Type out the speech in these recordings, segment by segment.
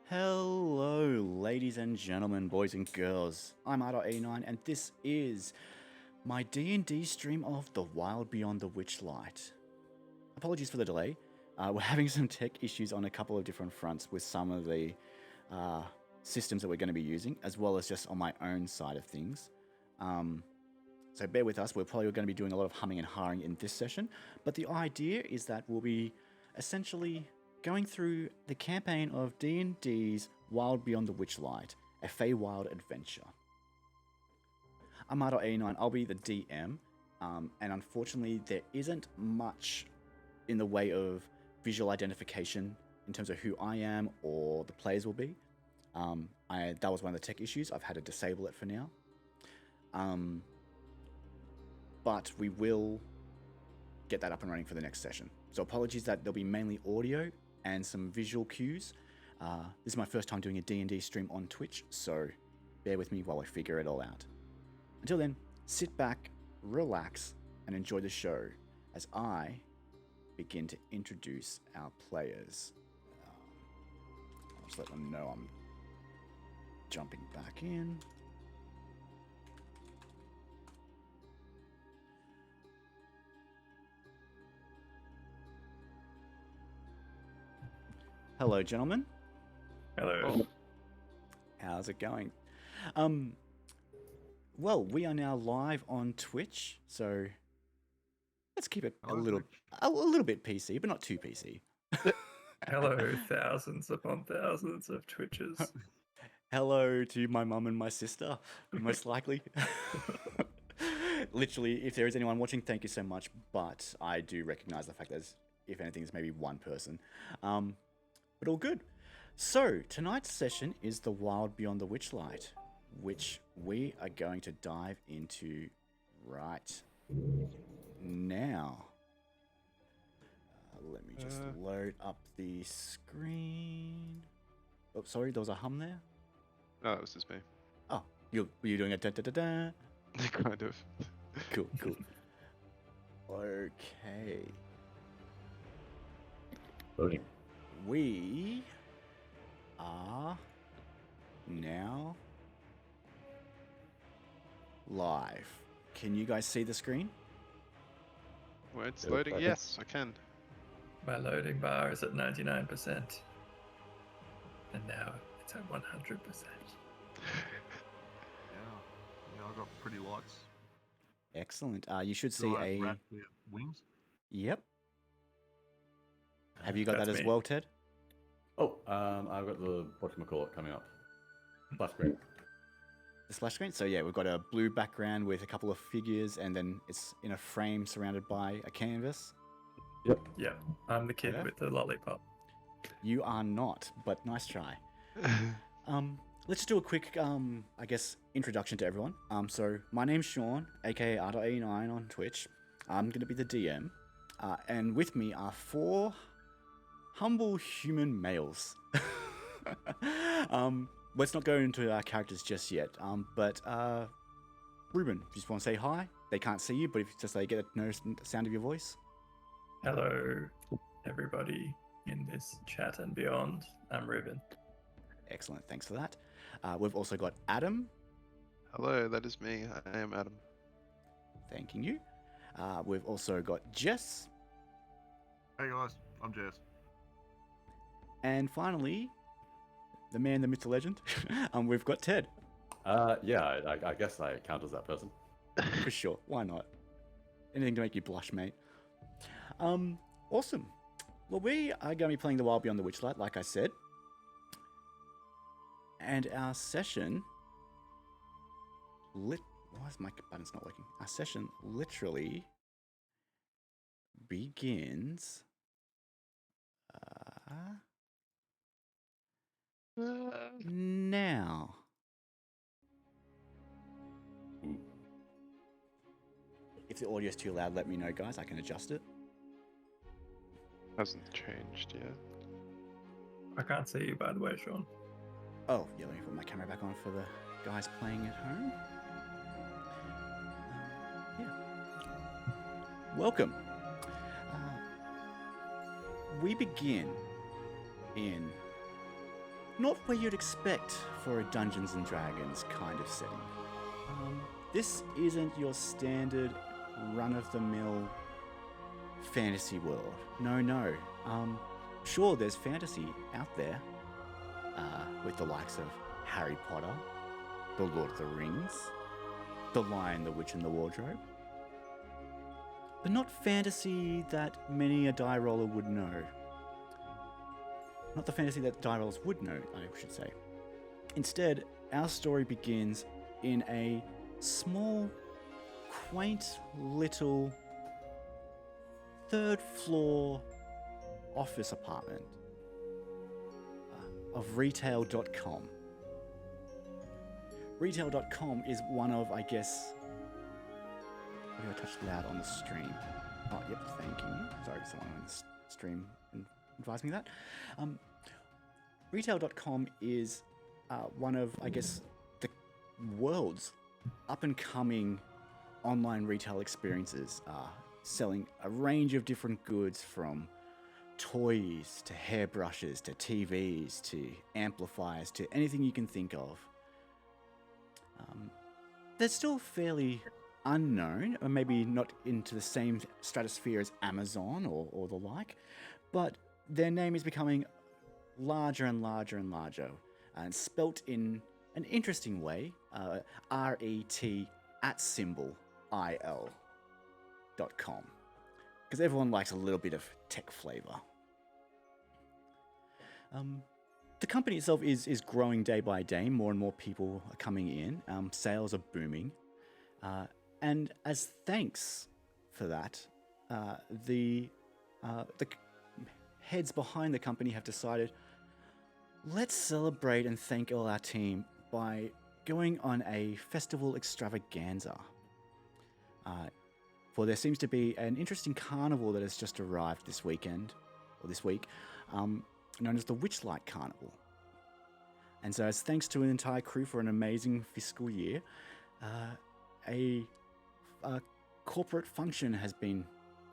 Hello, ladies and gentlemen, boys and girls. I'm R.89, and this is my D&D stream of The Wild Beyond the Witchlight. Apologies for the delay. We're having some tech issues on a couple of different fronts with some of the systems that we're going to be using, as well as just on my own side of things. So bear with us. We're probably going to be doing a lot of humming and hawing in this session, but the idea is that we'll be essentially going through the campaign of D&D's Wild Beyond the Witchlight, a Feywild adventure. I'm R.89, I'll be the DM, and unfortunately there isn't much in the way of visual identification in terms of who I am or the players will be. That was one of the tech issues. I've had to disable it for now. But we will get that up and running for the next session. So apologies that there'll be mainly audio and some visual cues. This is my first time doing a D&D stream on Twitch, so bear with me while I figure it all out. Until then, sit back, relax, and enjoy the show as I begin to introduce our players. I'll just let them know I'm jumping back in. Hello, gentlemen. Hello. How's it going? Well, we are now live on Twitch, so let's keep it a little bit PC, but not too PC. Hello, thousands upon thousands of Twitches. Hello to my mum and my sister, most likely. Literally, if there is anyone watching, thank you so much, but I do recognize the fact that if anything, it's maybe one person. But all good. So, tonight's session is The Wild Beyond the Witchlight, which we are going to dive into right now. Let me just load up the screen. Oh, sorry, there was a hum there? No, that was just me. Oh, were you doing a da-da-da-da? Kind of. Cool. Okay. Loading. We are now live. Can you guys see the screen? Well, it's loading. Yes, I can. My loading bar is at 99%. And now it's at 100%. Yeah, I got pretty lights. Excellent. You should see Do I a... wrap with wings? Yep. Have you got That's that as me. well, Ted? Oh, I've got the whatchamacallit coming up. Splash screen. The splash screen? So yeah, we've got a blue background with a couple of figures, and then it's in a frame surrounded by a canvas. Yep. Yeah, I'm the kid Yeah. with the lollipop. You are not, but nice try. Let's do a quick, I guess, introduction to everyone. So my name's Sean, aka R.89 on Twitch. I'm going to be the DM. And with me are 4 humble human males. Let's not go into our characters just yet. But Ruben, if you just want to say hi, they can't see you, but if you just get to know the sound of your voice. Hello, everybody in this chat and beyond. I'm Ruben. Excellent, thanks for that. We've also got Adam. Hello, that is me. I am Adam. Thanking you. We've also got Jess. Hey guys, I'm Jess. And finally, the man, the myth, the legend, we've got Ted. Yeah, I guess I count as that person. For sure, why not? Anything to make you blush, mate. Awesome. Well, we are going to be playing The Wild Beyond the Witchlight, like I said. And our session... Why is my button's not working? Our session literally begins... now. If the audio's too loud, let me know, guys. I can adjust it. Hasn't changed yet. I can't see you, by the way, Sean. Oh, yeah, let me put my camera back on for the guys playing at home. Yeah. Welcome. We begin in not where you'd expect for a Dungeons and Dragons kind of setting. This isn't your standard run-of-the-mill fantasy world. No. Sure, there's fantasy out there, with the likes of Harry Potter, The Lord of the Rings, The Lion, the Witch, and the Wardrobe. But not fantasy that many a die roller would know. Not the fantasy that die rollers would know, I should say. Instead, our story begins in a small, quaint little third-floor office apartment of Retail.com. Retail.com is one of, I guess... Maybe I touched loud on the stream. Oh, yep, thank you. Sorry, someone on the stream advised me that. Retail.com is one of, I guess, the world's up-and-coming online retail experiences, selling a range of different goods from toys to hairbrushes to TVs to amplifiers to anything you can think of. They're still fairly unknown, or maybe not into the same stratosphere as Amazon or the like, but their name is becoming larger and larger and larger, and spelt in an interesting way, RET at symbol IL.com, because everyone likes a little bit of tech flavor. The company itself is growing day by day. More and more people are coming in. Sales are booming. And as thanks for that, the heads behind the company have decided, let's celebrate and thank all our team by going on a festival extravaganza. For there seems to be an interesting carnival that has just arrived this weekend, or this week, known as the Witchlight Carnival. And so as thanks to an entire crew for an amazing fiscal year, a corporate function has been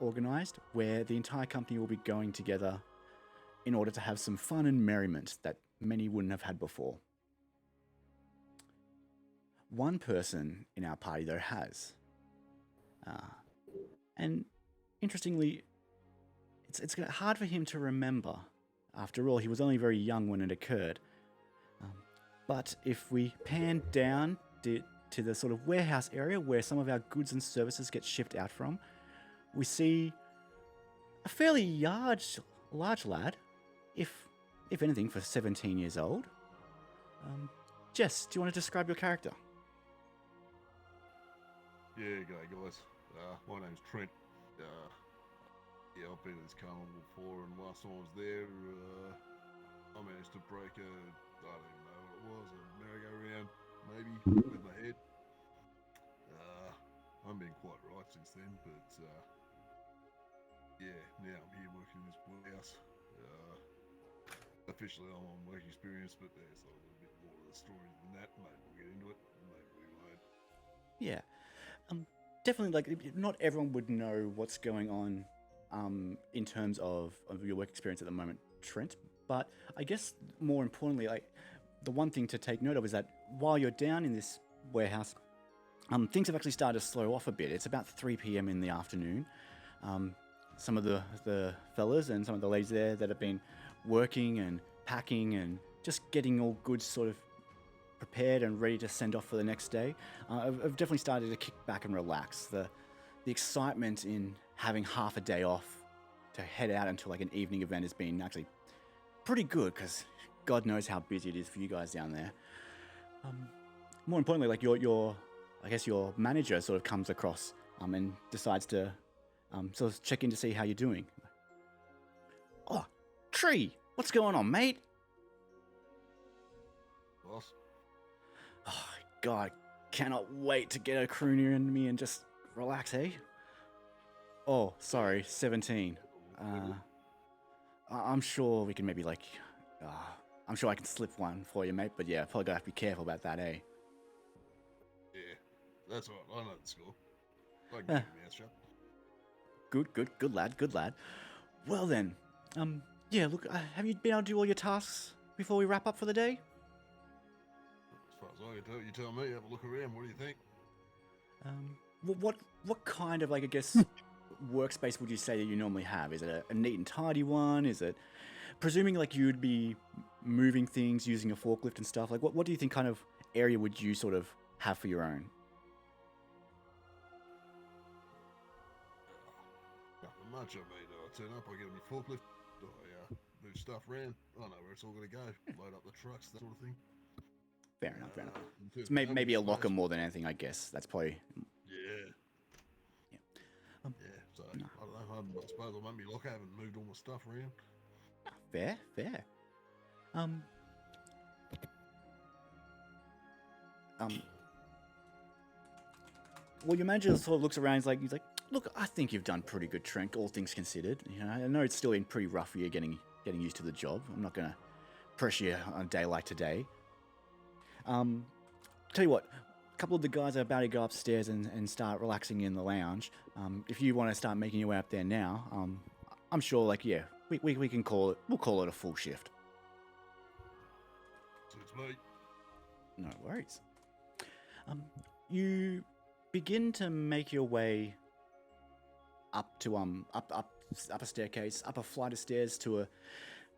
organised where the entire company will be going together in order to have some fun and merriment that many wouldn't have had before. One person in our party, though, has. And interestingly, it's hard for him to remember. After all, he was only very young when it occurred. But if we pan down to the sort of warehouse area where some of our goods and services get shipped out from, we see a fairly large lad, if anything, for 17 years old. Jess, do you want to describe your character? Yeah, g'day guys. My name's Trent. I've been at this carnival before, and last time I was there, I managed to break I don't even know what it was, a merry-go-round, maybe, with my head. I haven't been quite right since then, but yeah, now I'm here working in this warehouse. Officially I'm on work experience, but there's a little bit more of the story than that. Maybe we'll get into it, maybe we won't. Yeah. Definitely, like, not everyone would know what's going on in terms of your work experience at the moment, Trent. But I guess more importantly, like, the one thing to take note of is that while you're down in this warehouse, things have actually started to slow off a bit. It's about 3 p.m. in the afternoon. Some of the fellas and some of the ladies there that have been working and packing and just getting all goods sort of prepared and ready to send off for the next day, I've definitely started to kick back and relax. The excitement in having half a day off to head out into like an evening event has been actually pretty good, because God knows how busy it is for you guys down there. More importantly, like your manager sort of comes across and decides to sort of check in to see how you're doing. Oh, Tree, what's going on, mate? Boss? Oh, God, cannot wait to get a crew near me and just relax, eh? Oh, sorry, 17. I'm sure we can maybe I'm sure I can slip one for you, mate, but yeah, probably gotta have to be careful about that, eh? Yeah, that's all right. I know the score. I can keep my mouth shut. Good lad. Well then, yeah, look, have you been able to do all your tasks before we wrap up for the day? As far as I can tell, you tell me. Have a look around. What do you think? What kind of, like, I guess, workspace would you say that you normally have? Is it a neat and tidy one? Is it, presuming like you'd be moving things using a forklift and stuff? Like, what do you think kind of area would you sort of have for your own? Nothing much. I mean, I turn up, I get on my forklift, I move stuff around. I know where it's all going to go. Load up the trucks, that sort of thing. Fair enough, fair enough. in terms So of maybe a space, locker more than anything, I guess. That's probably... Yeah. Yeah. Yeah, so I don't know. I suppose I maybe lock I haven't moved all my stuff around. Fair, fair. Well, your manager sort of looks around. He's like, look, I think you've done pretty good, Trent. All things considered. You know, I know it's still been pretty rough for you getting used to the job. I'm not gonna pressure you on a day like today. Tell you what, a couple of the guys are about to go upstairs and start relaxing in the lounge. If you want to start making your way up there now, I'm sure, like, yeah, we can call it. We'll call it a full shift. Suits me. No worries. You begin to make your way up to up a staircase, up a flight of stairs to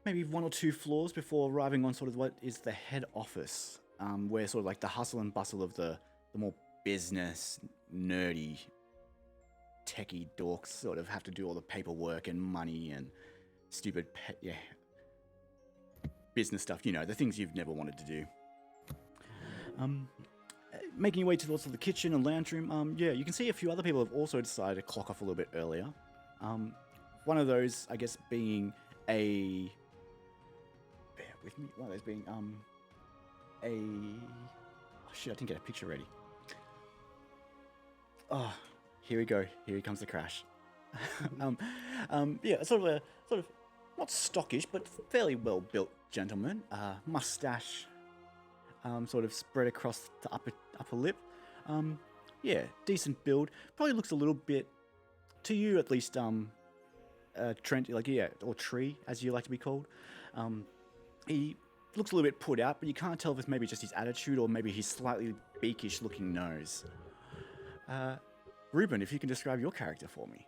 maybe 1 or 2 floors before arriving on sort of what is the head office, where sort of like the hustle and bustle of the more business, nerdy, techie dorks sort of have to do all the paperwork and money and stupid business stuff. You know, the things you've never wanted to do. Making your way towards the kitchen and lounge room, yeah, you can see a few other people have also decided to clock off a little bit earlier. One of those, I guess, being a... Bear with me. One of those being, a... Oh, shit, I didn't get a picture ready. Oh, here we go. Here comes the crash. Yeah, sort of, not stockish, but fairly well-built gentleman. Mustache, sort of spread across the upper lip. Yeah, decent build. Probably looks a little bit, to you at least, Trent, like, yeah, or Tree, as you like to be called. He looks a little bit put out, but you can't tell if it's maybe just his attitude or maybe his slightly beakish looking nose. Ruben, if you can describe your character for me.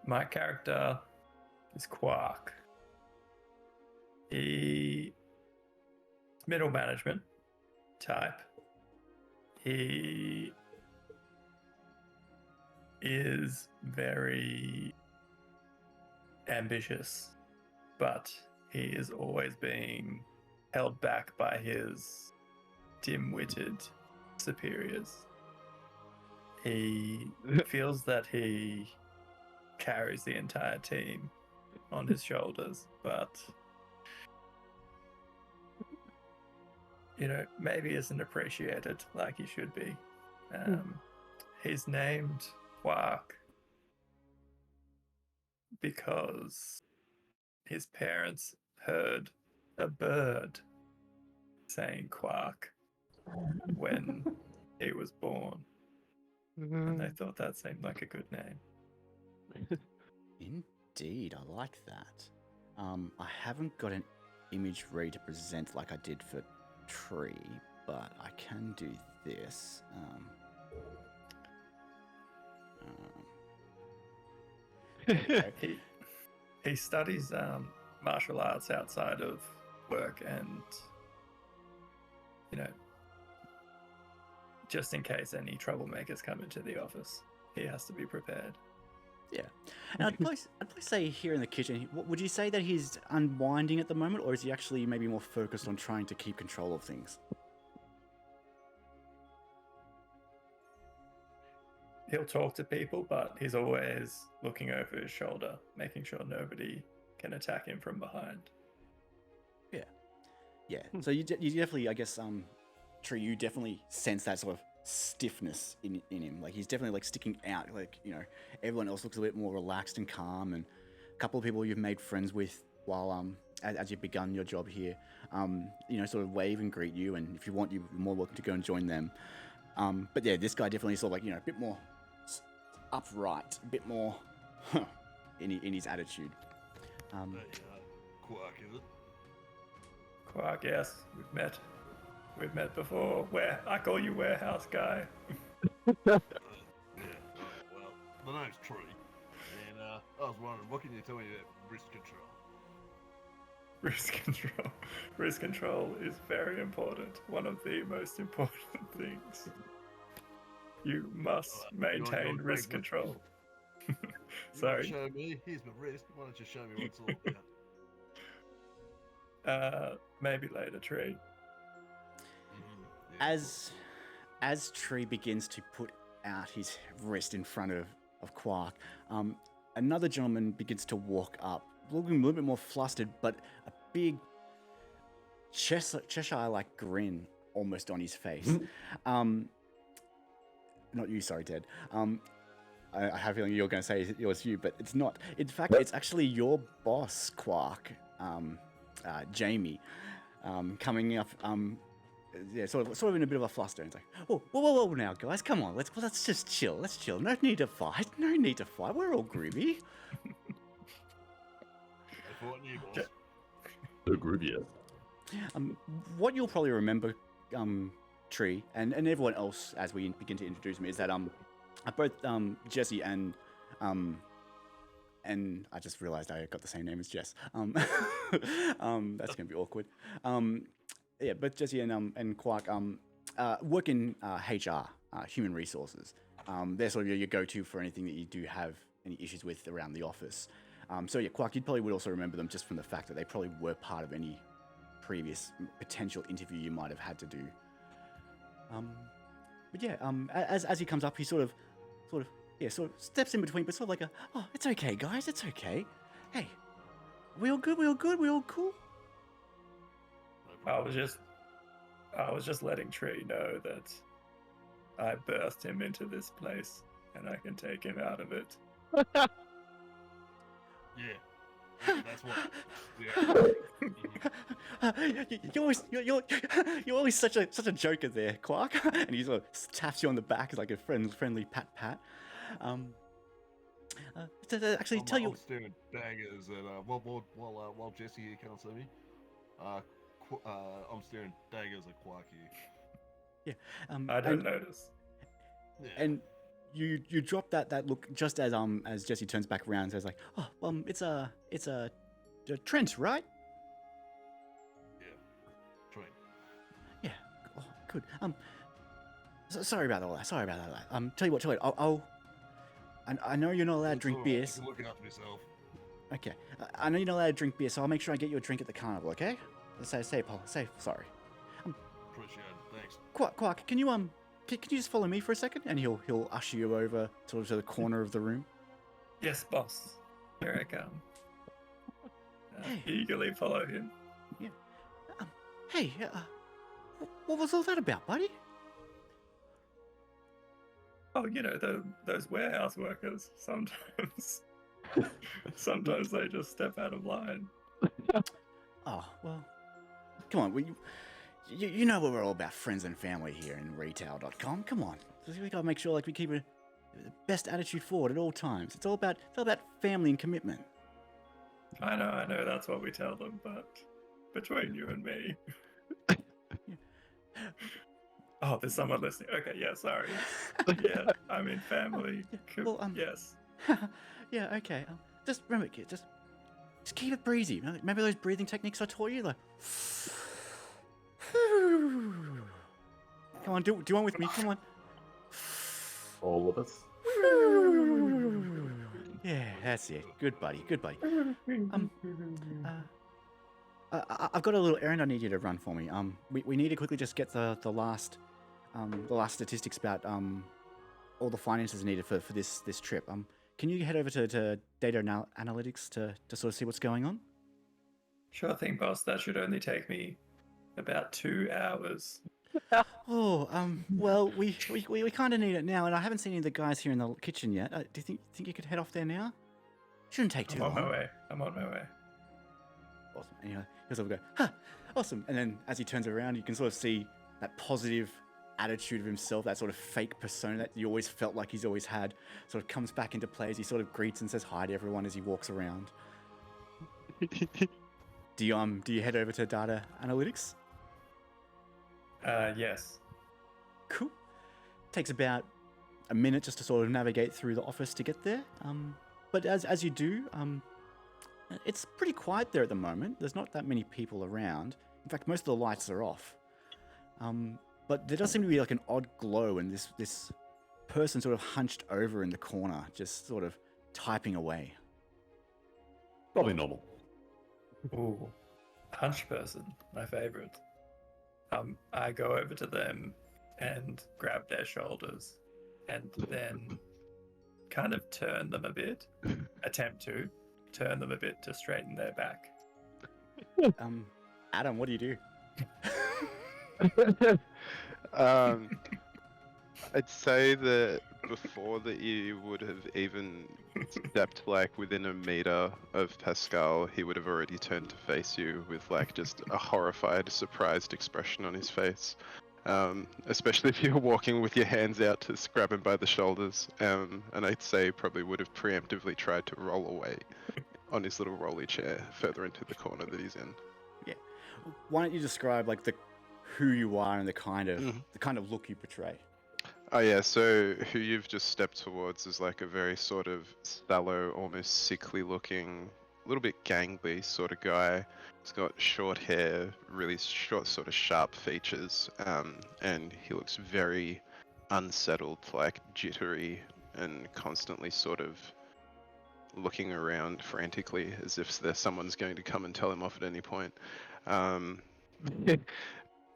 My character is Quark. He's middle management type. He is very ambitious, but he is always being held back by his dim-witted superiors. He feels that he carries the entire team on his shoulders, but maybe isn't appreciated like he should be. He's named Quark because his parents heard a bird saying Quark when he was born, and they thought that seemed like a good name. Indeed, I like that. I haven't got an image ready to present like I did for Tree, but I can do this. He studies martial arts outside of work, and just in case any troublemakers come into the office, he has to be prepared. Yeah, and I'd probably say here in the kitchen, would you say that he's unwinding at the moment, or is he actually maybe more focused on trying to keep control of things? He'll talk to people, but he's always looking over his shoulder, making sure nobody can attack him from behind. Yeah. So you definitely, I guess, Tree, you definitely sense that sort of stiffness in him. Like, he's definitely like sticking out. Like, everyone else looks a bit more relaxed and calm, and a couple of people you've made friends with while as you've begun your job here, sort of wave and greet you, and if you want, you're more welcome to go and join them. But yeah, this guy definitely sort of like, a bit more upright, a bit more in his attitude. Quark, is it? Quark, yes, we've met. We've met before. I call you warehouse guy. Yeah. Well, the name's Tree, and I was wondering, what can you tell me about risk control? Risk control. Risk control is very important. One of the most important things. You must maintain risk control. Sorry. You wanna show me? Here's my wrist. Why don't you show me what it's all about? Maybe later, Tree. Yeah, As Tree begins to put out his wrist in front of Quark, another gentleman begins to walk up, looking a little bit more flustered, but a big Cheshire-like grin almost on his face. Not you, sorry, Ted. I have a feeling you're going to say it was you, but it's not. In fact, it's actually your boss, Quark, Jamie, coming up. Yeah, sort of in a bit of a fluster. And it's like, whoa, now, guys, come on, let's just chill. Let's chill. No need to fight. We're all groovy. I thought you, boss. So groovy. What you'll probably remember, Tree, and everyone else as we begin to introduce me, is that both Jesse and I just realized I got the same name as Jess. That's gonna be awkward. Yeah, but Jesse and Quark work in HR, human resources. They're sort of your go-to for anything that you do have any issues with around the office. So yeah, Quark, you probably would also remember them just from the fact that they probably were part of any previous potential interview you might have had to do. But yeah, as he comes up, he sort of steps in between, but sort of like oh, it's okay, guys, it's okay. Hey, we all good? We all cool? I was just letting Tree know that I birthed him into this place and I can take him out of it. Yeah, that's what. You're always such a joker there, Quark. And he sort of taps you on the back as like a friendly pat. Actually, tell you. I'm staring daggers at while Jesse here can't see me. I'm staring daggers at Quark here. Yeah. I don't notice. Yeah. And you drop that look just as Jesse turns back around and says like, oh, it's a Trent, right? Yeah. Trent. Yeah. Oh, good. Sorry about all that. Tell you what. I know you're not allowed to drink It's all right, beers. you can look after yourself. Okay. I know you're not allowed to drink beer, so I'll make sure I get you a drink at the carnival. Okay? Say sorry. Appreciate it. Thanks. Quark, can you can you just follow me for a second? And he'll usher you over sort of to the corner of the room. Yes, boss. Here I come. Hey. Eagerly follow him. Yeah. Hey, what was all that about, buddy? Oh, those warehouse workers. Sometimes they just step out of line. Oh, well, come on. You know what we're all about, friends and family here in retail.com. Come on. We gotta make sure we keep the best attitude forward at all times. It's all about family and commitment. I know, that's what we tell them, but between you and me. Oh, there's someone listening. Okay, yeah, sorry. Yeah, I mean family. Well, yes. Yeah, okay. Just remember, kid, just keep it breezy. Remember those breathing techniques I taught you? Like, come on, do one with me. Come on. All of us. Yeah, that's it. Good buddy. I've got a little errand I need you to run for me. We need to quickly just get the last statistics about all the finances needed for this trip. Can you head over to data analytics to sort of see what's going on? Sure thing, boss. That should only take me about 2 hours. Oh, well, we kind of need it now, and I haven't seen any of the guys here in the kitchen yet. Do you think you could head off there now? Shouldn't take too long. I'm on my way. Awesome. And he'll sort of go, huh, awesome. And then as he turns around, you can sort of see that positive attitude of himself, that sort of fake persona that you always felt like he's always had, sort of comes back into play as he sort of greets and says hi to everyone as he walks around. Do you head over to data analytics? Yes. Cool. Takes about a minute just to sort of navigate through the office to get there. But as you do, it's pretty quiet there at the moment. There's not that many people around. In fact, most of the lights are off. But there does seem to be like an odd glow, and this person sort of hunched over in the corner, just sort of typing away. Probably normal. Ooh, hunch person, my favorite. I go over to them and grab their shoulders, and then kind of turn them a bit. Attempt to turn them a bit to straighten their back. Adam, what do you do? I'd say that before that you would have even stepped like within a meter of Pascal, he would have already turned to face you with like just a horrified, surprised expression on his face. Especially if you're walking with your hands out to grab him by the shoulders. And I'd say probably would have preemptively tried to roll away on his little rolly chair further into the corner that he's in. Yeah. Why don't you describe like who you are and the kind of look you portray? Oh yeah, so who you've just stepped towards is like a very sort of sallow, almost sickly looking, a little bit gangly sort of guy. He's got short hair, really short sort of sharp features, and he looks very unsettled, like jittery, and constantly sort of looking around frantically as if someone's going to come and tell him off at any point.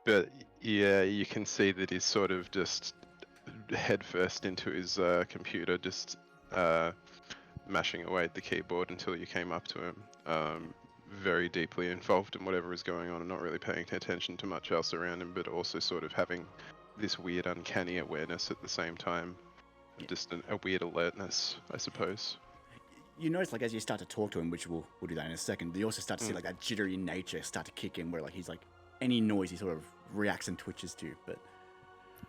But yeah, you can see that he's sort of just head first into his computer, just mashing away at the keyboard until you came up to him. Very deeply involved in whatever is going on and not really paying attention to much else around him, but also sort of having this weird uncanny awareness at the same time. Yeah. Just a weird alertness, I suppose. You notice, like, as you start to talk to him, which we'll do that in a second, you also start to see like that jittery nature start to kick in, where like he's like any noise he sort of reacts and twitches to. But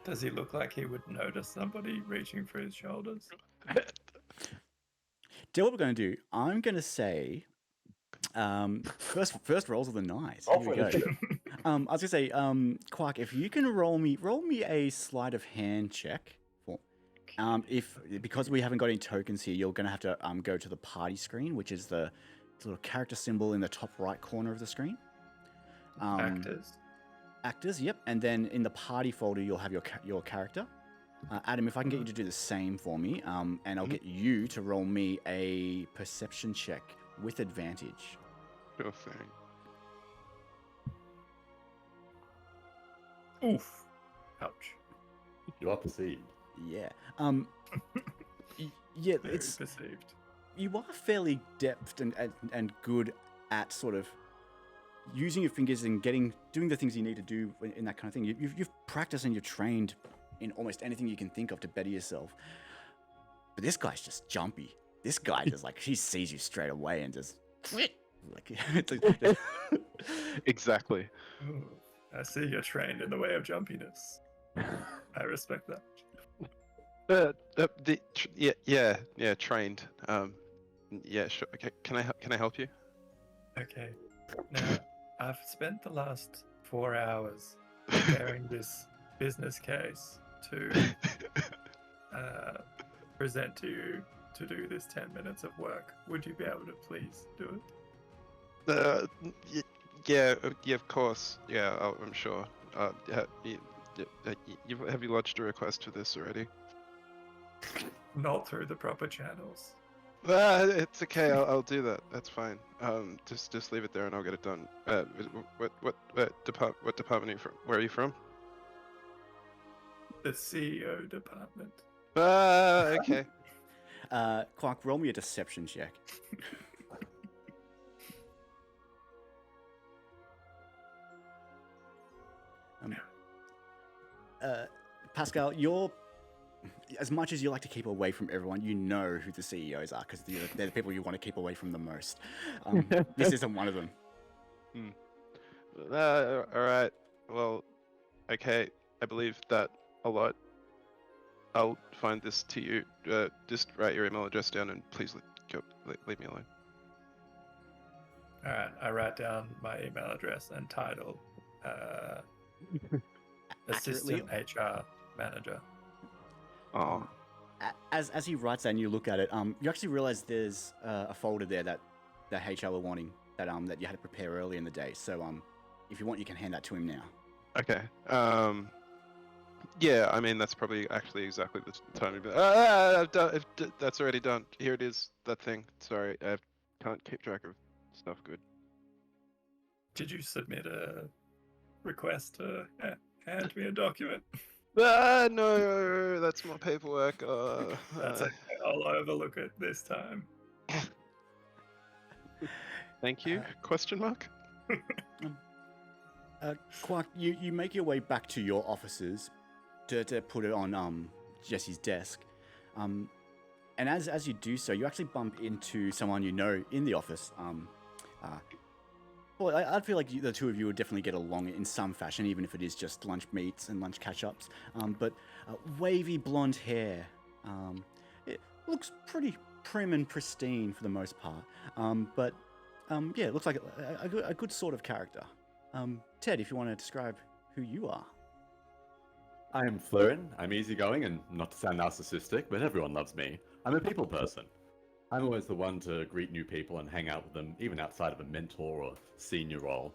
Does he look like he would notice somebody reaching for his shoulders? do what we're going to do. I'm going to say, first rolls of the night. Here we go. I was going to say, Quark, if you can roll me a sleight of hand check. Because we haven't got any tokens here, you're going to have to go to the party screen, which is the little character symbol in the top right corner of the screen. Actors, yep. And then in the party folder, you'll have your character. Adam, if I can get you to do the same for me, and I'll get you to roll me a perception check with advantage. Sure thing. Oof. Ouch. You are perceived. Yeah. Yeah, Very it's perceived. you are fairly deft and good at sort of using your fingers and doing the things you need to do in that kind of thing. You've practiced and you've trained in almost anything you can think of to better yourself. But this guy's just jumpy. This guy just like he sees you straight away and just like Exactly. Ooh, I see you're trained in the way of jumpiness. I respect that. Yeah, trained. Yeah, sure. Okay, can I help you? Okay. Now, I've spent the last 4 hours preparing this business case to present to you to do this 10 minutes of work. Would you be able to please do it? Yeah, of course. Yeah, I'm sure. Have you lodged a request for this already? Not through the proper channels. It's okay. I'll do that. That's fine. Just leave it there and I'll get it done. What department are you from? Where are you from? The CEO department. Okay. Quark, roll me a deception check. Pascal, you're as much as you like to keep away from everyone, you know who the CEOs are because they're the people you want to keep away from the most. This isn't one of them. All right. Well, okay. I believe that a lot. I'll find this to you. Just write your email address down and please leave me alone. All right, I write down my email address and title. Accurately. Assistant HR manager. Oh, As he writes that and you look at it, you actually realize there's a folder there that HR were wanting that that you had to prepare early in the day. So if you want, you can hand that to him now. okay. Yeah, I mean that's probably actually exactly the time to be. That's already done. Here it is. That thing. Sorry, I can't keep track of stuff good. Did you submit a request to hand me a document? No, that's my paperwork. That's okay. I'll overlook it this time. Thank you? Question mark. Quark, you make your way back to your offices to put it on Jesse's desk, and as you do so, you actually bump into someone you know in the office. Well, I feel like the two of you would definitely get along in some fashion, even if it is just lunch meets and lunch catch-ups. But wavy blonde hair, it looks pretty prim and pristine for the most part. But yeah, it looks like a good sort of character. Ted, if you want to describe who you are. I'm Florin. I'm easygoing and not to sound narcissistic, but everyone loves me. I'm a people person. I'm always the one to greet new people and hang out with them, even outside of a mentor or senior role.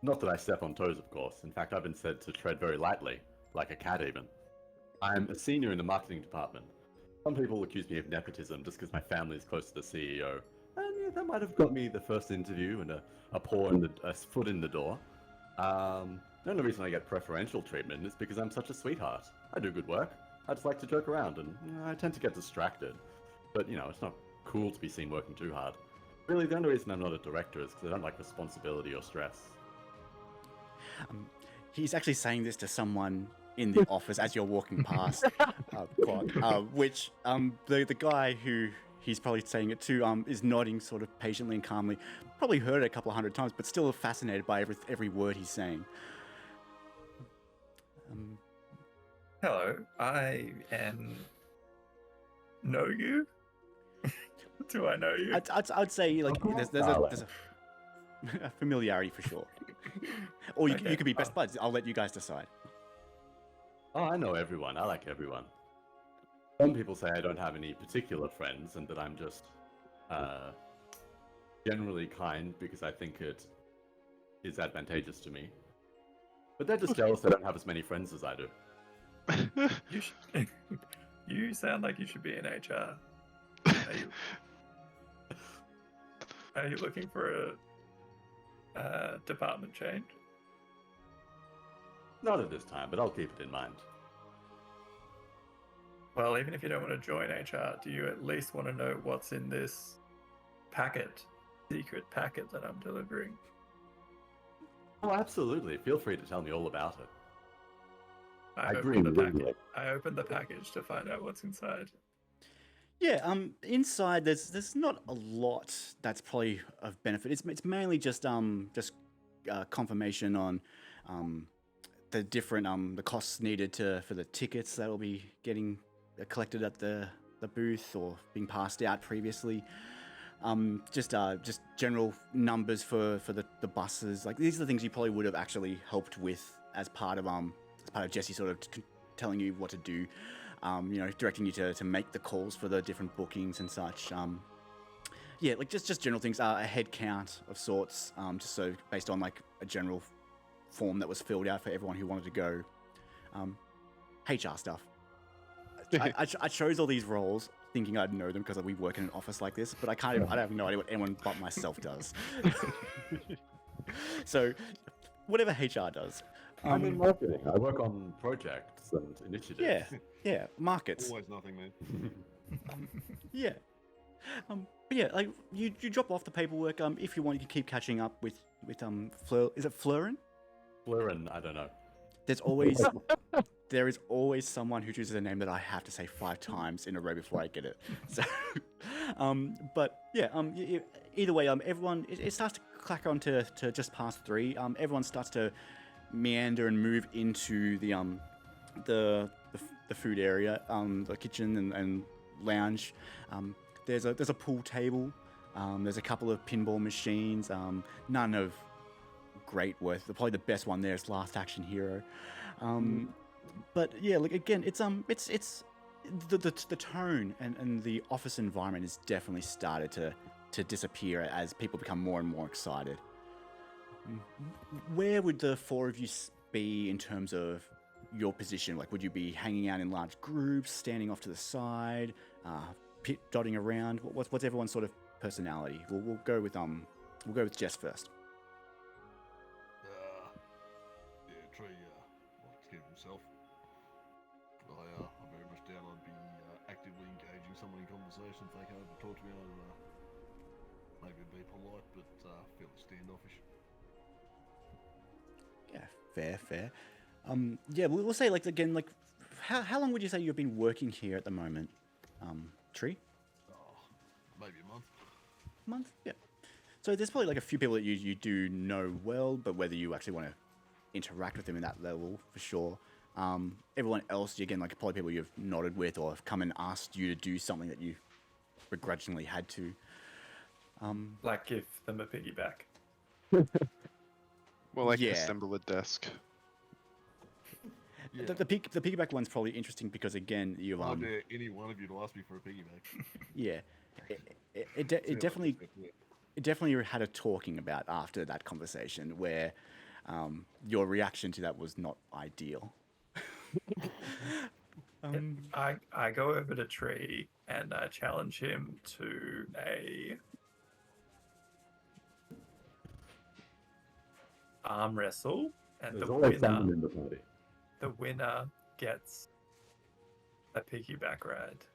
Not that I step on toes, of course. In fact, I've been said to tread very lightly, like a cat even. I'm a senior in the marketing department. Some people accuse me of nepotism just because my family is close to the CEO. And yeah, that might have got me the first interview and a foot in the door. The only reason I get preferential treatment is because I'm such a sweetheart. I do good work. I just like to joke around and I tend to get distracted. But, it's not cool to be seen working too hard. Really, the only reason I'm not a director is because I don't like responsibility or stress. He's actually saying this to someone in the office as you're walking past, Quark, which the guy who he's probably saying it to is nodding sort of patiently and calmly. Probably heard it a couple 100 times, but still fascinated by every word he's saying. Hello, I know you. Do I know you? I'd say like there's a familiarity for sure. Or you could be best buds. I'll let you guys decide. Oh, I know everyone. I like everyone. Some people say I don't have any particular friends and that I'm just generally kind because I think it is advantageous to me. But they're just jealous they don't have as many friends as I do. You sound like you should be in HR. Are you looking for a department change? Not at this time, but I'll keep it in mind. Well, even if you don't want to join HR, do you at least want to know what's in this secret packet that I'm delivering? Oh, absolutely. Feel free to tell me all about it. I opened the package to find out what's inside. Yeah, inside there's not a lot that's probably of benefit. It's mainly just confirmation on the different the costs needed for the tickets that will be getting collected at the booth or being passed out previously. Just general numbers for the buses. Like these are the things you probably would have actually helped with as part of Jesse sort of telling you what to do. Directing you to make the calls for the different bookings and such. Yeah, like just general things. A head count of sorts, just so based on like a general form that was filled out for everyone who wanted to go. HR stuff. I chose all these roles thinking I'd know them because we work in an office like this, but I have no idea what anyone but myself does. So, whatever HR does. I'm in marketing. I work on projects and initiatives. Yeah, markets. Always nothing, man. Yeah. But yeah, like you drop off the paperwork. If you want, you can keep catching up with Fleur. Is it Fleurin? Fleurin, I don't know. There is always someone who chooses a name that I have to say 5 times in a row before I get it. So, but yeah, either way, everyone it starts to clack on to just past 3. Everyone starts to meander and move into the food area, the kitchen and lounge. There's a pool table There's a couple of pinball machines. None of great worth. Probably the best one there is Last Action Hero. But yeah, look again. It's the tone and the office environment has definitely started to disappear as people become more and more excited. Where would the four of you be in terms of your position? Like, would you be hanging out in large groups, standing off to the side, dotting around? What's everyone's sort of personality? We'll go with Jess first. Yeah, Tree likes to keep himself. I very much doubt I'd be actively engaging someone in conversation if they came over to talk to me. I'd maybe be polite, but fairly standoffish. Yeah, fair. Yeah, we'll say like again, like how long would you say you've been working here at the moment, Tree? Maybe a month. Month, yeah. So there's probably like a few people that you do know well, but whether you actually want to interact with them in that level, for sure. Everyone else, again, like probably people you've nodded with or have come and asked you to do something that you begrudgingly had to. Like give them a piggyback. More like Yeah. assemble a desk. Yeah. The piggyback one's probably interesting because again, you I dare any one of you to ask me for a piggyback. yeah, it definitely had a talking about after that conversation where your reaction to that was not ideal. I go over to Tree and I challenge him to a arm wrestle, and There's always someone winner in the party. gets a piggyback ride.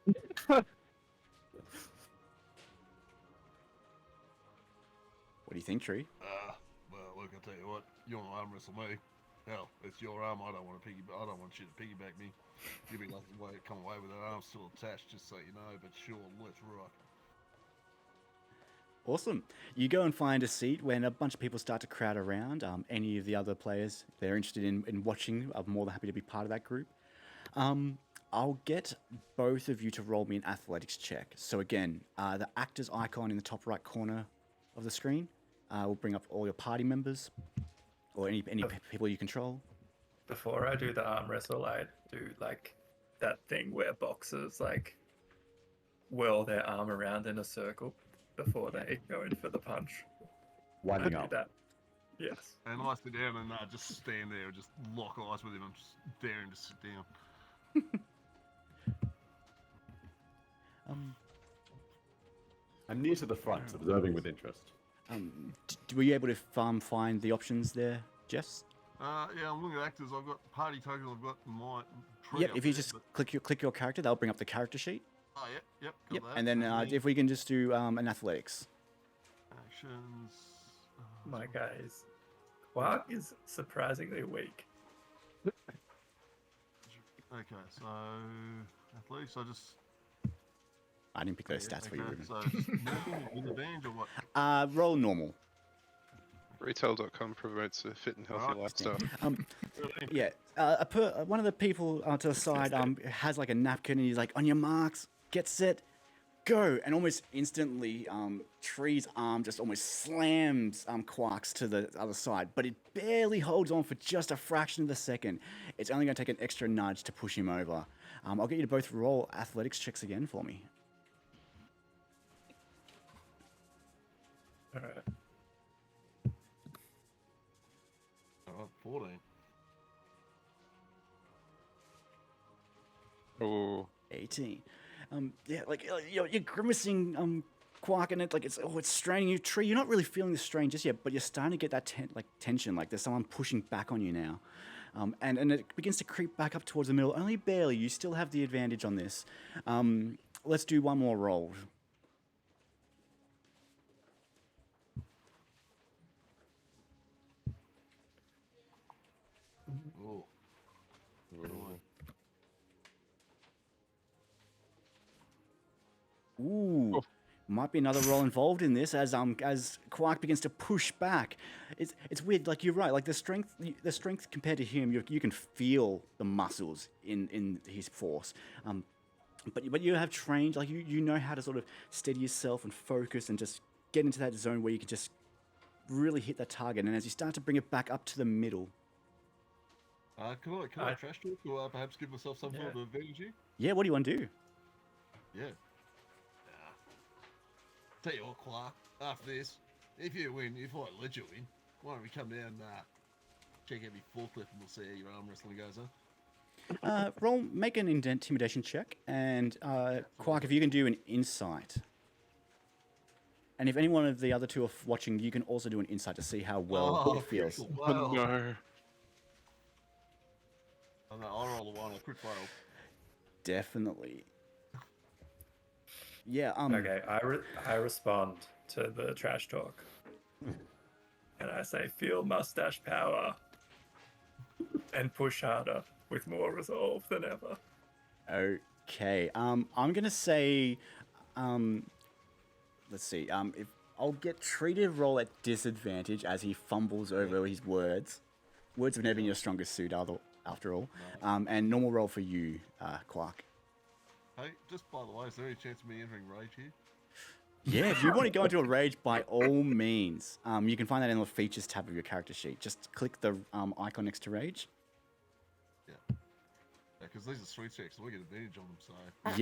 What do you think, Tree? Well, look, I'll tell you what. You want to arm wrestle me? Hell, it's your arm. I don't want to I don't want you to piggyback me. You'll be lucky to come away with that arm still attached, just so you know. But sure, let's rock. Awesome. You go and find a seat when a bunch of people start to crowd around. Any of the other players, if they're interested in watching, I'm more than happy to be part of that group. I'll get both of you to roll me an athletics check. So again, the actor's icon in the top right corner of the screen will bring up all your party members or any people you control. Before I do the arm wrestle, I do like that thing where boxers like whirl their arm around in a circle before they go in for the punch. I Winding do up. that. Yes. And I sit down and just stand there, just lock eyes with him. I'm just daring to sit down. I'm near to the front, observing with interest. Were you able to find the options there, Jess? Yeah, I'm looking at actors. I've got party tokens. I've got my tree. Yep. up If you there, just but- click your character, that'll bring up the character sheet. Oh, yep. Got Yep. that. And then if we can just do an athletics. Actions. My guys. Quark is surprisingly weak. Okay, so athletics. I just. I didn't pick those stats for you, okay, Ruben. so just normal with advantage or what? Roll normal. Retail.com promotes a fit and healthy Alright. lifestyle. Yeah. One of the people to the side has like a napkin and he's like, on your marks, get set, go. And almost instantly, Tree's arm just almost slams Quark's to the other side, but it barely holds on for just a fraction of a second. It's only going to take an extra nudge to push him over. I'll get you to both roll athletics checks again for me. All right. 14. Oh, 18. Yeah, like you're grimacing, Quark, and it's straining you. Tree, you're not really feeling the strain just yet, but you're starting to get that tension, like there's someone pushing back on you now, and it begins to creep back up towards the middle, only barely. You still have the advantage on this. Let's do one more roll. Oh. Ooh, might be another roll involved in this as Quark begins to push back. It's weird. Like you're right. Like the strength compared to him, you can feel the muscles in his force. but you have trained, like you know how to sort of steady yourself and focus and just get into that zone where you can just really hit that target. And as you start to bring it back up to the middle, Can I trash talk or perhaps give myself some sort of advantage here? yeah, what do you want to do? Yeah. Tell you what, Clark, after this, if you win, if I let you win, why don't we come down and check out my forklift and we'll see how your arm wrestling goes, huh? Make an intimidation check, and Quark, if you can do an insight. And if any one of the other two are watching, you can also do an insight to see how well it feels. Wow. No. Oh, no, I roll a 1, I crit fail. Definitely. Yeah. Okay, I respond to the trash talk, and I say, "Feel mustache power, and push harder with more resolve than ever." Okay. I'm gonna say, let's see. If I'll get Tree to roll at disadvantage as he fumbles over his words. Words have never been your strongest suit, after all. And normal roll for you, Quark. Hey, just by the way, is there any chance of me entering rage here? Yeah, if you want to go into a rage, by all means. You can find that in the features tab of your character sheet. Just click the icon next to rage. Yeah, because these are sweet checks, so we get advantage on them, so...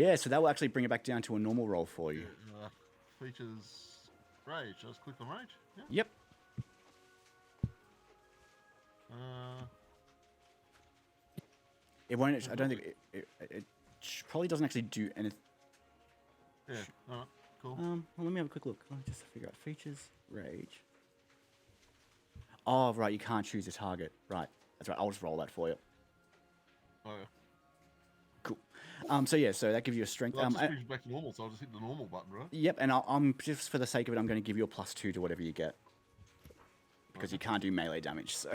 Yeah, so that will actually bring it back down to a normal roll for you. Yeah, features... Rage, just click on rage? Yeah. Yep. It won't. I don't think it probably doesn't actually do anything. Yeah, alright, cool. Well, let me have a quick look. Let me just figure out features. Rage. Oh, right. You can't choose a target. Right. That's right. I'll just roll that for you. Oh, yeah. Cool. So yeah. So that gives you a strength. Well, just brings you back to normal, so I'll just hit the normal button, right? Yep. And I'm just for the sake of it, I'm going to give you a +2 to whatever you get because you can't do melee damage. So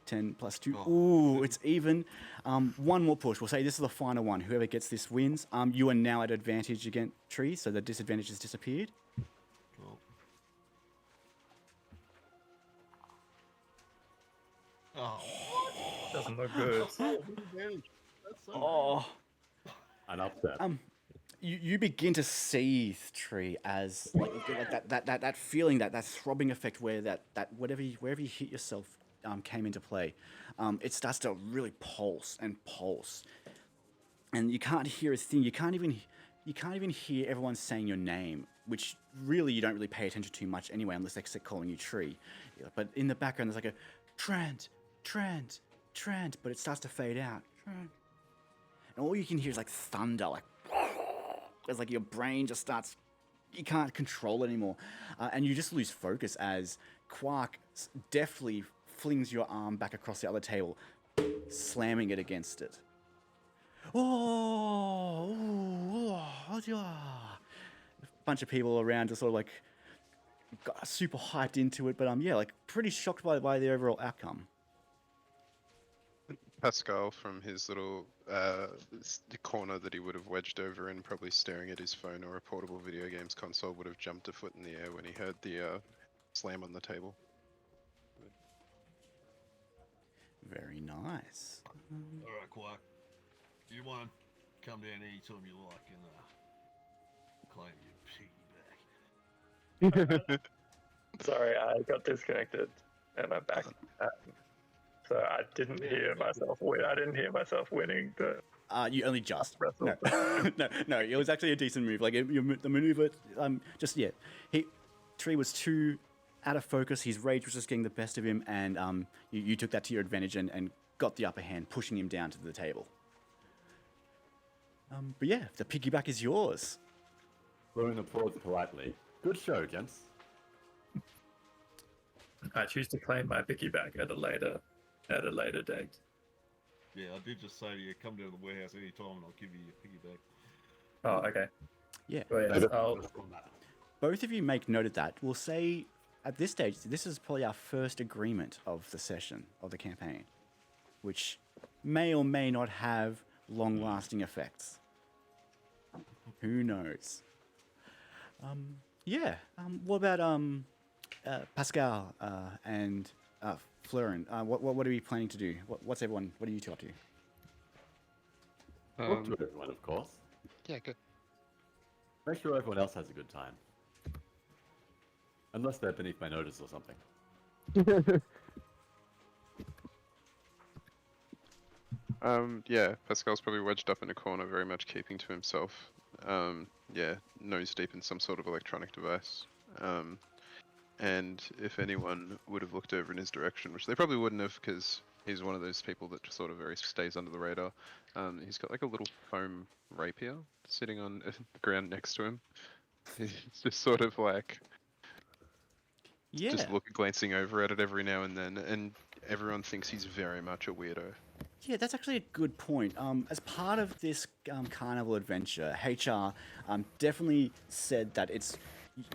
10 + 2. Oh. Ooh, it's even. One more push. We'll say this is the final one. Whoever gets this wins. You are now at advantage against Tree, so the disadvantage has disappeared. Cool. Oh, Doesn't look good. That's so advantage. That's so Oh. An upset. You begin to seethe, Tree, as like that feeling, that throbbing effect where that wherever you hit yourself came into play. It starts to really pulse, and you can't hear a thing. You can't even hear everyone saying your name, which really you don't really pay attention to much anyway, unless they start calling you Tree. But in the background, there's like a Trent, but it starts to fade out. Trent. And all you can hear is like thunder, like it's like your brain just starts. You can't control it anymore, and you just lose focus as Quark deftly flings your arm back across the other table, slamming it against it. A bunch of people around just sort of like got super hyped into it, but yeah, like pretty shocked by the overall outcome. Pascal, from his little the corner that he would have wedged over in, probably staring at his phone or a portable video games console, would have jumped a foot in the air when he heard the slam on the table. Very nice. Alright, Quark. You won. Come down anytime you like and claim your piggyback. Sorry, I got disconnected and I'm back. So I didn't hear myself win. I didn't hear myself winning the. You only just. wrestle. No, it was actually a decent move. Like the maneuver, Tree was too out of focus. His rage was just getting the best of him, and you took that to your advantage and got the upper hand, pushing him down to the table. But yeah, the piggyback is yours. Blowing applause politely. Good show, gents. I choose to claim my piggyback at a later date. Yeah, I did just say to you, come down to the warehouse anytime and I'll give you your piggyback. Oh, okay. Yeah. Wait, Both of you make note of that. We'll say at this stage, this is probably our first agreement of the session, of the campaign, which may or may not have long-lasting effects. Who knows? What about Pascal and Fleurin? What are we planning to do? What are you two up to? Talk to everyone, of course. Yeah, good. Make sure everyone else has a good time. Unless they're beneath my notice or something. Yeah, Pascal's probably wedged up in a corner, very much keeping to himself. Yeah, nose deep in some sort of electronic device. And if anyone would have looked over in his direction, which they probably wouldn't have, because he's one of those people that sort of very stays under the radar. He's got like a little foam rapier sitting on the ground next to him. He's just sort of like Yeah. just glancing over at it every now and then, and everyone thinks he's very much a weirdo. Yeah, that's actually a good point. As part of this carnival adventure, HR definitely said that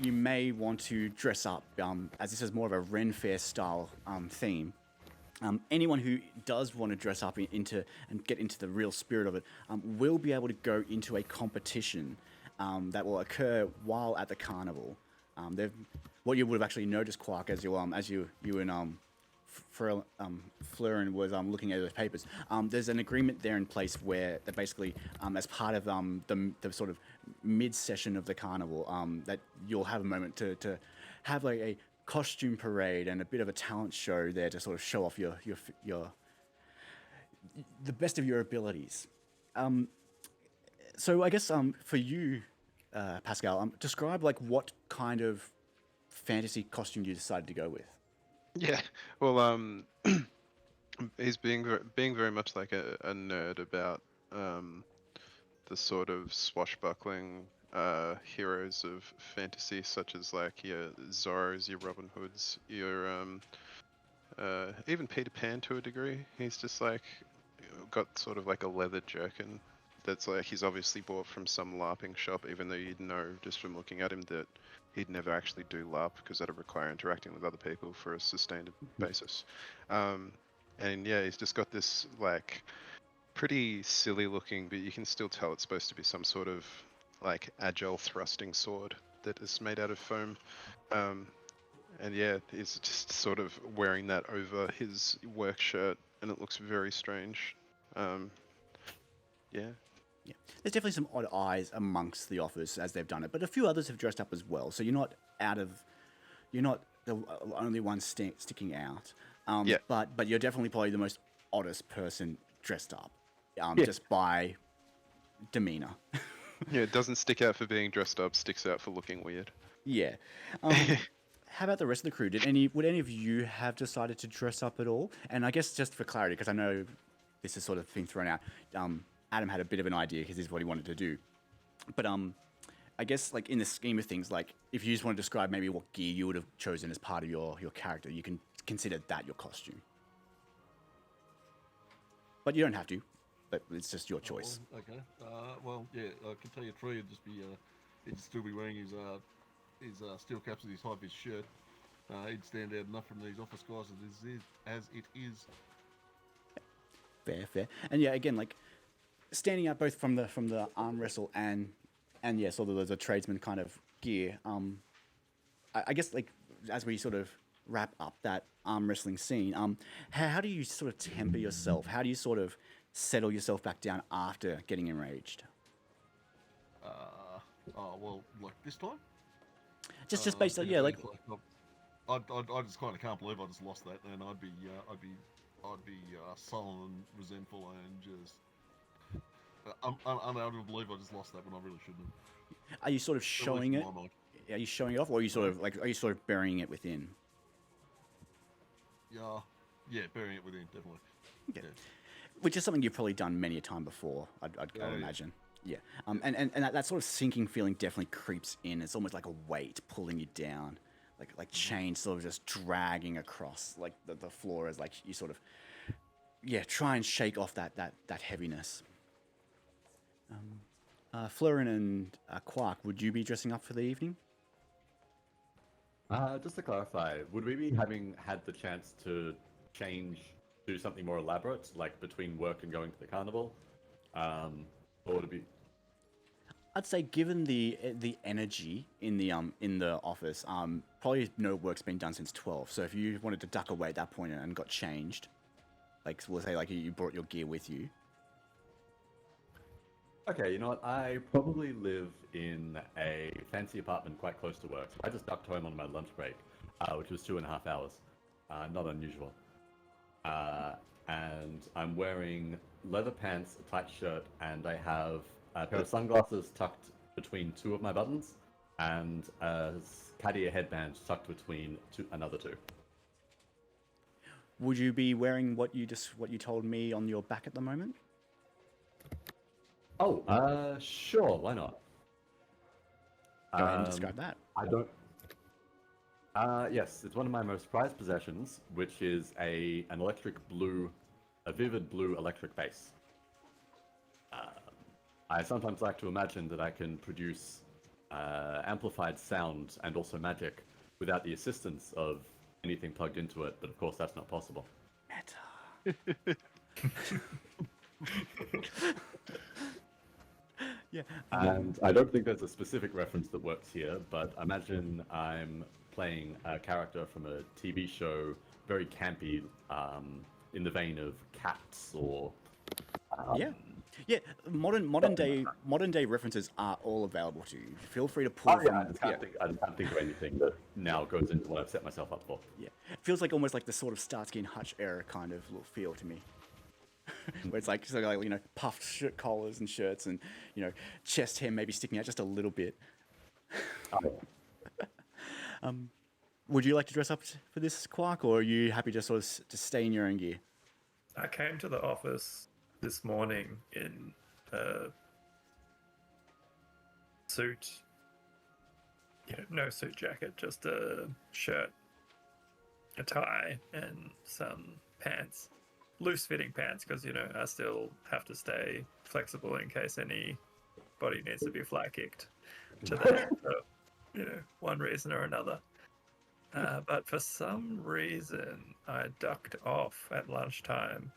you may want to dress up, as this is more of a Ren Fair style theme. Anyone who does want to dress up into and get into the real spirit of it will be able to go into a competition that will occur while at the carnival. What you would have actually noticed, Quark, as you and Fleurin was looking at those papers. There's an agreement there in place where that basically, as part of the sort of mid-session of the carnival, that you'll have a moment to have like a costume parade and a bit of a talent show there to sort of show off your the best of your abilities. So I guess for you, Pascal, describe like what kind of fantasy costume you decided to go with. Yeah, well, he's being very much like a nerd about the sort of swashbuckling heroes of fantasy, such as like your Zorros, your Robin Hoods, your even Peter Pan to a degree. He's just like got sort of like a leather jerkin that's like he's obviously bought from some LARPing shop, even though you'd know just from looking at him that he'd never actually do LARP because that'd require interacting with other people for a sustained basis. And yeah, he's just got this like pretty silly looking, but you can still tell it's supposed to be some sort of like agile thrusting sword that is made out of foam. And yeah, he's just sort of wearing that over his work shirt, and it looks very strange. Yeah. Yeah, there's definitely some odd eyes amongst the office as they've done it, but a few others have dressed up as well. So you're not the only one sticking out. Yeah. But you're definitely probably the most oddest person dressed up, Yeah. just by demeanor. Yeah, it doesn't stick out for being dressed up, sticks out for looking weird. Yeah. How about the rest of the crew? Would any of you have decided to dress up at all? And I guess just for clarity, because I know this is sort of being thrown out, Adam had a bit of an idea because this is what he wanted to do. But I guess like in the scheme of things, like if you just want to describe maybe what gear you would have chosen as part of your character, you can consider that your costume. But you don't have to. But it's just your choice. Oh, okay. Well, yeah, I can tell you Tree would just be he'd still be wearing his steel caps and his high vis shirt. He'd stand out enough from these office guys as it is. Fair. And yeah, again, like standing out both from the arm wrestle and yeah, sort of the tradesman kind of gear. I guess like as we sort of wrap up that arm wrestling scene, how do you sort of temper yourself? How do you sort of settle yourself back down after getting enraged? Well, like this time. Just basically, yeah, like I just kind of can't believe I just lost that, and I'd be sullen and resentful and just unable to believe I just lost that when I really shouldn't have. Are you sort of showing it? Are you showing it off, or are you sort of burying it within? Yeah, burying it within, definitely. Okay. Yeah. Which is something you've probably done many a time before, I'd imagine. Yeah. And that sort of sinking feeling definitely creeps in. It's almost like a weight pulling you down, like chains sort of just dragging across like the floor as like you sort of try and shake off that heaviness. Fleurin and Quark, would you be dressing up for the evening? Just to clarify, would we be having had the chance to do something more elaborate, like between work and going to the carnival? Or would it be? I'd say, given the energy in the office, probably no work's been done since 12. So if you wanted to duck away at that point and got changed, like we'll say, like you brought your gear with you. Okay, you know what? I probably live in a fancy apartment quite close to work. So I just ducked home on my lunch break, which was 2.5 hours. Not unusual. Uh, and I'm wearing leather pants, a tight shirt, and I have a pair of sunglasses tucked between two of my buttons, and a Cartier headband tucked between another two. Would you be wearing what you told me on your back at the moment? Oh, sure, why not? Go ahead and describe that. I don't. Yes, it's one of my most prized possessions, which is a vivid blue electric bass. I sometimes like to imagine that I can produce amplified sound and also magic without the assistance of anything plugged into it, but of course that's not possible. Meta. Yeah. And I don't think there's a specific reference that works here, but imagine I'm playing a character from a TV show, very campy, in the vein of Cats or. Yeah. Modern day references are all available to you. Feel free to pull Oh, yeah, from. I can't think of anything that now goes into what I've set myself up for. Yeah. It feels like almost like the sort of Starsky and Hutch era kind of little feel to me. Where it's like, puffed shirt collars and shirts and, chest hair maybe sticking out just a little bit. Oh, Would you like to dress up for this, Quark, or are you happy to sort of to stay in your own gear? I came to the office this morning in a suit. Yeah, no suit jacket, just a shirt, a tie, and some pants. Loose-fitting pants, because, I still have to stay flexible in case anybody needs to be fly-kicked today. So, one reason or another. But for some reason, I ducked off at lunchtime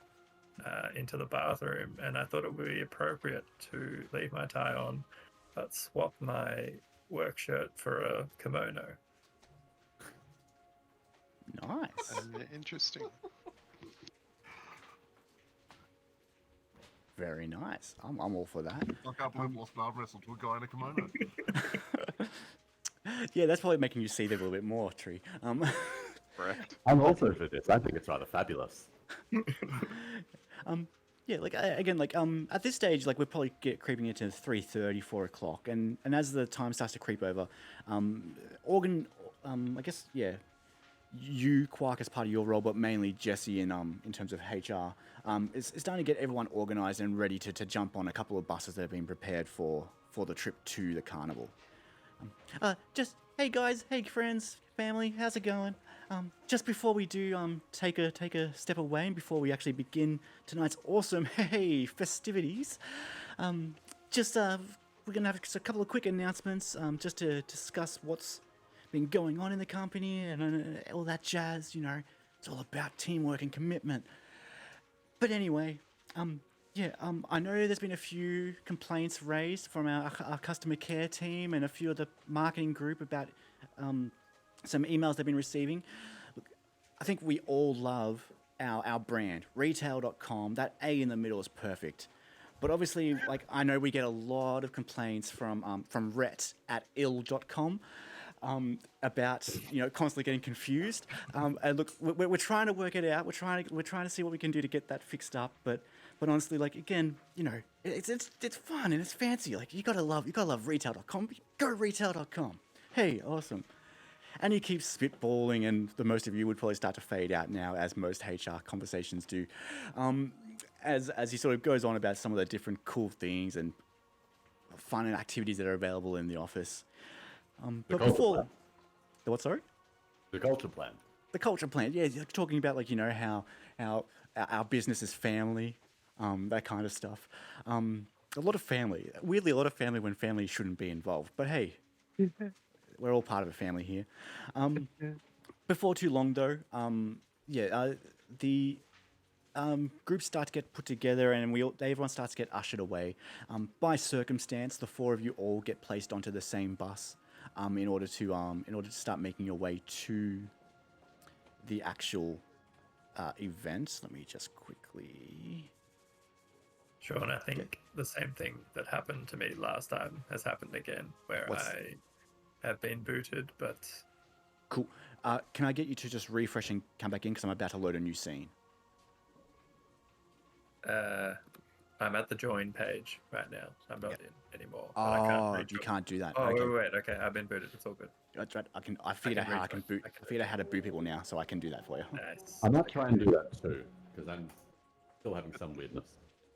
into the bathroom, and I thought it would be appropriate to leave my tie on, but swap my work shirt for a kimono. Nice. Interesting. Very nice. I'm all for that. I can't believe I lost an arm wrestle to a guy in a kimono. Yeah, that's probably making you see them a little bit more, Tree. Correct. I'm also for this. I think it's rather fabulous. Yeah, at this stage, we're probably creeping into 3:30, 4 o'clock, and as the time starts to creep over, I guess, yeah, you, Quark, as part of your role, but mainly Jesse in terms of HR, is starting to get everyone organised and ready to jump on a couple of buses that have been prepared for the trip to the carnival. Hey guys, hey friends, family, how's it going? Just before we do take a step away and before we actually begin tonight's awesome festivities, we're gonna have a couple of quick announcements just to discuss what's been going on in the company and all that jazz. It's all about teamwork and commitment. But anyway, I know there's been a few complaints raised from our customer care team and a few of the marketing group about some emails they've been receiving. Look, I think we all love our brand, retail.com. That A in the middle is perfect. But obviously, I know we get a lot of complaints from Rhett at ill.com. About constantly getting confused, and look, we're trying to work it out. We're trying to see what we can do to get that fixed up. But honestly, again, it's fun and it's fancy. You gotta love retail.com. Go retail.com. Hey, awesome. And he keeps spitballing, and the most of you would probably start to fade out now, as most HR conversations do. As he sort of goes on about some of the different cool things and fun and activities that are available in the office. But before, the what? Sorry, the culture plan. The culture plan. Yeah, you're talking about how our business is family, that kind of stuff. A lot of family. Weirdly, a lot of family when family shouldn't be involved. But hey, we're all part of a family here. Before too long, though, the groups start to get put together, and everyone starts to get ushered away. By circumstance, the four of you all get placed onto the same bus. In order to start making your way to the actual event. Let me just quickly Sure, and I think the same thing that happened to me last time has happened again, where I have been booted, but... Cool. Can I get you to just refresh and come back in, because I'm about to load a new scene? I'm at the join page right now. I'm not in anymore. But I can't you can't do that. Oh, Okay. wait. Okay, I've been booted. It's all good. That's right. I figured out how I can boot. I figured out how to boot people now, so I can do that for you. Nice. I might try and do that too, because I'm still having some weirdness.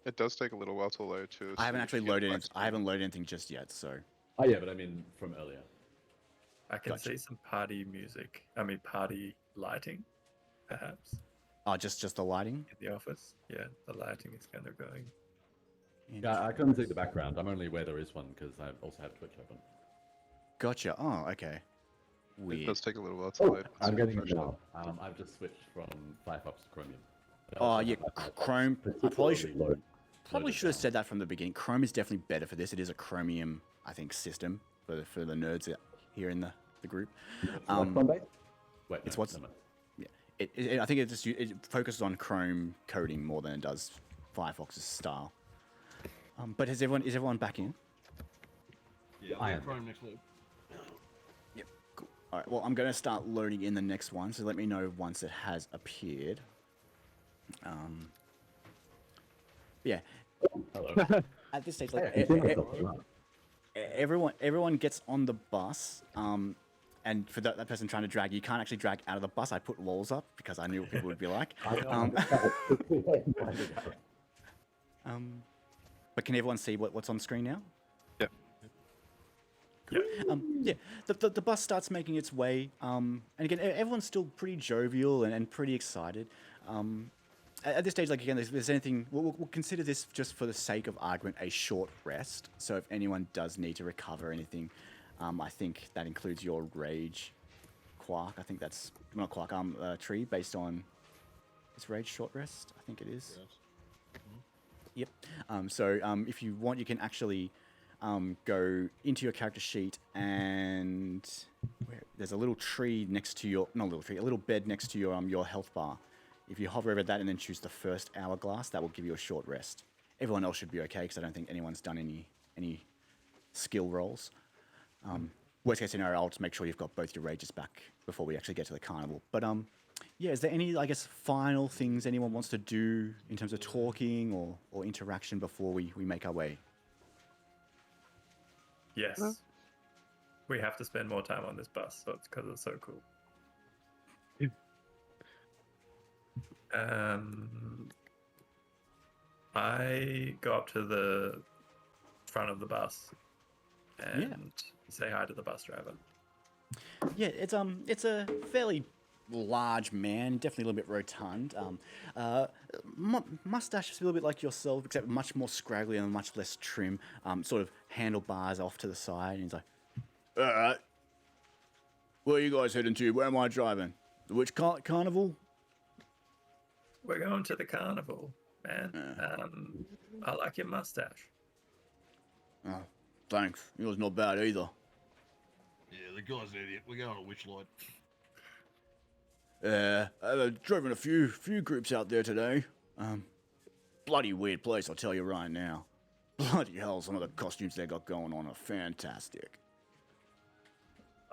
It does take a little while to load too. I haven't actually loaded. I haven't loaded anything just yet, so. Oh yeah, but I mean from earlier. I can see some party music. I mean, party lighting, perhaps. Oh, just the lighting. In the office, yeah, the lighting is kind of going. Yeah, I couldn't see the background. I'm only aware there is one because I also have Twitch open. Gotcha. Oh, okay. Weird. It does take a little while to load. I'm getting it now. I've just switched from Firefox to Chromium. Oh yeah, Chrome. I probably should have said said that from the beginning. Chrome is definitely better for this. It is a Chromium, I think, system for the nerds here in the group. Wait, it's what's. Yeah, I think it focuses on Chrome coding more than it does Firefox's style. But is everyone back in? Yeah, I am. Chrome next loop. Yep. Cool. All right. Well, I'm going to start loading in the next one. So let me know once it has appeared. Yeah. Hello. At this stage, like, everyone gets on the bus. And for that person trying to drag, you can't actually drag out of the bus. I put walls up because I knew what people would be like. But can everyone see what's on screen now? Yep. Cool. Yeah. The bus starts making its way. And again, everyone's still pretty jovial and pretty excited. At this stage, like again, if there's anything, we'll consider this just for the sake of argument a short rest. So if anyone does need to recover anything, I think that includes your rage, Quark. I think that's not Quark. Tree based on its rage short rest. I think it is. Yes. Yep. So if you want, you can actually go into your character sheet and there's a little tree next to your, not a little tree, a little bed next to your health bar. If you hover over that and then choose the first hourglass, that will give you a short rest. Everyone else should be okay because I don't think anyone's done any skill rolls. Worst case scenario, I'll just make sure you've got both your rages back before we actually get to the carnival. But yeah, is there any, I guess, final things anyone wants to do in terms of talking or interaction before we make our way? Yes. We have to spend more time on this bus, so it's because it's so cool. I go up to the front of the bus and say hi to the bus driver. Yeah, it's a fairly large man, definitely a little bit rotund. Mustache is a little bit like yourself, except much more scraggly and much less trim. Sort of handlebars off to the side. And he's like, "All right, where are you guys heading to? Where am I driving? Which carnival?" We're going to the carnival, man. I like your mustache. Oh, thanks. Yours not bad either. Yeah, the guy's an idiot. We're going to Witchlight. I've driven a few groups out there today. Bloody weird place, I'll tell you right now. Bloody hell, some of the costumes they got going on are fantastic.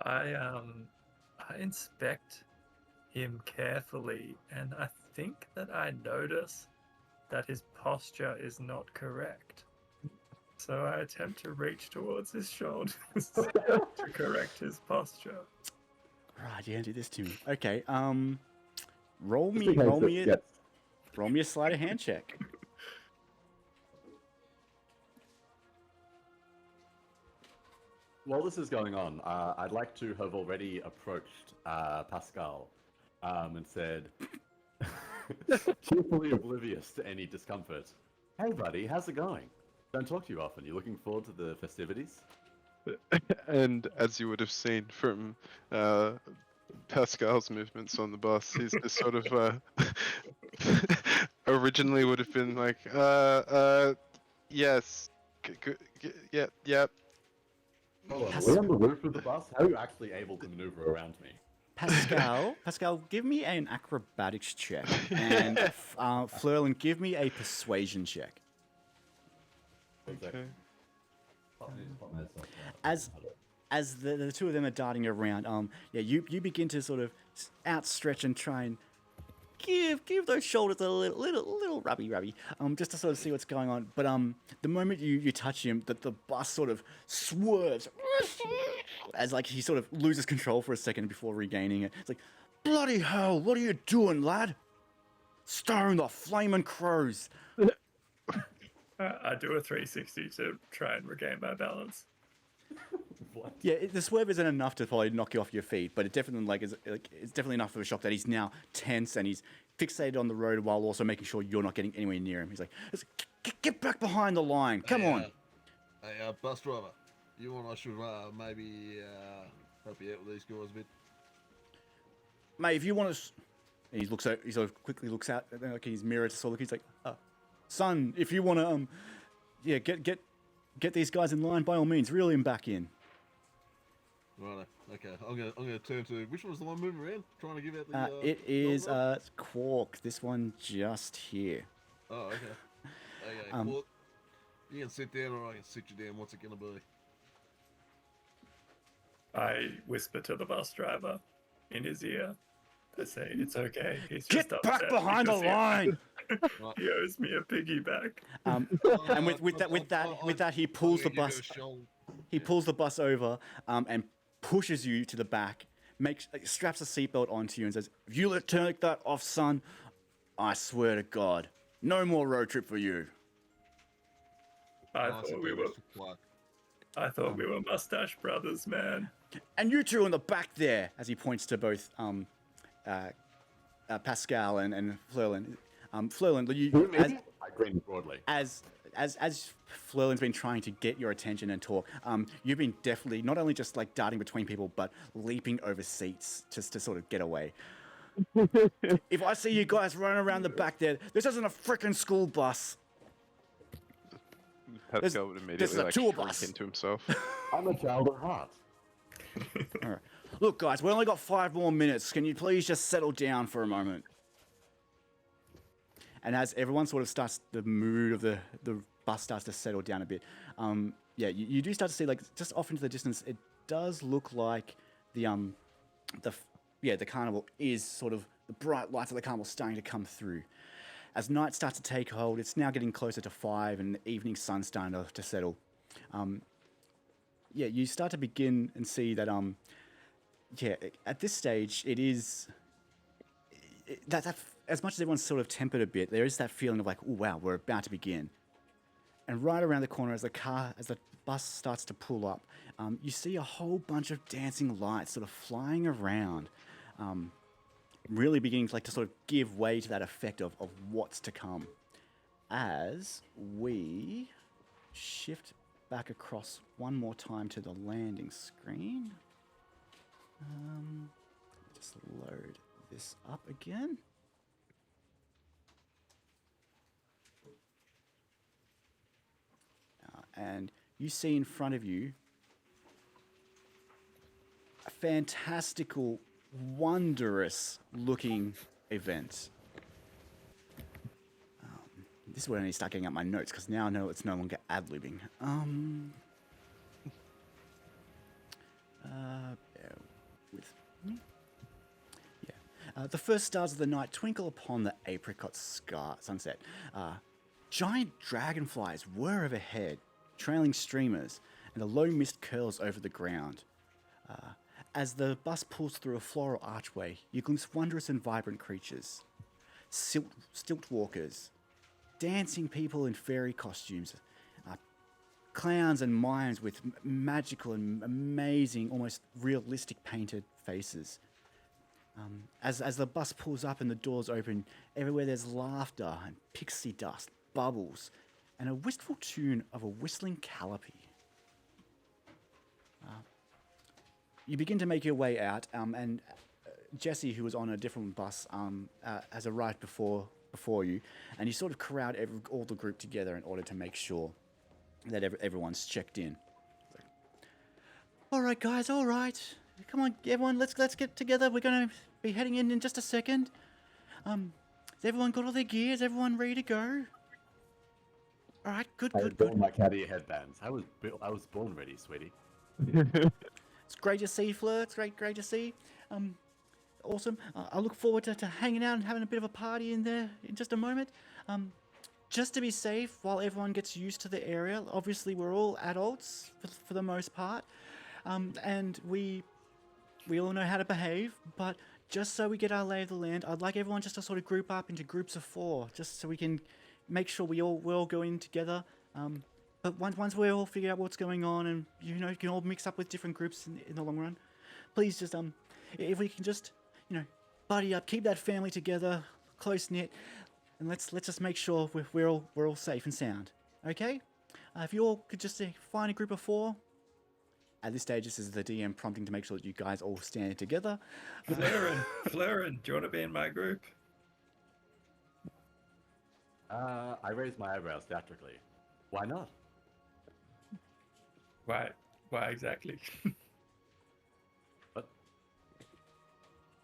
I inspect him carefully, and I think that I notice that his posture is not correct. So I attempt to reach towards his shoulders to correct his posture. Right, you do this to me. Okay, roll me a sleight of hand check. While this is going on, I'd like to have already approached Pascal and said, cheerfully oblivious to any discomfort, "Hey buddy, how's it going? Don't talk to you often. You looking forward to the festivities?" And as you would have seen from Pascal's movements on the bus, he's just sort of originally would have been like, yes, yep. Hold on, are we on the roof of the bus? How are you actually able to maneuver around me? Pascal, give me an acrobatics check, and Flerlin, give me a persuasion check. Okay. As the two of them are darting around, yeah, you begin to sort of outstretch and try and give those shoulders a little rubby, just to sort of see what's going on. But the moment you touch him, the bus sort of swerves as like he sort of loses control for a second before regaining it. It's like, bloody hell, what are you doing, lad? Starring the flaming crows. I do a 360 to try and regain my balance. Yeah, the swerve isn't enough to probably knock you off your feet, but it definitely it's definitely enough of a shock that he's now tense and he's fixated on the road while also making sure you're not getting anywhere near him. He's like, get back behind the line, come on. Hey, bus driver, you and I should maybe help you out with these guys a bit. Mate, if you want to, and he looks out, he sort of quickly looks out like in his mirror to sort of look. He's like, son, if you want to, yeah, get these guys in line by all means, reel him back in. Right. Okay. I'm gonna turn to which one's the one moving around, trying to give out the. It is Quark. This one just here. Oh, okay. Okay. Well, you can sit down, or I can sit you down. What's it gonna be? I whisper to the bus driver in his ear. I say, it's okay. He's just Get back upset behind the because line. He owes me a piggyback. And with that, he pulls the bus. He pulls the bus over and pushes you to the back. Straps a seatbelt onto you and says, "If you take that off, son, I swear to God, no more road trip for you." I thought we were mustache brothers, man. And you two in the back there, as he points to both Pascal and Flerlin. Flerlin, I grin broadly. as Flerlin's been trying to get your attention and talk, you've been definitely not only just like darting between people, but leaping over seats just to sort of get away. If I see you guys running around the back there, this isn't a freaking school bus. Pascal would immediately like tour shrink bus. into himself. I'm a child at heart. All right. Look, guys, we only got 5 more minutes. Can you please just settle down for a moment? And as everyone sort of starts, the mood of the bus starts to settle down a bit. Yeah, you do start to see, like, just off into the distance, it does look like the carnival is sort of, the bright lights of the carnival starting to come through. As night starts to take hold, it's now getting closer to 5 and the evening sun's starting to settle. Yeah, you start to begin and see that, yeah, at this stage, it is, that as much as everyone's sort of tempered a bit, there is that feeling of like, oh wow, we're about to begin. And right around the corner, as the bus starts to pull up, you see a whole bunch of dancing lights sort of flying around, really beginning to sort of give way to that effect of what's to come. As we shift back across one more time to the landing screen. Just load this up again. And you see in front of you a fantastical, wondrous looking event. This is where I need to start getting out my notes, because now I know it's no longer ad-libbing. Bear with me. Yeah. The first stars of the night twinkle upon the apricot sunset. Giant dragonflies whir overhead, trailing streamers, and the low mist curls over the ground. As the bus pulls through a floral archway, you glimpse wondrous and vibrant creatures. Stilt walkers, dancing people in fairy costumes, clowns and mimes with magical and amazing, almost realistic painted faces. As the bus pulls up and the doors open, everywhere there's laughter and pixie dust, bubbles, and a wistful tune of a whistling calliope. You begin to make your way out, and Jesse, who was on a different bus, has arrived before you, and you sort of corralled all the group together in order to make sure that everyone's checked in. Like, all right, guys, all right. Come on, everyone, let's get together. We're going to be heading in just a second. Has everyone got all their gear? Is everyone ready to go? All right, good, I good, adore good. my cat ear headbands. I was born ready, sweetie. It's great to see, Fleur. It's great to see. Awesome. I look forward to hanging out and having a bit of a party in there in just a moment. Just to be safe, while everyone gets used to the area, obviously we're all adults for the most part, and we all know how to behave. But just so we get our lay of the land, I'd like everyone just to sort of group up into groups of 4, just so we can make sure we all go in together. But once we all figure out what's going on, and you can all mix up with different groups in the long run, please just if we can just buddy up, keep that family together, close knit, and let's just make sure we're all safe and sound. Okay? If you all could just find a group of 4. At this stage, this is the DM prompting to make sure that you guys all stand together. Fleurin, do you want to be in my group? I raised my eyebrows theatrically. Why not? Why exactly? But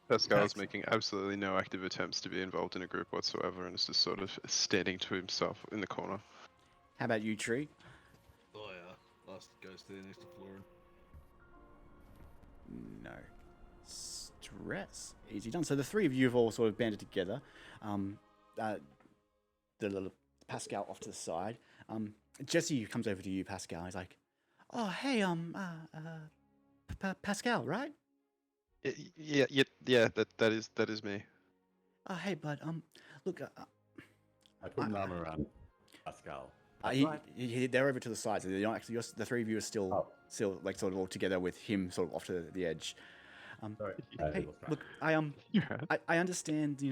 Pascal's making absolutely no active attempts to be involved in a group whatsoever, and is just sort of standing to himself in the corner. How about you, Tree? Oh yeah, last go stand next to Florin. No stress. Easy done. So the 3 of you have all sort of banded together. The little Pascal off to the side. Jesse comes over to you, Pascal. He's like, "Oh, hey, Pascal, right? Yeah. That is me. Oh, hey, bud. Look, I put an arm around Pascal. they're over to the side, so they're not actually. The 3 of you are still like sort of all together with him, sort of off to the edge. Sorry. Hey, look, I understand.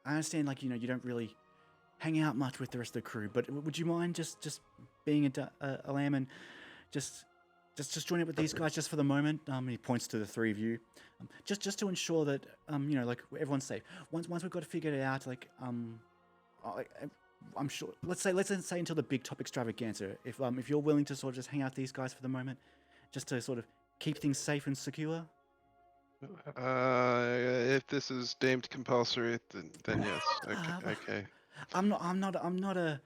I understand. Like, you don't really hang out much with the rest of the crew, but would you mind just being a lamb and just join up with these guys just for the moment? He points to the 3 of you, just to ensure that like everyone's safe. Once we've got to figure it out, like I'm sure. Let's say until the big top extravaganza. If you're willing to sort of just hang out with these guys for the moment, just to sort of keep things safe and secure. If this is deemed compulsory, then yes. Okay. I'm not a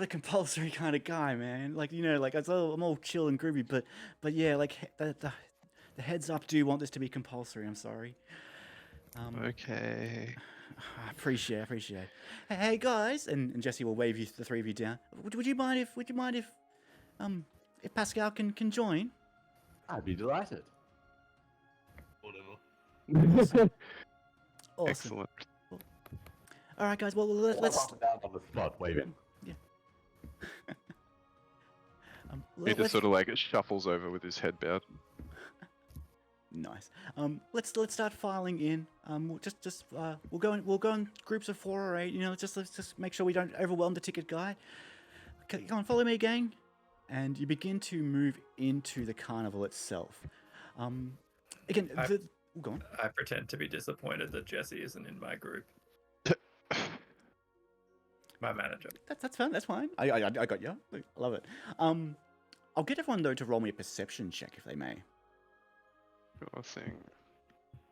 compulsory kind of guy, man. Like like I'm all chill and groovy, but yeah, like the heads up do want this to be compulsory. I'm sorry. Okay. I appreciate. Hey guys, and Jesse will wave the 3 of you down. Would you mind if Pascal can join? I'd be delighted. Whatever. Awesome. Excellent. All right, guys. Well, let's. Down on the spot, waving. Yeah. He just sort of like shuffles over with his head bowed. Nice. Let's start filing in. We'll go in groups of 4 or 8. Let's just make sure we don't overwhelm the ticket guy. Okay, come on, follow me, gang. And you begin to move into the carnival itself. Again, go on. I pretend to be disappointed that Jesse isn't in my group. My manager. That's fine. That's fine. I got you. I love it. I'll get everyone though to roll me a perception check if they may. Sure thing.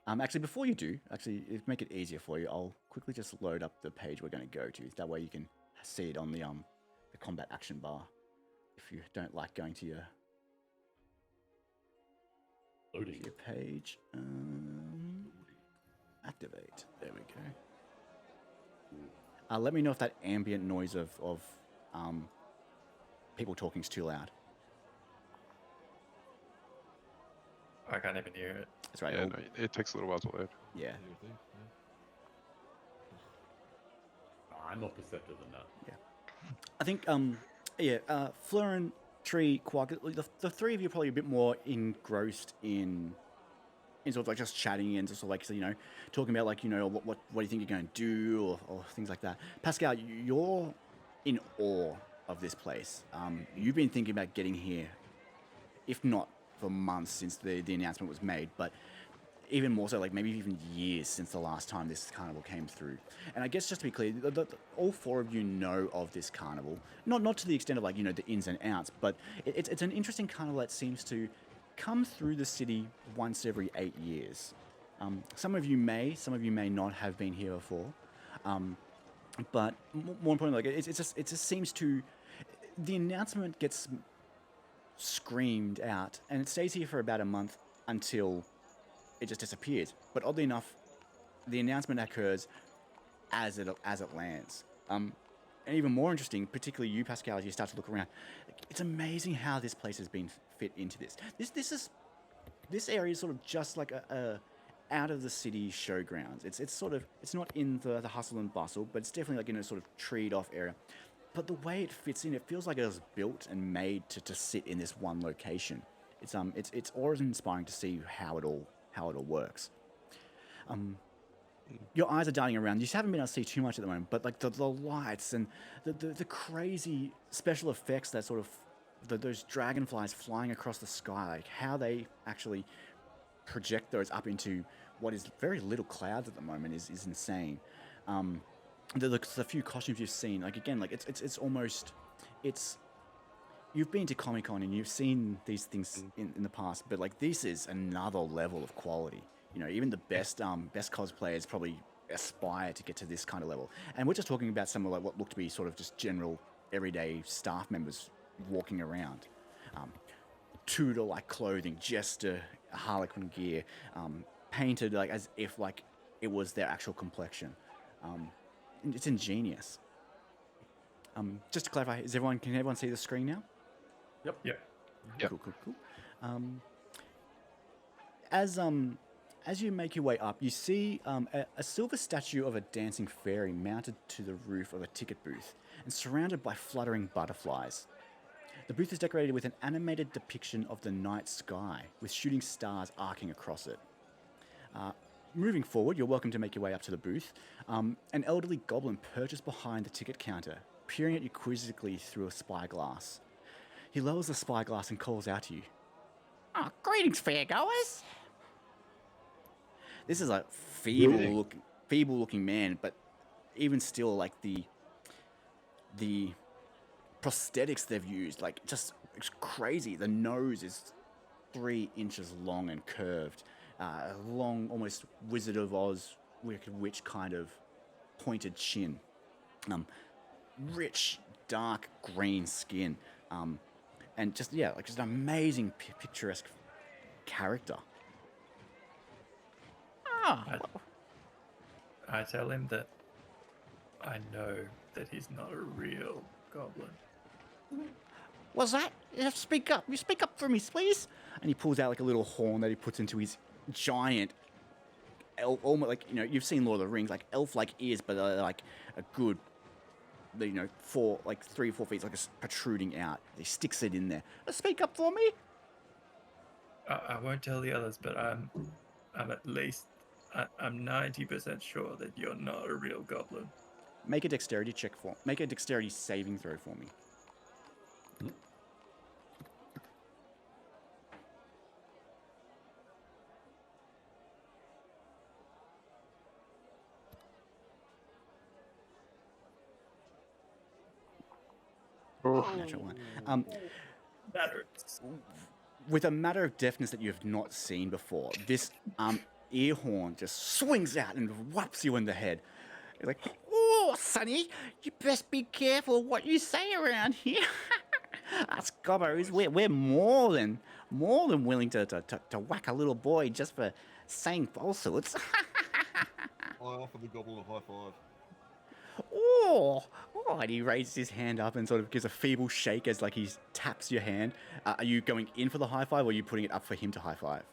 Actually, before you do, to make it easier for you, I'll quickly just load up the page we're going to go to. That way you can see it on the combat action bar. If you don't like going to your page, activate. There we go. Let me know if that ambient noise of people talking is too loud. I can't even hear it. That's right. Yeah, no, it takes a little while to load. Yeah. I'm more perceptive than that. Yeah. I think Florin, Tree, Quark, the 3 of you are probably a bit more engrossed in sort of like just chatting and just sort of like talking about like what do you think you're going to do or things like that. Pascal, you're in awe of this place. You've been thinking about getting here, if not for months since the announcement was made, but even more so, like maybe even years since the last time this carnival came through. And I guess just to be clear, all 4 of you know of this carnival, not to the extent of like the ins and outs, but it's an interesting carnival that seems to come through the city once every 8 years. Some of you may not have been here before. But more importantly, like it just seems to the announcement gets screamed out, and it stays here for about a month until it just disappears. But oddly enough, the announcement occurs as it lands. And even more interesting, particularly you, Pascal, as you start to look around, it's amazing how this place has been fit into this. This area is sort of just like a out of the city showgrounds. It's not in the hustle and bustle, but it's definitely like in a sort of treed off area. But the way it fits in, it feels like it was built and made to sit in this one location. It's always inspiring to see how it all works. Your eyes are darting around. You just haven't been able to see too much at the moment, but like the lights and the crazy special effects that sort of those dragonflies flying across the sky, like how they actually project those up into what is very little clouds at the moment is insane. The few costumes you've seen, like again, like it's almost it's. You've been to Comic Con and you've seen these things in the past, but like this is another level of quality. You know, even the best cosplayers probably aspire to get to this kind of level. And we're just talking about some of like what look to be sort of just general everyday staff members walking around. Tudor-like clothing, jester, harlequin gear, painted like as if like it was their actual complexion. It's ingenious. Just to clarify, can everyone see the screen now? Yep. Yeah. Yep. Cool. As you make your way up, you see a silver statue of a dancing fairy mounted to the roof of a ticket booth and surrounded by fluttering butterflies. The booth is decorated with an animated depiction of the night sky, with shooting stars arcing across it. Moving forward, you're welcome to make your way up to the booth. An elderly goblin perches behind the ticket counter, peering at you quizzically through a spyglass. He lowers the spyglass and calls out to you. "Oh, greetings, fairgoers!" This is a feeble-looking man, but even still, like the prosthetics they've used, like just it's crazy. The nose is 3 inches long and curved, long, almost Wizard of Oz, Wicked Witch kind of pointed chin, rich, dark green skin, and just an amazing picturesque character. I tell him that I know that he's not a real goblin. What's that? Speak up. You speak up for me, please. And he pulls out like a little horn that he puts into his giant, almost like, you've seen Lord of the Rings, like elf-like ears, but like a good, 3 or 4 feet, like protruding out. He sticks it in there. Speak up for me. I won't tell the others, but I'm at least I'm 90% sure that you're not a real goblin. Make a dexterity saving throw for me. Natural one. That hurts. With a matter of deftness that you have not seen before, this ear horn just swings out and whaps you in the head. You're like, "Oh, Sonny, you best be careful what you say around here." Us gobbos, we're more than willing to whack a little boy just for saying falsehoods. I offer the goblin a high five. Oh, and he raises his hand up and sort of gives a feeble shake as like he taps your hand. Are you going in for the high five, or are you putting it up for him to high five?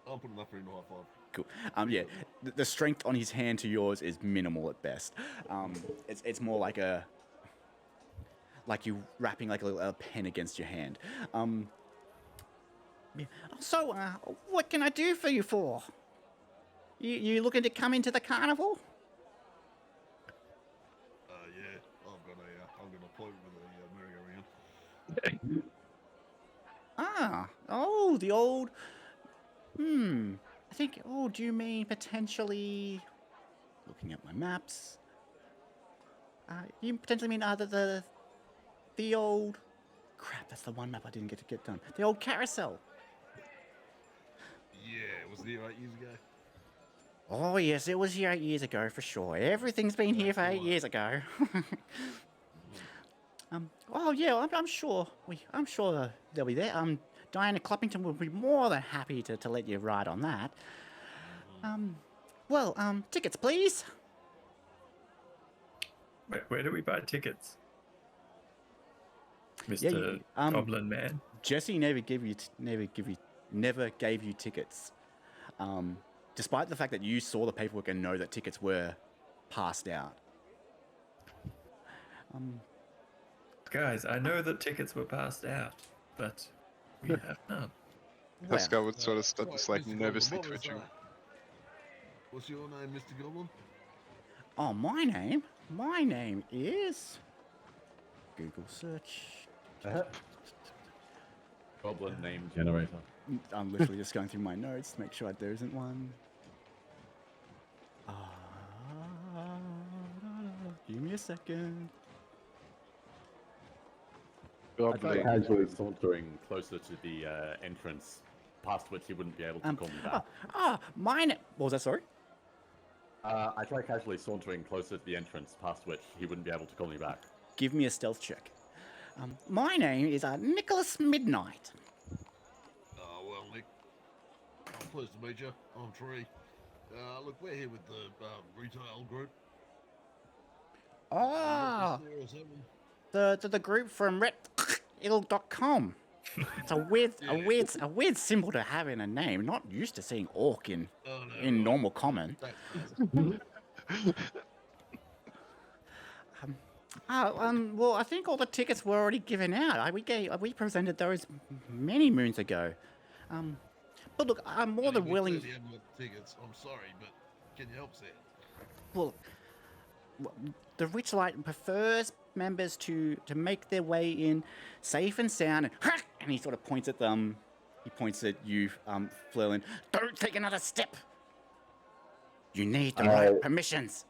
I'm putting up for him to high five. Cool. Yeah, the strength on his hand to yours is minimal at best. It's more like you wrapping like a pen against your hand. Yeah. So, what can I do for you for? You looking to come into the carnival? Yeah, I'm gonna play with the merry-go-round. The old. I think. Oh, do you mean potentially? Looking at my maps. You potentially mean the old. Crap, that's the one map I didn't get done. The old carousel. Yeah, was it 8 years ago? Oh yes, it was here 8 years ago for sure. Everything's been here for That's 8 years ago. Oh yeah, I'm sure. I'm sure they'll be there. Diana Cluppington will be more than happy to let you ride on that. Well, tickets, please. Where do we buy tickets, Yeah, Mr. Goblin Man? Jesse never gave you tickets. Despite the fact that you saw the paperwork and know that tickets were passed out. Guys, I know that tickets were passed out, but we have none. Pascal would sort of start Right, just like Mr. Goblin, nervously what was twitching. that? What's your name, Mr. Goblin? Oh, my name is Google search. Goblin name generator. I'm literally just going through my notes to make sure there isn't one. Give me a second. I tried casually sauntering closer to the entrance, past which he wouldn't be able to call me back. What was that, sorry? I tried casually sauntering closer to the entrance, past which he wouldn't be able to call me back. Give me a stealth check. My name is Nicholas Midnight. Well, Nick, I'm pleased to meet you. I'm Tree. Look, we're here with the retail group. Ah, Is there or something? the group from reptile.com. It's a weird symbol to have in a name. Not used to seeing orc in Oh, no, in normal common. Well, I think all the tickets were already given out. We presented those many moons ago. But look, I'm more than willing. You haven't got tickets. I'm sorry, but can you help us out? Well, the Witchlight prefers members to make their way in safe and sound. And he sort of points at them. He points at you, Flerlin. Don't take another step. You need the right permissions.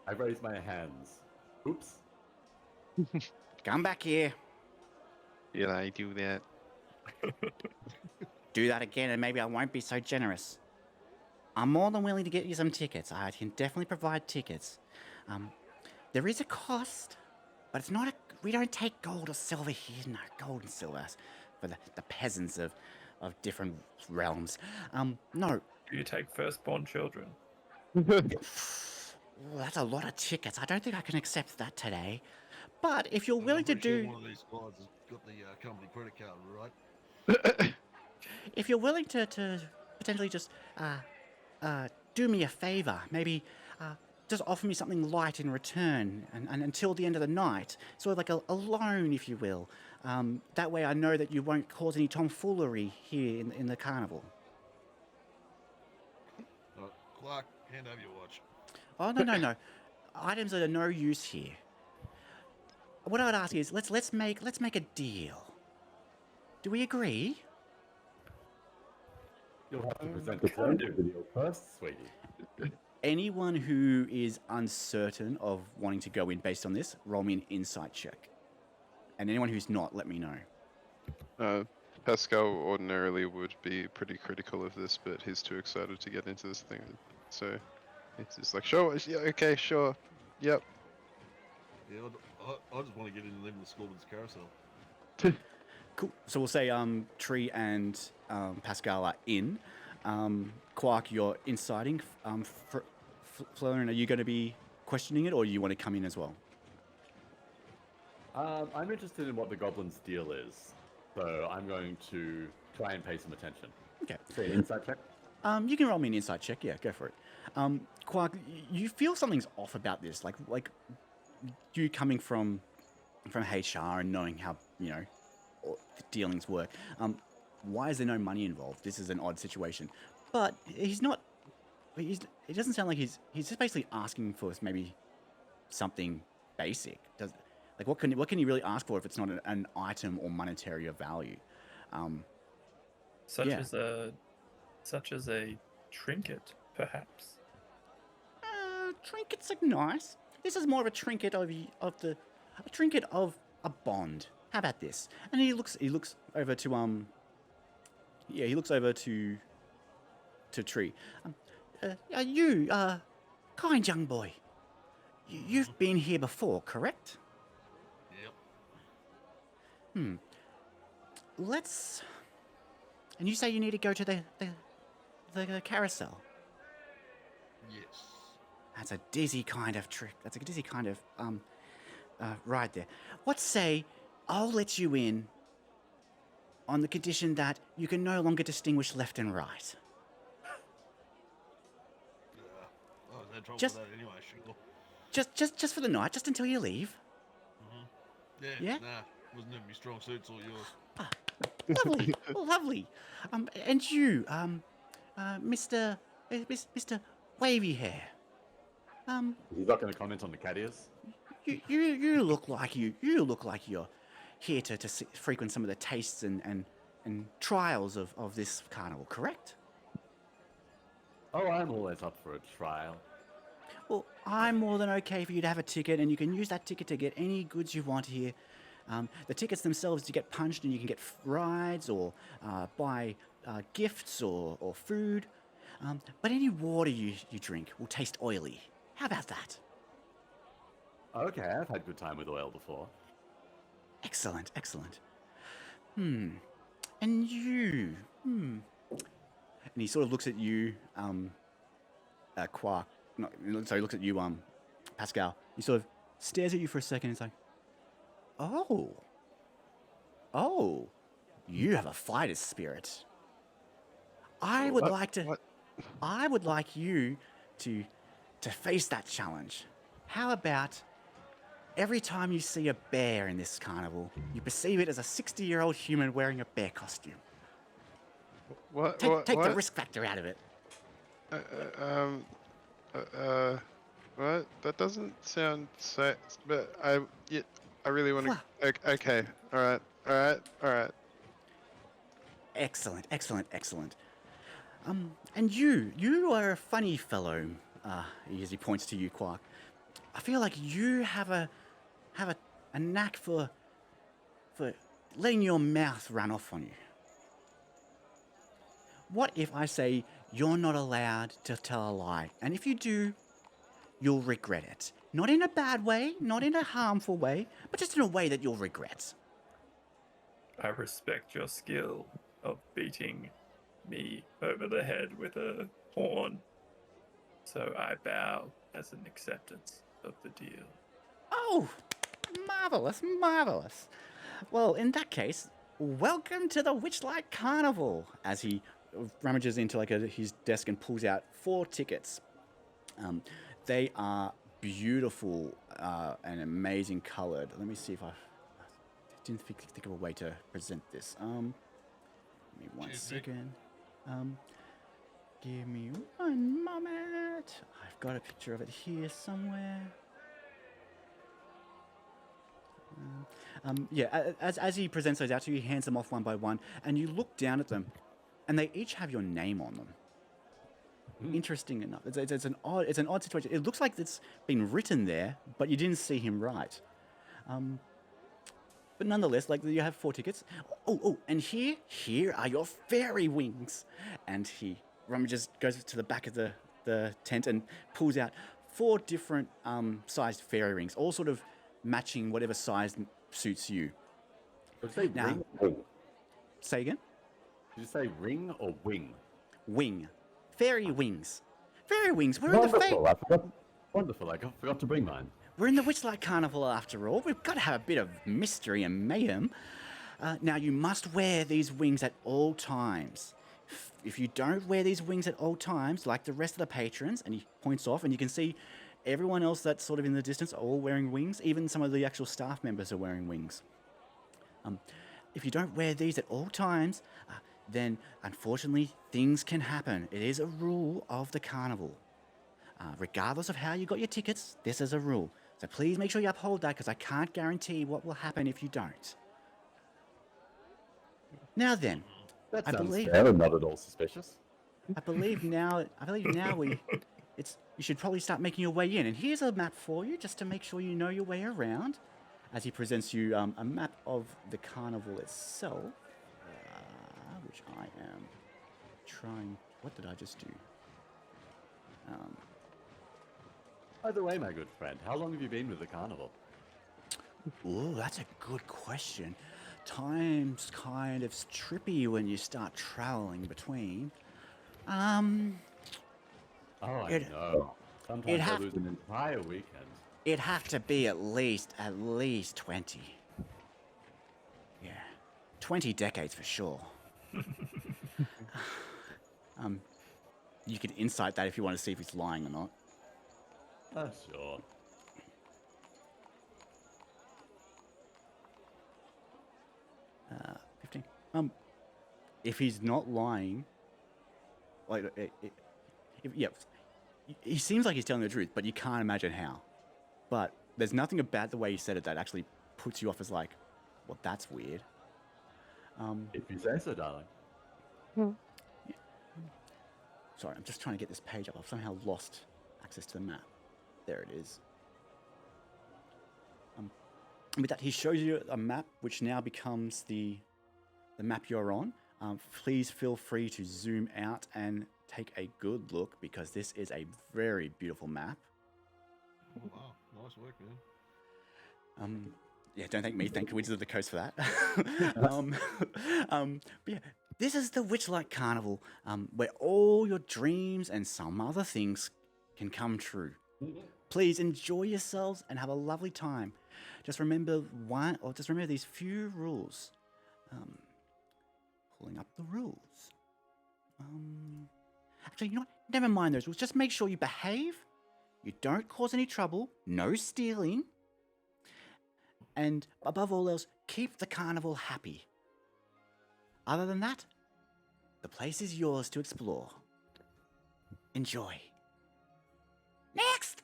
I raise my hands. Oops. Come back here. Yeah, I do that. Do that again, and maybe I won't be so generous. I'm more than willing to get you some tickets. I can definitely provide tickets. There is a cost, but it's not we don't take gold or silver here. No, gold and silver for the peasants of different realms. No. Do you take firstborn children? Well, that's a lot of tickets. I don't think I can accept that today. But if you're willing to I'm pretty do... sure one of these guys has got the company credit card, right? If you're willing to potentially just do me a favor, maybe just offer me something light in return and until the end of the night, sort of like a loan, if you will. That way I know that you won't cause any tomfoolery here in the carnival. Clark, hand over your watch. Oh, no. Items that are no use here. What I would ask is, let's make a deal. Do we agree? You'll have to present the terms of the deal first, sweetie. Anyone who is uncertain of wanting to go in based on this, roll me an insight check. And anyone who's not, let me know. Pascal ordinarily would be pretty critical of this, but he's too excited to get into this thing. So it's just like, sure, yeah, okay, sure, yep. Yeah, I just want to get in and live in the Scorpion's carousel. Cool. So we'll say Tree and Pascal are in. Quark, you're inciting. Florian, are you going to be questioning it, or you want to come in as well? I'm interested in what the goblin's deal is, so I'm going to try and pay some attention. Okay. Say an insight check. You can roll me an insight check. Yeah, go for it. Quark, you feel something's off about this, like you coming from HR and knowing how the dealings work. Why is there no money involved? This is an odd situation, but he's not. It doesn't sound like he's just basically asking for maybe something basic. What can he really ask for if it's not an item or monetary of value? Such as a trinket, perhaps. Trinkets are nice. This is more of a trinket a trinket of a bond. How about this? And he looks over to he looks over to to tree. You, kind young boy, you've been here before, correct? Yep. Let's. And you say you need to go to the carousel. Yes. That's a dizzy kind of trick. That's a dizzy kind of ride there. What say I'll let you in on the condition that you can no longer distinguish left and right. Oh, there's no trouble Just- with that anyway, sure. Just for the night, just until you leave. Yeah, Yeah? nah, wasn't in my strong suits or yours. Lovely, lovely. And you, Mr. Mr. Wavy Hair. He's not going to comment on the cat ears. You look like you're here to frequent some of the tastes and trials of this carnival, correct? Oh, I'm always up for a trial. Well, I'm more than okay for you to have a ticket, and you can use that ticket to get any goods you want here. The tickets themselves, you get punched, and you can get rides or buy gifts or food. But any water you drink will taste oily. How about that? Okay, I've had good time with oil before. Excellent, excellent. And you, And he sort of looks at you, Quark. No, sorry, he looks at you, Pascal. He sort of stares at you for a second and is like, oh, you have a fighter's spirit. I would like you to face that challenge. How about every time you see a bear in this carnival, you perceive it as a 60-year-old human wearing a bear costume. What? Take the risk factor out of it. What? That doesn't sound so. But I really want to. Okay. All right. Excellent. And you are a funny fellow. As he points to you, Quark. I feel like you have a knack for letting your mouth run off on you. What if I say you're not allowed to tell a lie, and if you do, you'll regret it? Not in a bad way, not in a harmful way, but just in a way that you'll regret. I respect your skill of beating me over the head with a horn, so I bow as an acceptance of the deal. Oh, marvelous. Well, in that case, welcome to the Witchlight Carnival. As he rummages into his desk and pulls out 4 tickets. They are beautiful and amazing coloured. Let me see if I didn't think of a way to present this. Give me one second. Give me one moment. I've got a picture of it here somewhere. As he presents those out to you, he hands them off one by one, and you look down at them, and they each have your name on them. Interesting enough, it's an odd situation. It looks like it's been written there, but you didn't see him write. But nonetheless, you have 4 tickets. Oh, and here are your fairy wings. And he goes to the back of the tent and pulls out 4 different sized fairy rings, all sort of matching whatever size suits you. Did you say Now- ring or wing? Say again? Did you say ring or wing? Wing. Fairy wings. Fairy wings. We're in the Wonderful. I forgot to bring mine. We're in the Witchlight Carnival after all. We've got to have a bit of mystery and mayhem. Now, you must wear these wings at all times. If you don't wear these wings at all times, like the rest of the patrons, and he points off, and you can see everyone else that's sort of in the distance are all wearing wings. Even some of the actual staff members are wearing wings. If you don't wear these at all times, then unfortunately things can happen. It is a rule of the carnival. Regardless of how you got your tickets, this is a rule. So please make sure you uphold that, because I can't guarantee what will happen if you don't. Now then, That I sounds believe- fair and not at all suspicious. I believe now you should probably start making your way in. And here's a map for you, just to make sure you know your way around. As he presents you a map of the carnival itself, which I am trying What did I just do? By the way, my good friend, how long have you been with the carnival? Ooh, that's a good question. Time's kind of trippy when you start traveling between. Um, Oh, I It- know. Sometimes I have- lose an entire weekend. it'd have to be at least 20. Yeah, 20 decades for sure. You can insight that if you want to see if he's lying or not. Sure. 15. If he's not lying, like, yeah, he seems like he's telling the truth, but you can't imagine how. But there's nothing about the way he said it that actually puts you off as like, well, that's weird. If you say so, darling. Sorry, I'm just trying to get this page up. I've somehow lost access to the map. There it is. With that, he shows you a map, which now becomes the map you're on. Please feel free to zoom out and take a good look, because this is a very beautiful map. Oh, wow, nice work, man. Yeah, don't thank me. Thank Wizards of the Coast for that. But yeah, this is the Witchlight Carnival, where all your dreams and some other things can come true. Please enjoy yourselves and have a lovely time. Just remember these few rules. Pulling up the rules. Actually, you know what? Never mind those rules. Just make sure you behave. You don't cause any trouble. No stealing. And above all else, keep the carnival happy. Other than that, the place is yours to explore. Enjoy. Next!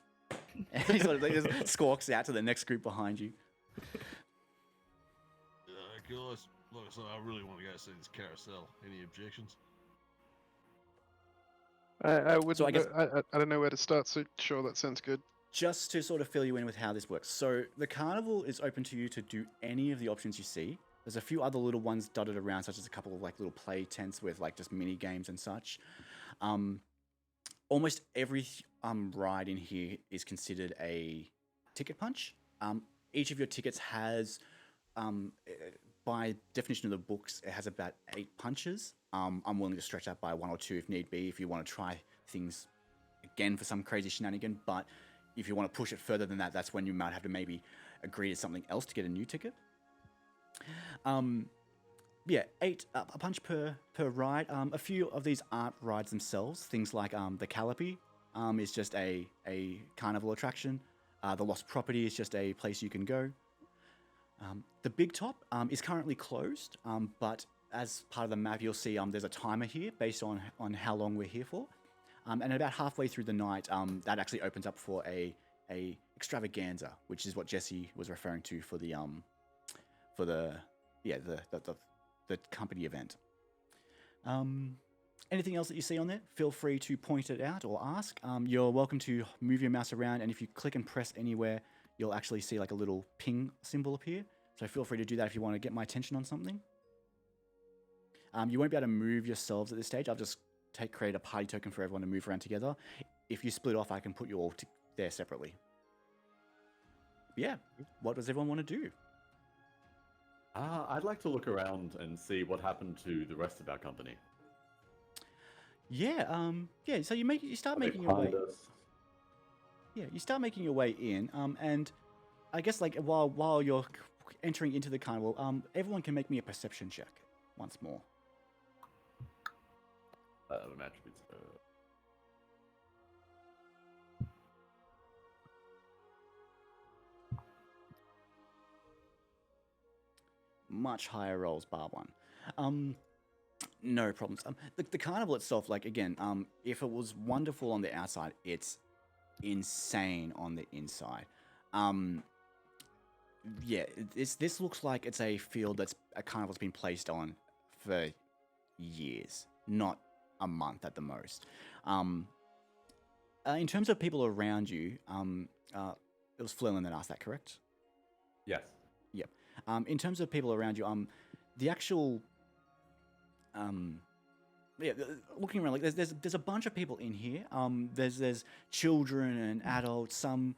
He sort of just squawks out to the next group behind you. Guys, like I said, I really want to go see this carousel. Any objections? I wouldn't. So I guess- I don't know where to start. So sure, that sounds good. Just to sort of fill you in with how this works. So the carnival is open to you to do any of the options you see. There's a few other little ones dotted around, such as a couple of like little play tents with like just mini games and such. Almost every ride in here is considered a ticket punch. Each of your tickets has, by definition of the books, it has about 8 punches. I'm willing to stretch that by 1 or 2 if need be, if you want to try things again for some crazy shenanigan. But if you want to push it further than that, that's when you might have to maybe agree to something else to get a new ticket. Yeah, 8 a punch per ride. A few of these aren't rides themselves. Things like the Calliope is just a carnival attraction. The Lost Property is just a place you can go. The Big Top is currently closed, but as part of the map, you'll see there's a timer here based on how long we're here for. And about halfway through the night, that actually opens up for a extravaganza, which is what Jesse was referring to for the company event. Anything else that you see on there, feel free to point it out or ask. You're welcome to move your mouse around, and if you click and press anywhere, you'll actually see like a little ping symbol appear. So feel free to do that if you want to get my attention on something. You won't be able to move yourselves at this stage. I'll just create a party token for everyone to move around together. If you split off, I can put you all there separately. Yeah, what does everyone want to do? I'd like to look around and see what happened to the rest of our company. Yeah, so you start Are they making your way. behind us? Yeah, you start making your way in, and I guess like while you're entering into the carnival, everyone can make me a perception check once more. Attributes. Much higher rolls, bar 1. No problems. The carnival itself, like again, if it was wonderful on the outside, it's insane on the inside. Yeah, this looks like it's a field that's a carnival's been placed on for years, not a month at the most. In terms of people around you, it was Flurlin that asked that, correct? Yes. Yep. In terms of people around you, the actual looking around, like there's a bunch of people in here. There's children and adults, some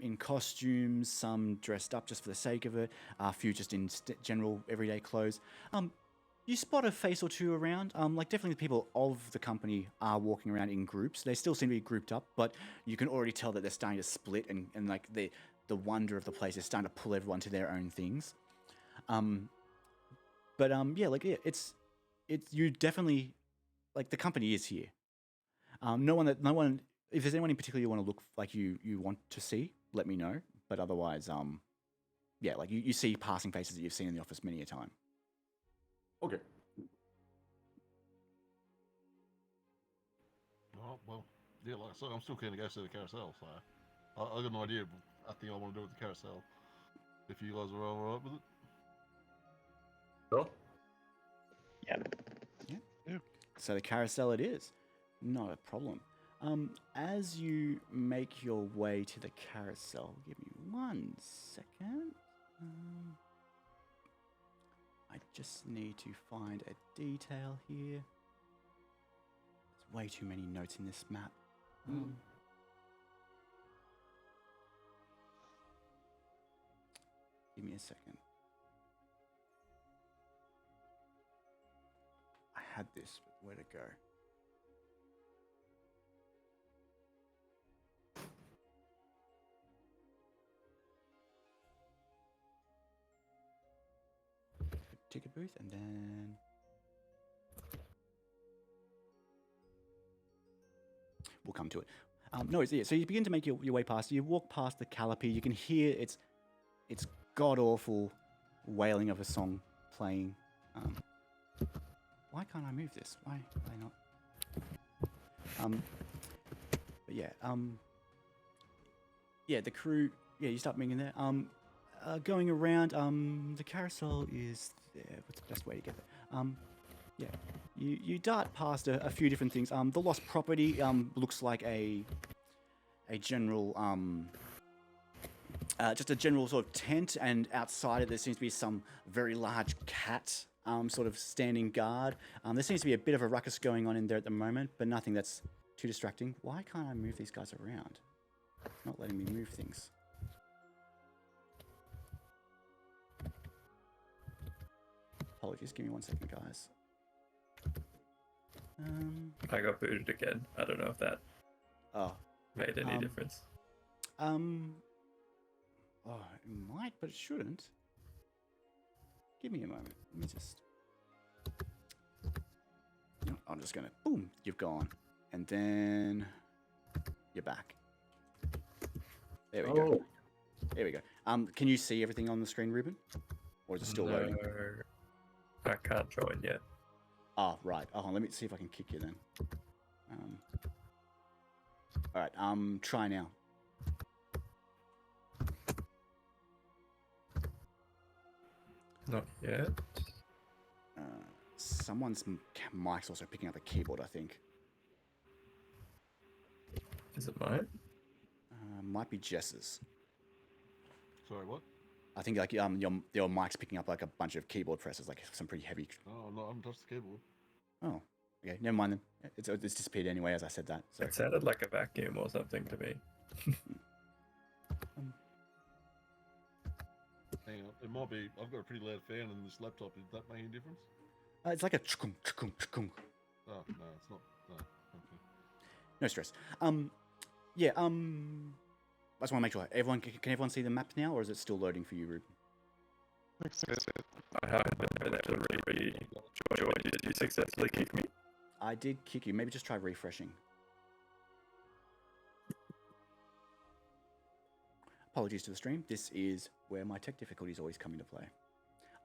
in costumes, some dressed up just for the sake of it, a few just in general everyday clothes. You spot a face or two around. Like definitely the people of the company are walking around in groups. They still seem to be grouped up, but you can already tell that they're starting to split, and like the wonder of the place is starting to pull everyone to their own things. It's you definitely, like, the company is here. No one. If there's anyone in particular you want to look like you want to see, let me know. But otherwise, like you see passing faces that you've seen in the office many a time. Okay. Oh, well, yeah, like I said, I'm still keen to go see the carousel, so I got an idea of a thing I want to do with the carousel. If you guys are all right with it. Sure. Yeah. So the carousel it is. Not a problem. As you make your way to the carousel, give me 1 second. I just need to find a detail here. There's way too many notes in this map. Give me a second. I had this, but where'd it go? Ticket booth, and then we'll come to it. No, it's so you begin to make your way past. You walk past the canopy. You can hear it's god awful wailing of a song playing. Why can't I move this? Why not? But yeah, the crew. Yeah, you start moving there. Going around. The carousel is there. What's the best way to get there? Yeah, you dart past a few different things. The lost property looks like a general just a general sort of tent, and outside it there seems to be some very large cat sort of standing guard. There seems to be a bit of a ruckus going on in there at the moment, but nothing that's too distracting. Why can't I move these guys around? It's not letting me move things. Apologies, give me 1 second, guys. I got booted again. I don't know if that Oh, made any difference. Oh, it might, but it shouldn't. Give me a moment. Let me just... No, I'm just gonna... Boom! You've gone. And then... You're back. There we go. There we go. Can you see everything on the screen, Ruben? Or is it still loading? I can't join yet. Oh, right. Oh, let me see if I can kick you then. Alright, try now. Not yet. Someone's mic's also picking up the keyboard, I think. Is it mine? Might be Jess's. Sorry, what? I think like your mic's picking up like a bunch of keyboard presses, like some pretty heavy. Oh, no, I haven't touched the keyboard. Oh, okay, never mind then. It's disappeared anyway as I said that. So. It sounded like a vacuum or something to me. Hang on, it might be. I've got a pretty loud fan in this laptop. Is that making a difference? It's like a chukung, chukung, chukung. Oh, no, it's not. No, okay. No stress. I just want to make sure can everyone see the map now, or is it still loading for you, Ruben? I haven't been able to rejoin. Did you successfully kick me? I did kick you. Maybe just try refreshing. Apologies to the stream. This is where my tech difficulties always come into play.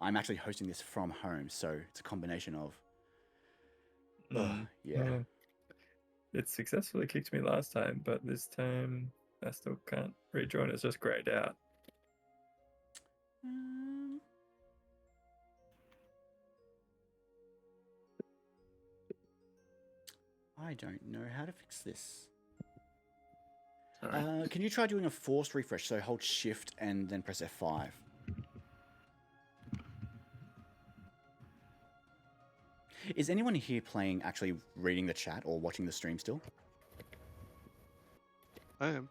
I'm actually hosting this from home, so it's a combination of... yeah. It successfully kicked me last time, but this time I still can't rejoin. It's just grayed out. I don't know how to fix this. Sorry. Can you try doing a forced refresh? So hold shift and then press F5. Is anyone here playing, actually reading the chat or watching the stream still? I am.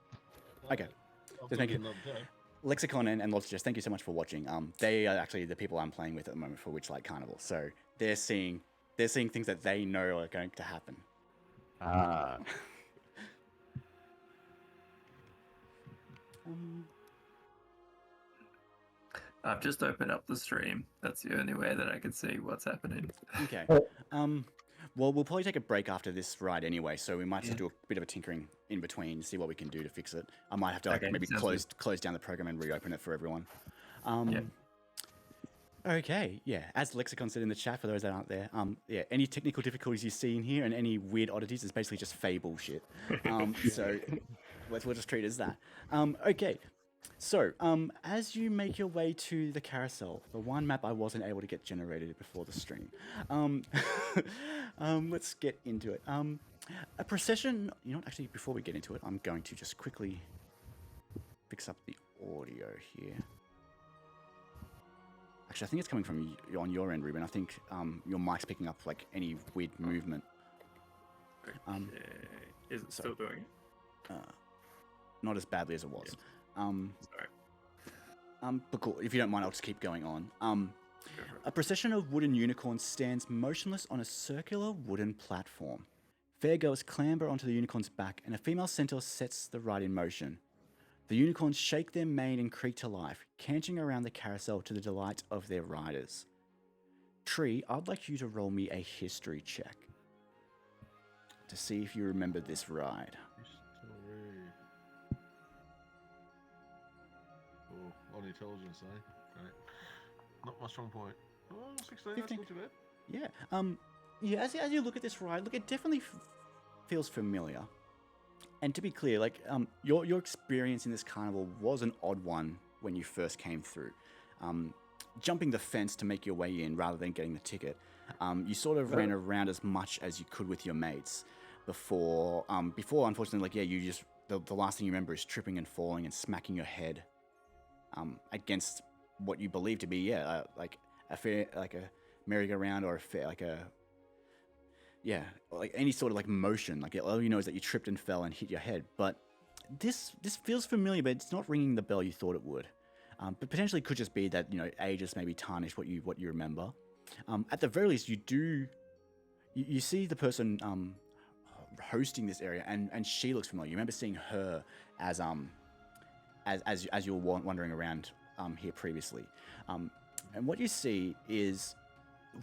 Okay. I'll Just make take it- another day. Lexicon and Lord Suggest, thank you so much for watching. They are actually the people I'm playing with at the moment for Witchlight Carnival. So they're seeing things that they know are going to happen. Ah. I've just opened up the stream. That's the only way that I can see what's happening. Okay. Well, we'll probably take a break after this ride anyway, so we might have to do a bit of a tinkering in between, see what we can do to fix it. I might have to Okay, maybe sounds close down the program and reopen it for everyone. Yeah. Okay, yeah. As Lexicon said in the chat, for those that aren't there, yeah, any technical difficulties you see in here and any weird oddities is basically just Fae bullshit. So we'll just treat it as that. Okay. So, as you make your way to the carousel, the one map I wasn't able to get generated before the stream, let's get into it. A procession, you know what, actually, before we get into it, I'm going to just quickly fix up the audio here. Actually, I think it's coming from on your end, Ruben. I think your mic's picking up, like, any weird movement. Okay. Is it still doing it? Not as badly as it was. Sorry. But cool. If you don't mind, I'll just keep going on. A procession of wooden unicorns stands motionless on a circular wooden platform. Fairgoers clamber onto the unicorn's back, and a female centaur sets the ride in motion. The unicorns shake their mane and creak to life, cantering around the carousel to the delight of their riders. Tree, I'd like you to roll me a history check to see if you remember this ride. Oh, on intelligence, eh? Great. Not my strong point. Oh, 16, 15. that's not too bad. Yeah. Yeah. As you look at this ride, look, it definitely feels familiar. And to be clear, like, your experience in this carnival was an odd one when you first came through. Jumping the fence to make your way in rather than getting the ticket. You sort of ran around as much as you could with your mates before unfortunately, like, yeah, you just the last thing you remember is tripping and falling and smacking your head against what you believe to be, like a merry-go-round or like any sort of like motion. Like, all you know is that you tripped and fell and hit your head. But this feels familiar, but it's not ringing the bell you thought it would. But potentially could just be that, you know, age has maybe tarnished what you remember. At the very least, you see the person hosting this area, and she looks familiar. You remember seeing her as you were wandering around here previously. And what you see is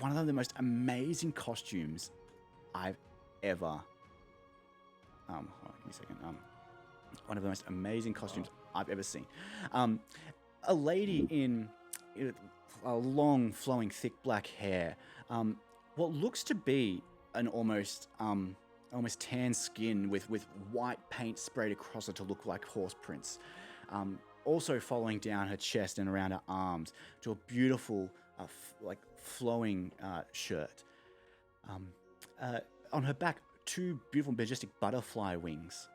one of the most amazing costumes I've ever. Hold on, give me a second. One of the most amazing costumes I've ever seen. A lady in a long, flowing, thick black hair. What looks to be an almost tan skin with white paint sprayed across it to look like horse prints. Also following down her chest and around her arms to a beautiful, flowing shirt. On her back, two beautiful, majestic butterfly wings.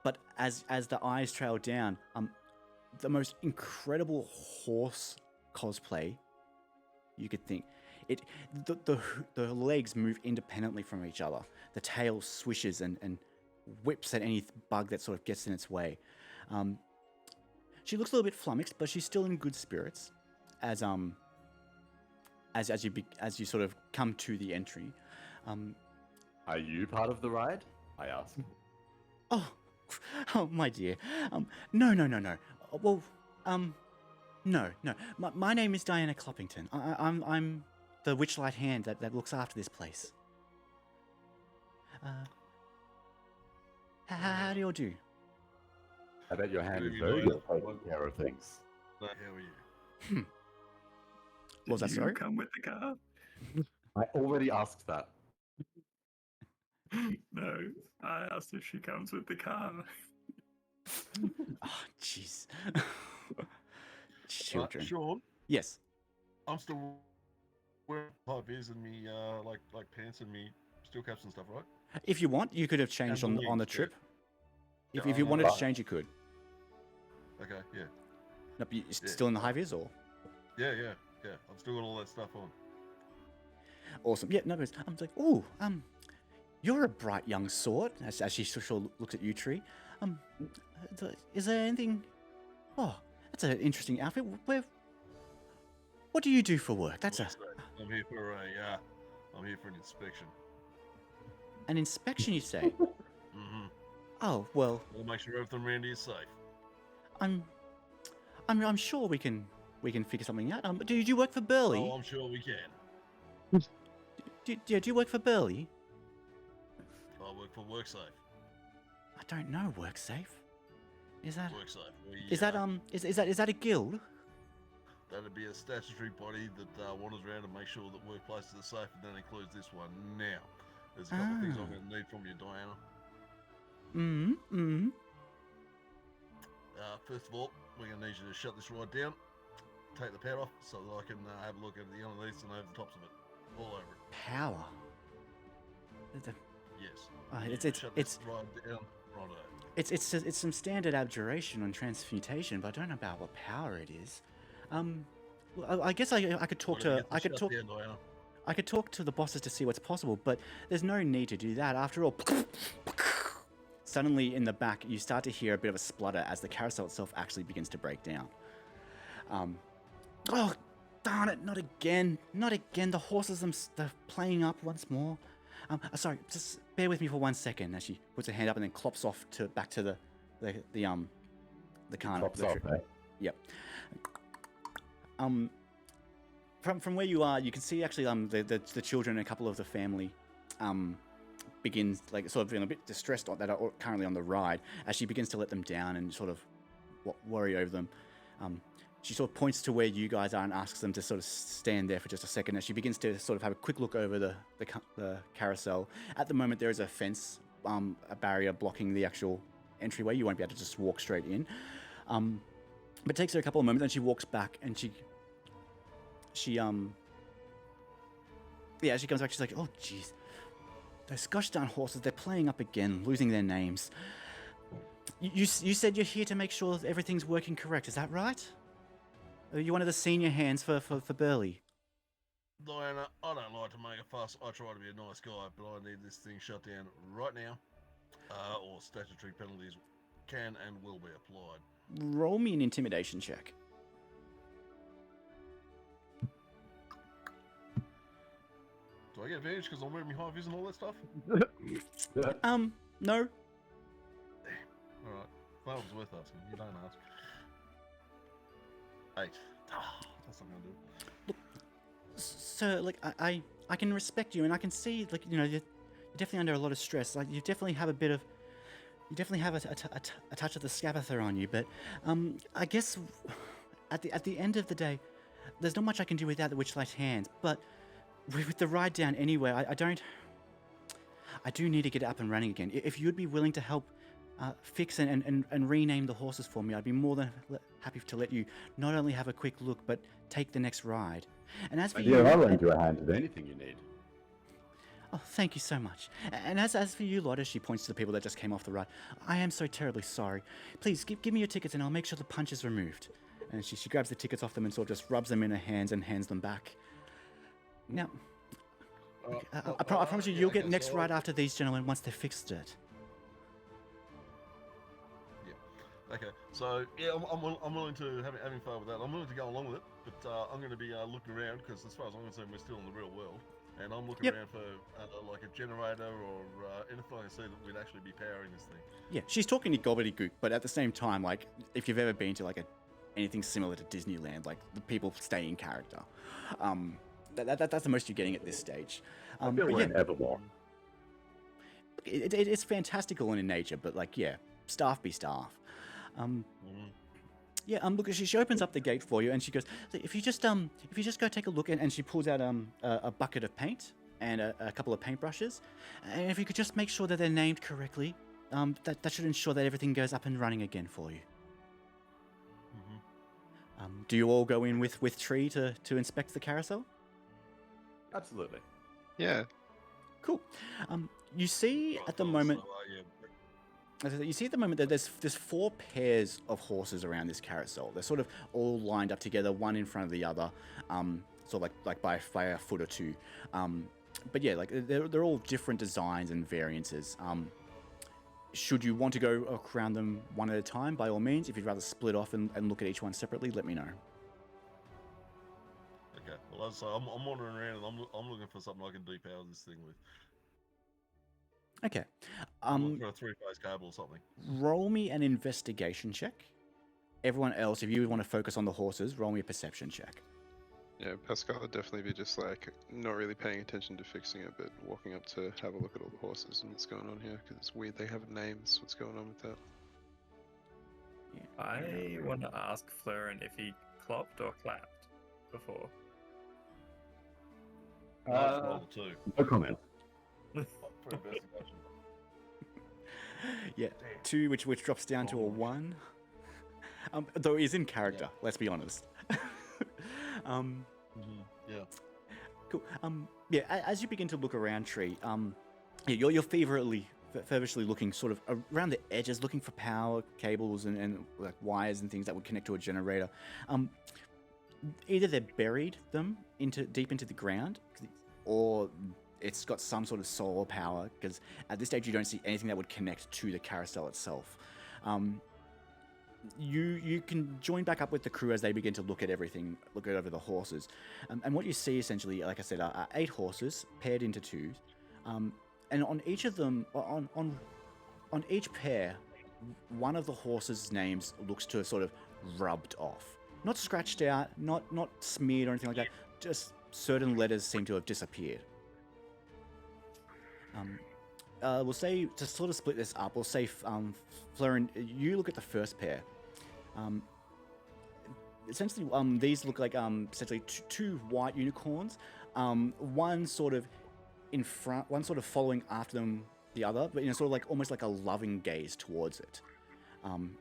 But as the eyes trail down, the most incredible horse cosplay you could think. The legs move independently from each other. The tail swishes and whips at any bug that sort of gets in its way. She looks a little bit flummoxed, but she's still in good spirits. As you sort of come to the entry. Are you part of the ride? I ask. Oh, my dear. No. Well, no. My name is Diana Cluppington. I'm the Witchlight hand that looks after this place. How do you all do? I bet your hand is Maybe very not. good at taking care of things. How are you? What was that, Did sorry? you come with the car? I already asked that. No, I asked if she comes with the car. Oh, jeez. Children. Sean, Yes. I'm still wearing high vis and me like pants and me steel caps and stuff, right? If you want, you could have changed And on the the wings, trip. Yeah, If you I'm wanted not- to change, you could. Okay, yeah. Nope, you still in the high vis, or? Yeah. I've still got all that stuff on. Awesome. Yeah, no worries. I'm like, oh, you're a bright young sort. As she sort of looks at you, Tree. Is there anything? Oh, that's an interesting outfit. What do you do for work? That's I'm here for I'm here for an inspection. an inspection, you say? Mm-hmm. Oh well, We'll make sure everything around here is safe. I'm sure we can figure something out. Do you work for Burley? Oh, I'm sure we can. Do you work for Burley? I work for WorkSafe. I don't know. WorkSafe. Is that WorkSafe. is that a guild? That'd be a statutory body that wanders around to make sure that workplaces are safe, and that includes this one. Now, there's a couple of things I'm going to need from you, Diana. First of all, we're going to need you to shut this ride down, take the power off, so that I can have a look at the underneath and over the tops of it, all over it. Power. Yes. Shut this ride down. Righto. It's some standard abjuration on transmutation, but I don't know about what power it is. Well, I guess I could talk to I could talk to the bosses to see what's possible, but there's no need to do that. After all, suddenly in the back you start to hear a bit of a splutter as the carousel itself actually begins to break down. Oh, darn it! Not again! Not again! The horses they're playing up once more. Sorry, just bear with me for 1 second. As she puts her hand up and then clops off back to the carnival. Clops off, eh? Yep. From where you are, you can see actually the children and a couple of the family begins like sort of feeling a bit distressed that are currently on the ride as she begins to let them down and sort of worry over them. She sort of points to where you guys are and asks them to sort of stand there for just a second as she begins to sort of have a quick look over the carousel. At the moment, there is a fence, a barrier blocking the actual entryway. You won't be able to just walk straight in. But it takes her a couple of moments and she walks back and she comes back, she's like, oh, jeez. Those gosh darn horses, they're playing up again, losing their names. You said you're here to make sure that everything's working correct, is that right? Are you one of the senior hands for Burley? Diana, I don't like to make a fuss. I try to be a nice guy, but I need this thing shut down right now. Or statutory penalties can and will be applied. Roll me an intimidation check. Do I get advantage because I'm wearing my high vis and all that stuff? No. Alright. That was worth asking. You don't ask. 8. That's not gonna do. So, like, I can respect you, and I can see, like, you know, you're definitely under a lot of stress. Like, you definitely have a touch of the Scabather on you. But, I guess at the end of the day, there's not much I can do without the Witchlight's hands. But with the ride down anyway, I do need to get it up and running again. If you'd be willing to help fix and rename the horses for me, I'd be more than happy to let you not only have a quick look, but take the next ride. And as for you, I'll lend you a hand with anything you need. Oh, thank you so much. And as for you, Lotta, she points to the people that just came off the ride. I am so terribly sorry. Please give me your tickets, and I'll make sure the punch is removed. And she grabs the tickets off them and sort of just rubs them in her hands and hands them back. Now, I promise you, you'll get next ride after these gentlemen once they've fixed it. Okay, so yeah, I'm willing to having fun with that. I'm willing to go along with it, but I'm going to be looking around because as far as I'm concerned, we're still in the real world, and I'm looking around for like a generator or anything I see that would actually be powering this thing. Yeah, she's talking to gobbledygook, but at the same time, like if you've ever been to like anything similar to Disneyland, like the people stay in character. That's the most you're getting at this stage. I feel we're in Evermore. It's fantastical in nature, but like staff be staff. Look, she opens up the gate for you, and she goes, if you just go take a look, and she pulls out a bucket of paint and a couple of paintbrushes, and if you could just make sure that they're named correctly, that should ensure that everything goes up and running again for you. Do you all go in with Tree to inspect the carousel? Absolutely. Yeah. Cool. You see at the moment. You see at the moment that there's 4 pairs of horses around this carousel. They're sort of all lined up together, one in front of the other. sort of like by a foot or two. But yeah, like they're all different designs and variances. Should you want to go around them one at a time, by all means. If you'd rather split off and look at each one separately, let me know. Okay. Well, so I'm wandering around and I'm looking for something I can depower this thing with. Okay. I'm looking for a 3-phase cable or something. Roll me an investigation check. Everyone else, if you want to focus on the horses, roll me a perception check. Yeah, Pascal would definitely be just like not really paying attention to fixing it, but walking up to have a look at all the horses and what's going on here, because it's weird they have names. What's going on with that? Yeah. I want to ask Florin if he clopped or clapped before. Nice roll too. No comment. For investigation. Yeah, 2, which drops down to a 1. Though it is in character, let's be honest. Yeah. Cool. Yeah, as you begin to look around, Tree, yeah, you're feverishly looking sort of around the edges, looking for power cables and like wires and things that would connect to a generator. Either they're buried them deep into the ground, or it's got some sort of solar power, because at this stage you don't see anything that would connect to the carousel itself. You can join back up with the crew as they begin to look at everything, look over the horses, and what you see essentially, like I said, are 8 horses paired into 2s, and on each of them, on each pair, one of the horses' names looks to have sort of rubbed off, not scratched out, not smeared or anything like that. Just certain letters seem to have disappeared. We'll say, to sort of split this up, we'll say, Florin, you look at the first pair. Essentially, these look like essentially two white unicorns. One sort of in front, one sort of following after them, the other, but sort of like almost like a loving gaze towards it. On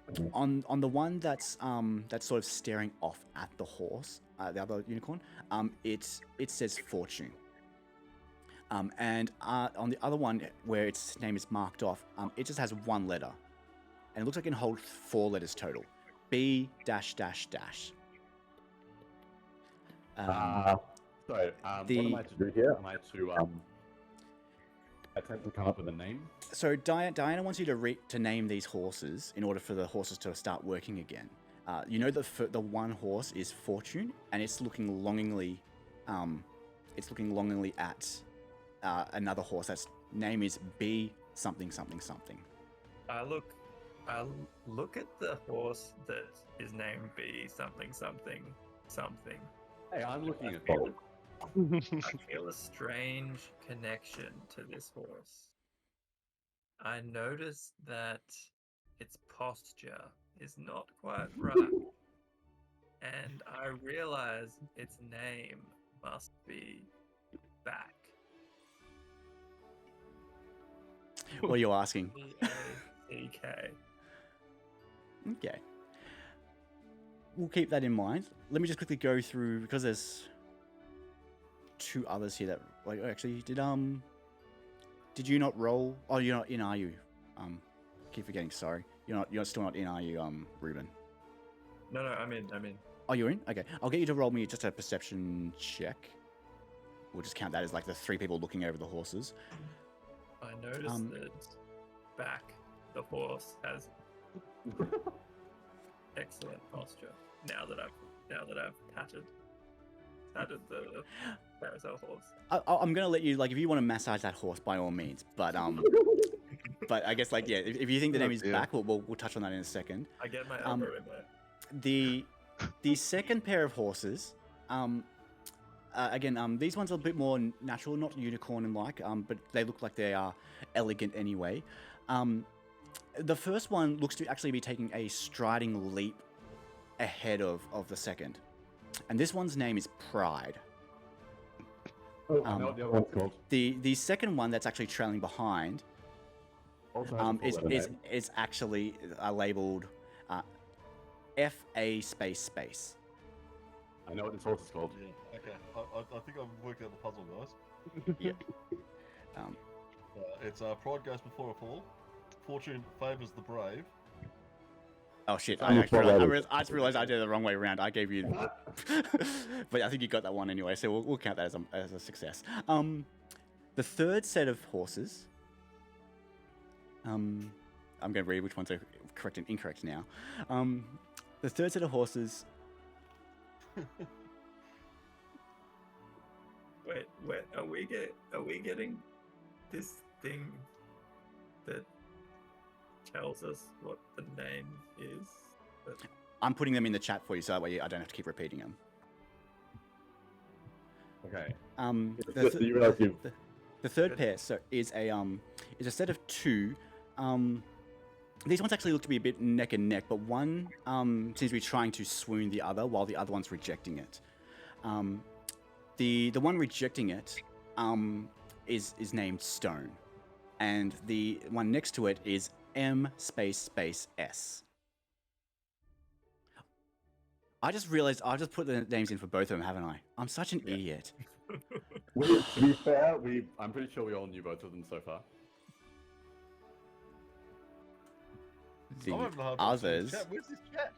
the one that's sort of staring off at the horse, the other unicorn, it says fortune. And on the other one, where its name is marked off, it just has 1 letter. And it looks like it can hold 4 letters total. B dash dash dash. Sorry, what am I to do here? Am I to attempt to come up with a name? So Diana wants you to name these horses in order for the horses to start working again. You know the one horse is Fortune, and it's looking longingly at another horse that's name is B something something something. I look at the horse that is named B something something something. Hey, I'm looking at both. I feel a strange connection to this horse. I notice that its posture is not quite right. And I realize its name must be Back. What are you asking? B-A-C-K. Okay. We'll keep that in mind. Let me just quickly go through, because there's 2 others here that, like, actually, did you not roll? Oh, you're not in, are you? Keep forgetting, sorry. You're still not in, are you, Ruben? No, I'm in. Oh, you're in? Okay. I'll get you to roll me just a perception check. We'll just count that as like the 3 people looking over the horses. I noticed that Back, the horse, has excellent posture. Now that I've patted the carousel horse. I'm gonna let you, like, if you want to massage that horse, by all means. But but I guess, like, yeah, if you think the name is Back, we'll touch on that in a second. I get my elbow in there. The second pair of horses, again, these ones are a bit more natural, not unicorn-like, but they look like they are elegant anyway. The first one looks to actually be taking a striding leap ahead of the second. And this one's name is Pride. Oh, I know what the other one's called. The second one that's actually trailing behind Also has a full letter name. is actually labeled FA space. I know what this horse is called. Yeah. Okay. I think I've worked out the puzzle, guys. Yeah. It's pride goes before a fall. Fortune favors the brave. Oh shit! I'm a pro I just realized I did it the wrong way around. I gave you, but I think you got that one anyway. So we'll count that as a success. The third set of horses. I'm going to read which ones are correct and incorrect now. The third set of horses. Wait, are we getting this thing that tells us what the name is? I'm putting them in the chat for you, so that way I don't have to keep repeating them. Okay. The, You realize you've... the third pair is a set of two. These ones actually look to be a bit neck and neck, but one seems to be trying to swoon the other, while the other one's rejecting it. The one rejecting it is named Stone, and the one next to it is M space S. I just realized I've just put the names in for both of them, haven't I? I'm such an idiot. To be fair, I'm pretty sure we all knew both of them so far. The I'm having a hard time seeing others chat. Where's this chat?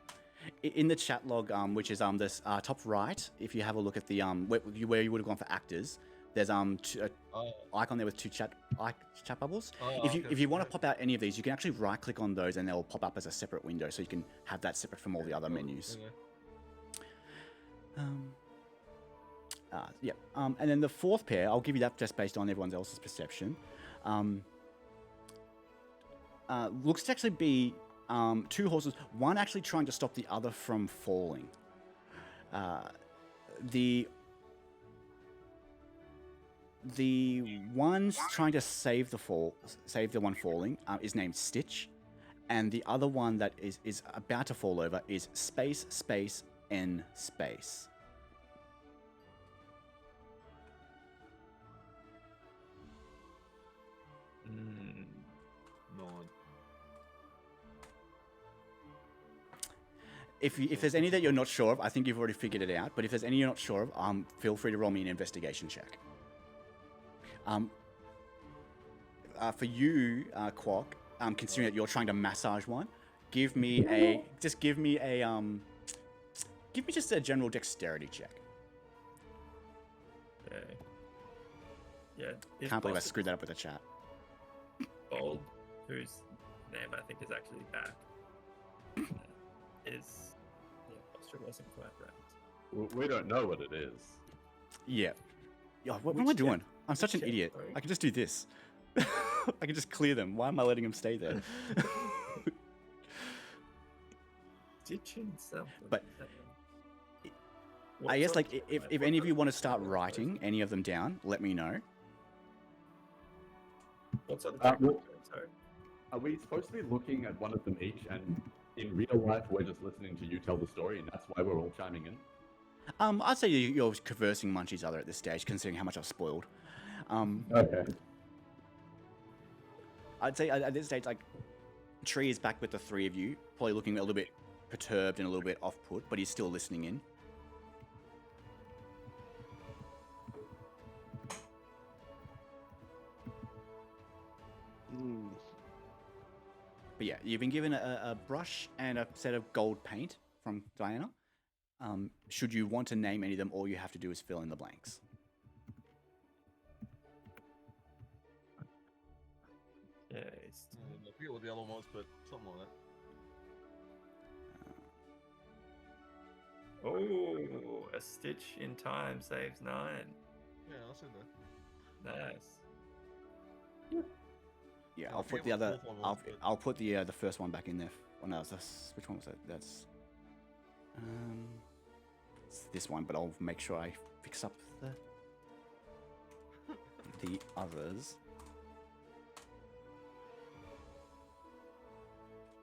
in the chat log, which is this top right. If you have a look at the where you would have gone for actors, there's icon there with two chat bubbles. If you want to pop out any of these, you can actually right click on those and they'll pop up as a separate window, so you can have that separate from all the other menus. Okay. And then the fourth pair, I'll give you that just based on everyone else's perception. Looks to actually be two horses, one actually trying to stop the other from falling. The one's trying to save the one falling is named Stitch, and the other one that is about to fall over is space N space. Mm. 9. If there's any that you're not sure of, I think you've already figured it out. But if there's any you're not sure of, feel free to roll me an investigation check. For you, Quok, considering that you're trying to massage one, give me just a general dexterity check. Okay. Yeah. if Can't believe I possible, screwed that up with the chat. Bold, whose name I think is actually back, is posture wasn't quite right. We don't know what it is. Yeah. Yeah. What am I Which doing? check? I'm such an check, idiot. sorry? I can just do this. I can just clear them. Why am I letting them stay there? Ditching something. But I What guess, sort like, of- if any of you want to start writing any of them down, let me know. What sort of Uh, check? well- Sorry. Are we supposed to be looking at one of them each, and in real life we're just listening to you tell the story, and that's why we're all chiming in? I'd say you're conversing amongst each other at this stage, considering how much I've spoiled. Okay. I'd say at this stage, like, Tree is back with the three of you, probably looking a little bit perturbed and a little bit off-put, but he's still listening in. But yeah, you've been given a brush and a set of gold paint from Diana. Should you want to name any of them, all you have to do is fill in the blanks. Yeah, I forget what the other one was, but something like that. oh, a stitch in time saves 9. Yeah, I said that. Nice. Yeah, I I'll put forget the what the other. fourth one was, but- I'll put the first one back in there. Oh no, which one was that? That's it's this one, but I'll make sure I fix up the others.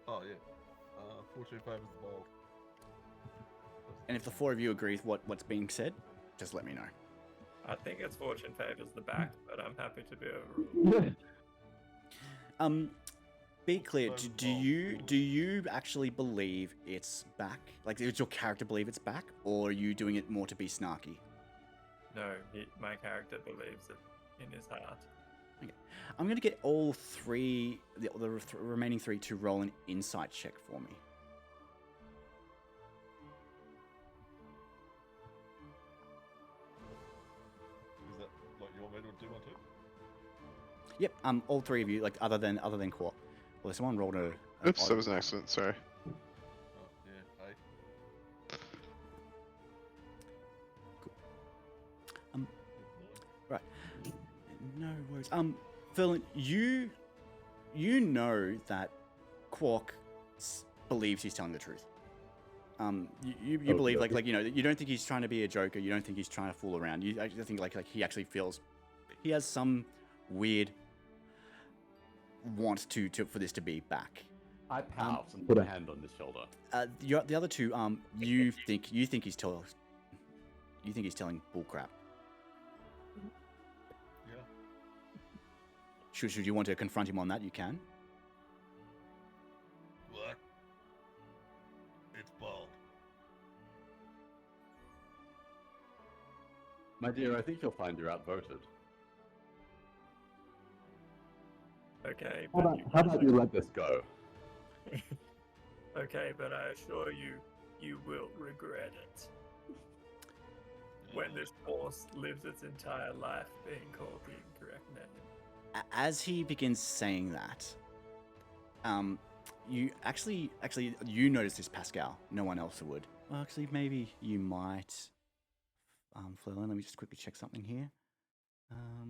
Oh yeah. Fortune favors the bold. And if the four of you agree with what's being said, just let me know. I think it's fortune favors the back, but I'm happy to be overruled. Be clear. So Do you actually believe it's back? Like, does your character believe it's back, or are you doing it more to be snarky? No, my character believes it in his heart. I'm gonna get all three, the remaining three, to roll an insight check for me. do one too? Yep. All three of you, like other than Quark. Well, someone rolled a. Oops, that was an accident. Sorry. Oh, yeah, hey. Right. No worries. Ferlin, you know that Quark believes he's telling the truth. You Oh, believe really? like you don't think he's trying to be a joker. You don't think he's trying to fool around. You actually think like he actually feels he has some weird want to for this to be back. I pout and put a hand on his shoulder. The other two, you think he's telling bullcrap. Yeah. Should you want to confront him on that? You can. What? It's bald. My dear, I think you'll find you're outvoted. Okay, How but about you let this go? okay, but I assure you, you will regret it. When this horse lives its entire life being called the incorrect name. As he begins saying that, you actually you notice this, Pascal. No one else would. Well, actually, maybe you might. Florlin, let me just quickly check something here. Let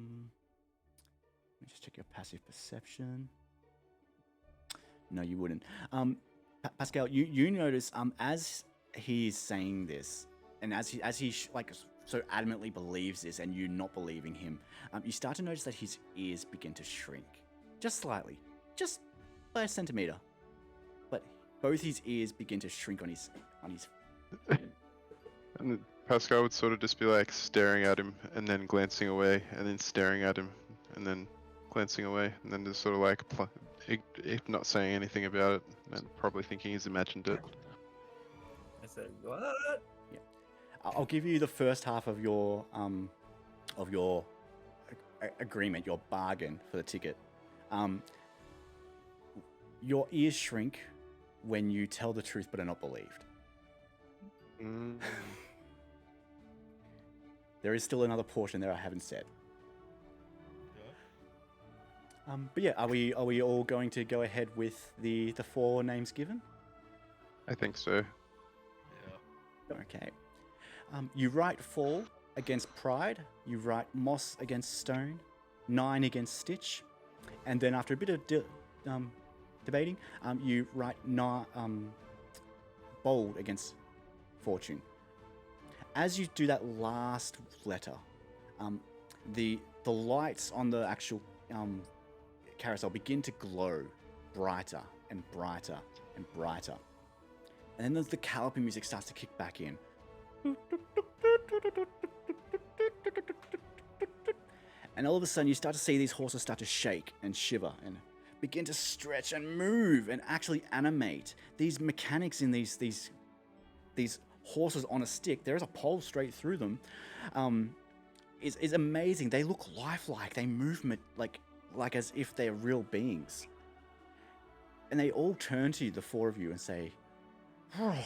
me just check your passive perception. No, you wouldn't. Pascal, you notice as he's saying this, and as he so adamantly believes this, and you not believing him, you start to notice that his ears begin to shrink, just slightly, just by a centimeter. But both his ears begin to shrink on his. And then Pascal would sort of just be like staring at him and then glancing away and then staring at him and then glancing away and then just sort of like not saying anything about it and probably thinking he's imagined it. I said, what? I'll give you the first half of your agreement, your bargain for the ticket. Your ears shrink when you tell the truth but are not believed. Mm. There is still another portion there I haven't said. Yeah. But yeah, are we all going to go ahead with the 4 names given? I think so. Yeah. Okay. You write Fall against Pride. You write Moss against Stone. 9 against Stitch. And then after a bit of debating, you write Bold against Fortune. As you do that last letter, the lights on the actual carousel begin to glow brighter and brighter and brighter. And then the galloping music starts to kick back in. And all of a sudden you start to see these horses start to shake and shiver and begin to stretch and move and actually animate. These mechanics in these horses on a stick, there is a pole straight through them, is amazing. They look lifelike. They move like as if they're real beings. And they all turn to you, the 4 of you, and say, "Oh,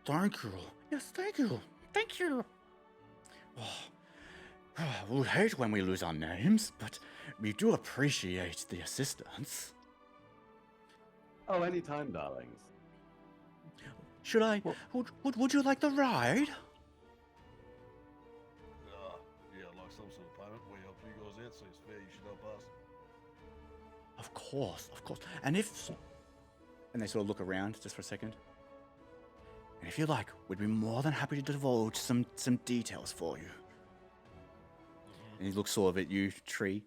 thank you. Yes, thank you. Thank you. We hate when we lose our names, but we do appreciate the assistance." Oh, anytime, darlings. Should I? Would you like the ride? Yeah, like some sort of payment. We helped you guys out, so it's fair you should help us. Of course. And they sort of look around just for a second. And if you like, we'd be more than happy to divulge some details for you. And he looks sort of at you, Tree,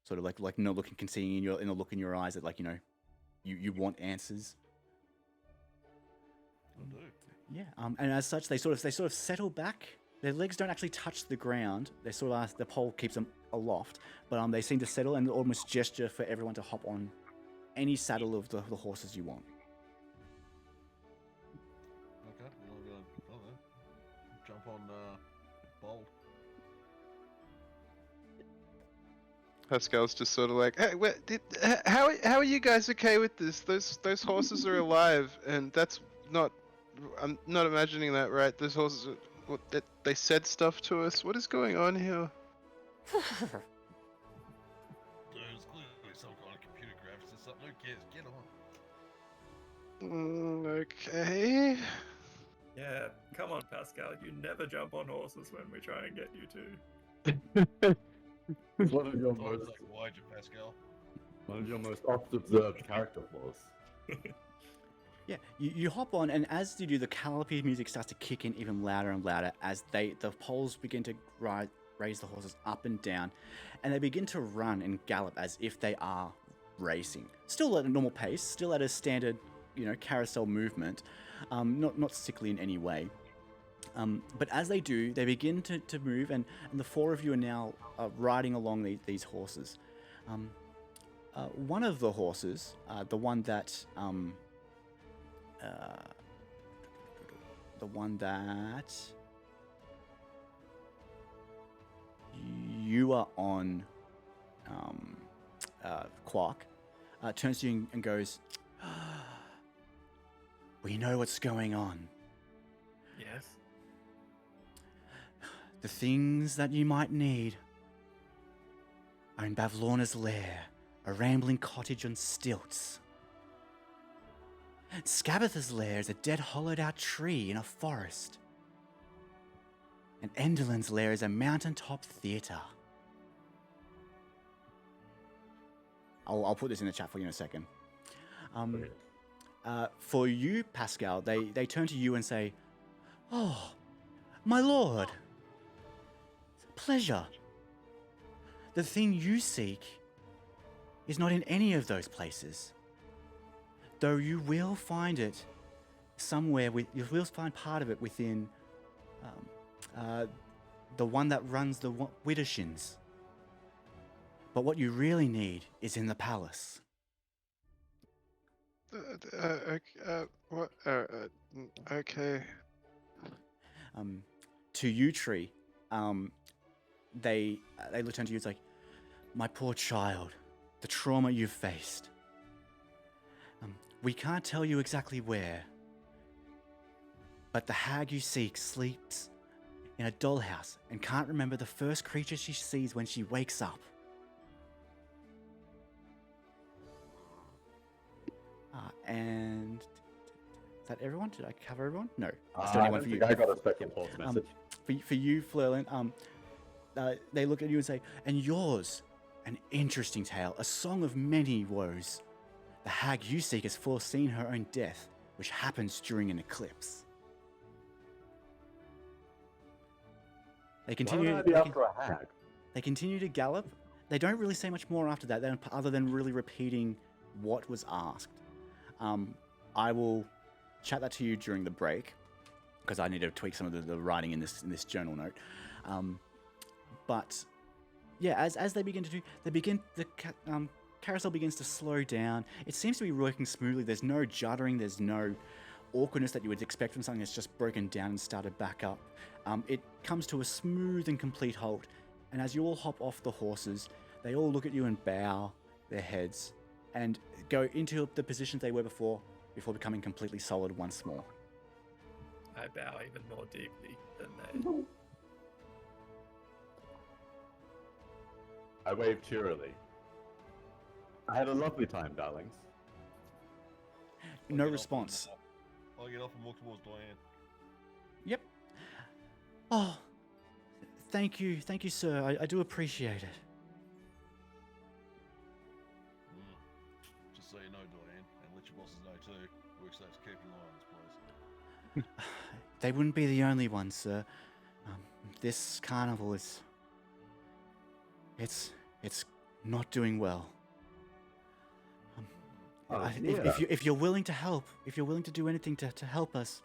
sort of like no looking, can see in the look in your eyes that you want answers. I do. Yeah. And as such, they sort of settle back. Their legs don't actually touch the ground. They sort of the pole keeps them aloft, but they seem to settle and almost gesture for everyone to hop on any saddle of the horses you want. Okay, well, I'm going to, I don't know, jump on Bold. Pascal's just sort of like, hey, how are you guys okay with this? Those horses are alive, and that's not. I'm not imagining that, right? Those horses, they said stuff to us. What is going on here? something. Who cares? Get on. Okay. Yeah, come on, Pascal. You never jump on horses when we try and get you to. It's one of your Time's most up. Why'd you, Pascal? oft observed character flaws. Yeah, you hop on, and as you do, the Calliope music starts to kick in even louder and louder as the poles begin to raise the horses up and down, and they begin to run and gallop as if they are racing. Still at a normal pace, still at a standard, carousel movement, not sickly in any way. But as they do, they begin to move, and the four of you are now riding along these horses. One of the horses, the one that you are on, Quark, turns to you and goes, "We know what's going on. Yes. The things that you might need are in Bavlorna's lair, a rambling cottage on stilts. Skabatha's lair is a dead hollowed-out tree in a forest. And Enderlin's lair is a mountaintop theatre." I'll put this in the chat for you in a second. For you, Pascal, they turn to you and say, "Oh, my lord, pleasure. The thing you seek is not in any of those places, though you will find it somewhere. You will find part of it within the one that runs the Widdershins. But what you really need is in the palace." What? Okay. To you, Tree, they turn to you. It's like, "My poor child, the trauma you've faced. We can't tell you exactly where, but the hag you seek sleeps in a dollhouse and can't remember the first creature she sees when she wakes up. And is that everyone? Did I cover everyone? No. Still I anyone don't for you? think I got a second pulse message. For you, Flerlin, they look at you and say, "And yours, an interesting tale, a song of many woes. The hag you seek has foreseen her own death, which happens during an eclipse." They Why continue. would I be after a hag? They continue to gallop. They don't really say much more after that, other than really repeating what was asked. I will chat that to you during the break, because I need to tweak some of the writing in this journal note. But yeah, as they begin to do, the carousel begins to slow down. It seems to be working smoothly. There's no juddering. There's no awkwardness that you would expect from something that's just broken down and started back up. It comes to a smooth and complete halt. And as you all hop off the horses, they all look at you and bow their heads and go into the positions they were before becoming completely solid once more. I bow even more deeply than they. I wave cheerily. I had a lovely time, darlings. No response. I'll get off and walk towards Diane. Yep. Oh, thank you, sir. I do appreciate it. Just so you know, Diane, and let your bosses know too. Workstaff's keeping an eye on this place. They wouldn't be the only ones, sir. This carnival is... It's not doing well. If you're willing to help, if you're willing to do anything to help us,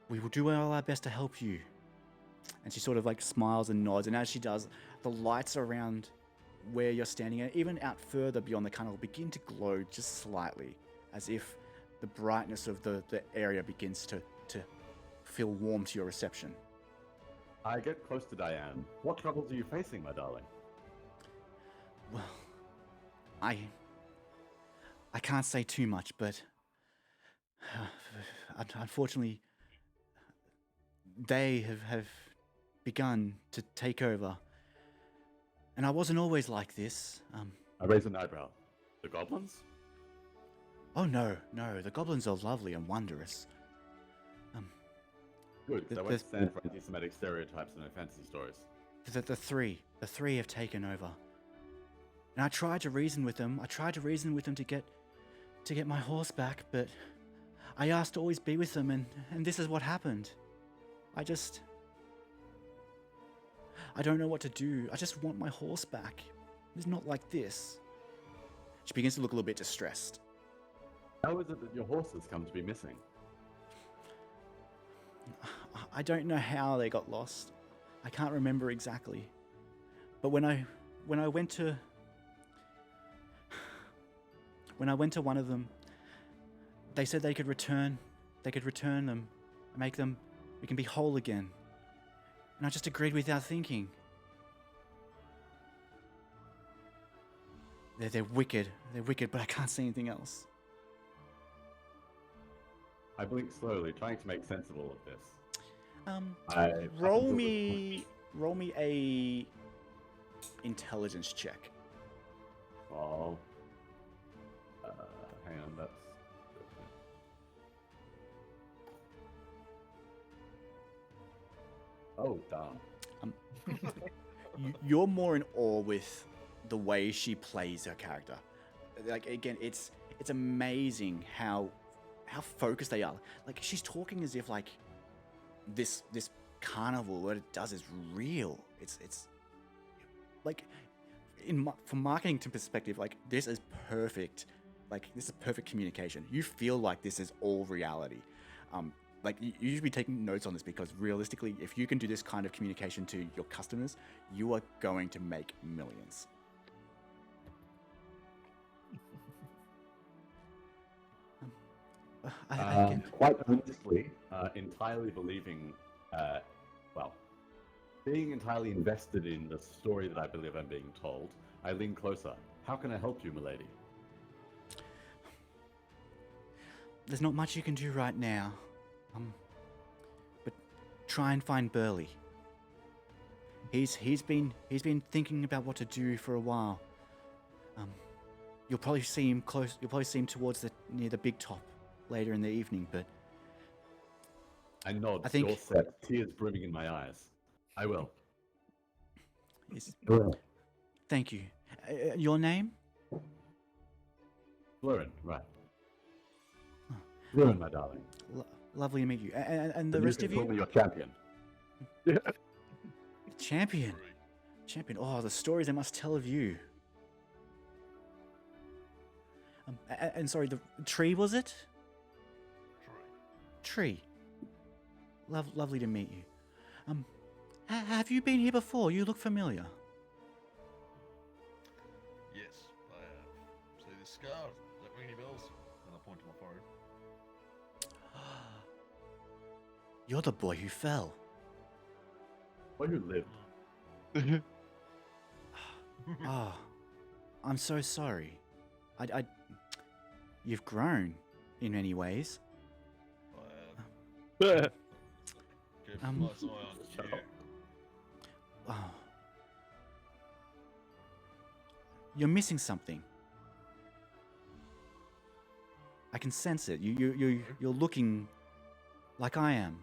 we will do all our best to help you. And she sort of like smiles and nods, and as she does, the lights around where you're standing at, even out further beyond the carnival, begin to glow just slightly, as if the brightness of the area begins to feel warm to your reception. I get close to Diane. What troubles are you facing, my darling? Well, I can't say too much, but unfortunately, they have begun to take over. And I wasn't always like this. I raise an eyebrow. The goblins? Oh no, no, the goblins are lovely and wondrous. Good, The- so I won't the- stand for anti-Semitic stereotypes in my fantasy stories. The three have taken over. And I tried to reason with them. I tried to reason with them to get my horse back, but I asked to always be with them, and this is what happened. I don't know what to do. I just want my horse back. It's not like this. She begins to look a little bit distressed. How is it that your horses come to be missing? I don't know how they got lost. I can't remember exactly. But when I went to one of them, they said they could return them, make them, we can be whole again. And I just agreed without thinking. They're wicked, but I can't see anything else. I blink slowly, trying to make sense of all of this. Roll me a intelligence check. Oh. Hang on, that's... Oh, darn. You're more in awe with the way she plays her character. Like, again, it's amazing how focused they are. Like, she's talking as if like this carnival, what it does is real. It's like from marketing to perspective, like this is perfect. Like this is perfect communication. You feel like this is all reality. Like you should be taking notes on this, because realistically, if you can do this kind of communication to your customers, you are going to make millions. Quite honestly, entirely believing, well, being entirely invested in the story that I believe I'm being told, I lean closer. How can I help you, milady? There's not much you can do right now, but try and find Burley. He's been thinking about what to do for a while. You'll probably see him close. You'll probably see him near the big top later in the evening. But I nod. I think- Jaw set, tears brimming in my eyes. I will. Thank you. Your name? Florin, right. Florin, my darling. Lovely to meet you. And the You rest can of call you? me your champion. Champion. Champion. Oh, the stories I must tell of you. And sorry, the tree, was it? Tree. Lovely to meet you. Have you been here before? You look familiar. Yes, I have. See this scar? Does that ring any bells? And I point to my forehead. You're the boy who fell. Boy who lived. Ah, I'm so sorry. You've grown in many ways. I have. Kept a close eye on you. Oh. You're missing something. I can sense it. You're looking like I am.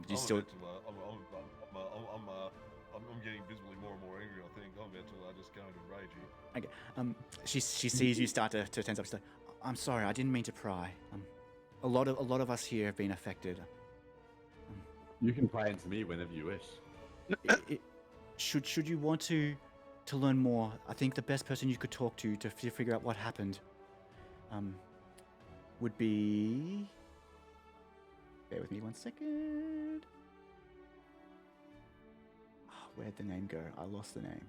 You I'm still. about to, I'm getting visibly more and more angry. I think I'm about to just go into a rage here. Okay. She sees you start to tense up. She's like, "I'm sorry. I didn't mean to pry. A lot of us here have been affected. You can pry into me whenever you wish. Should you want to learn more, I think the best person you could talk to figure out what happened, would be. Bear with me 1 second. Oh, where'd the name go? I lost the name.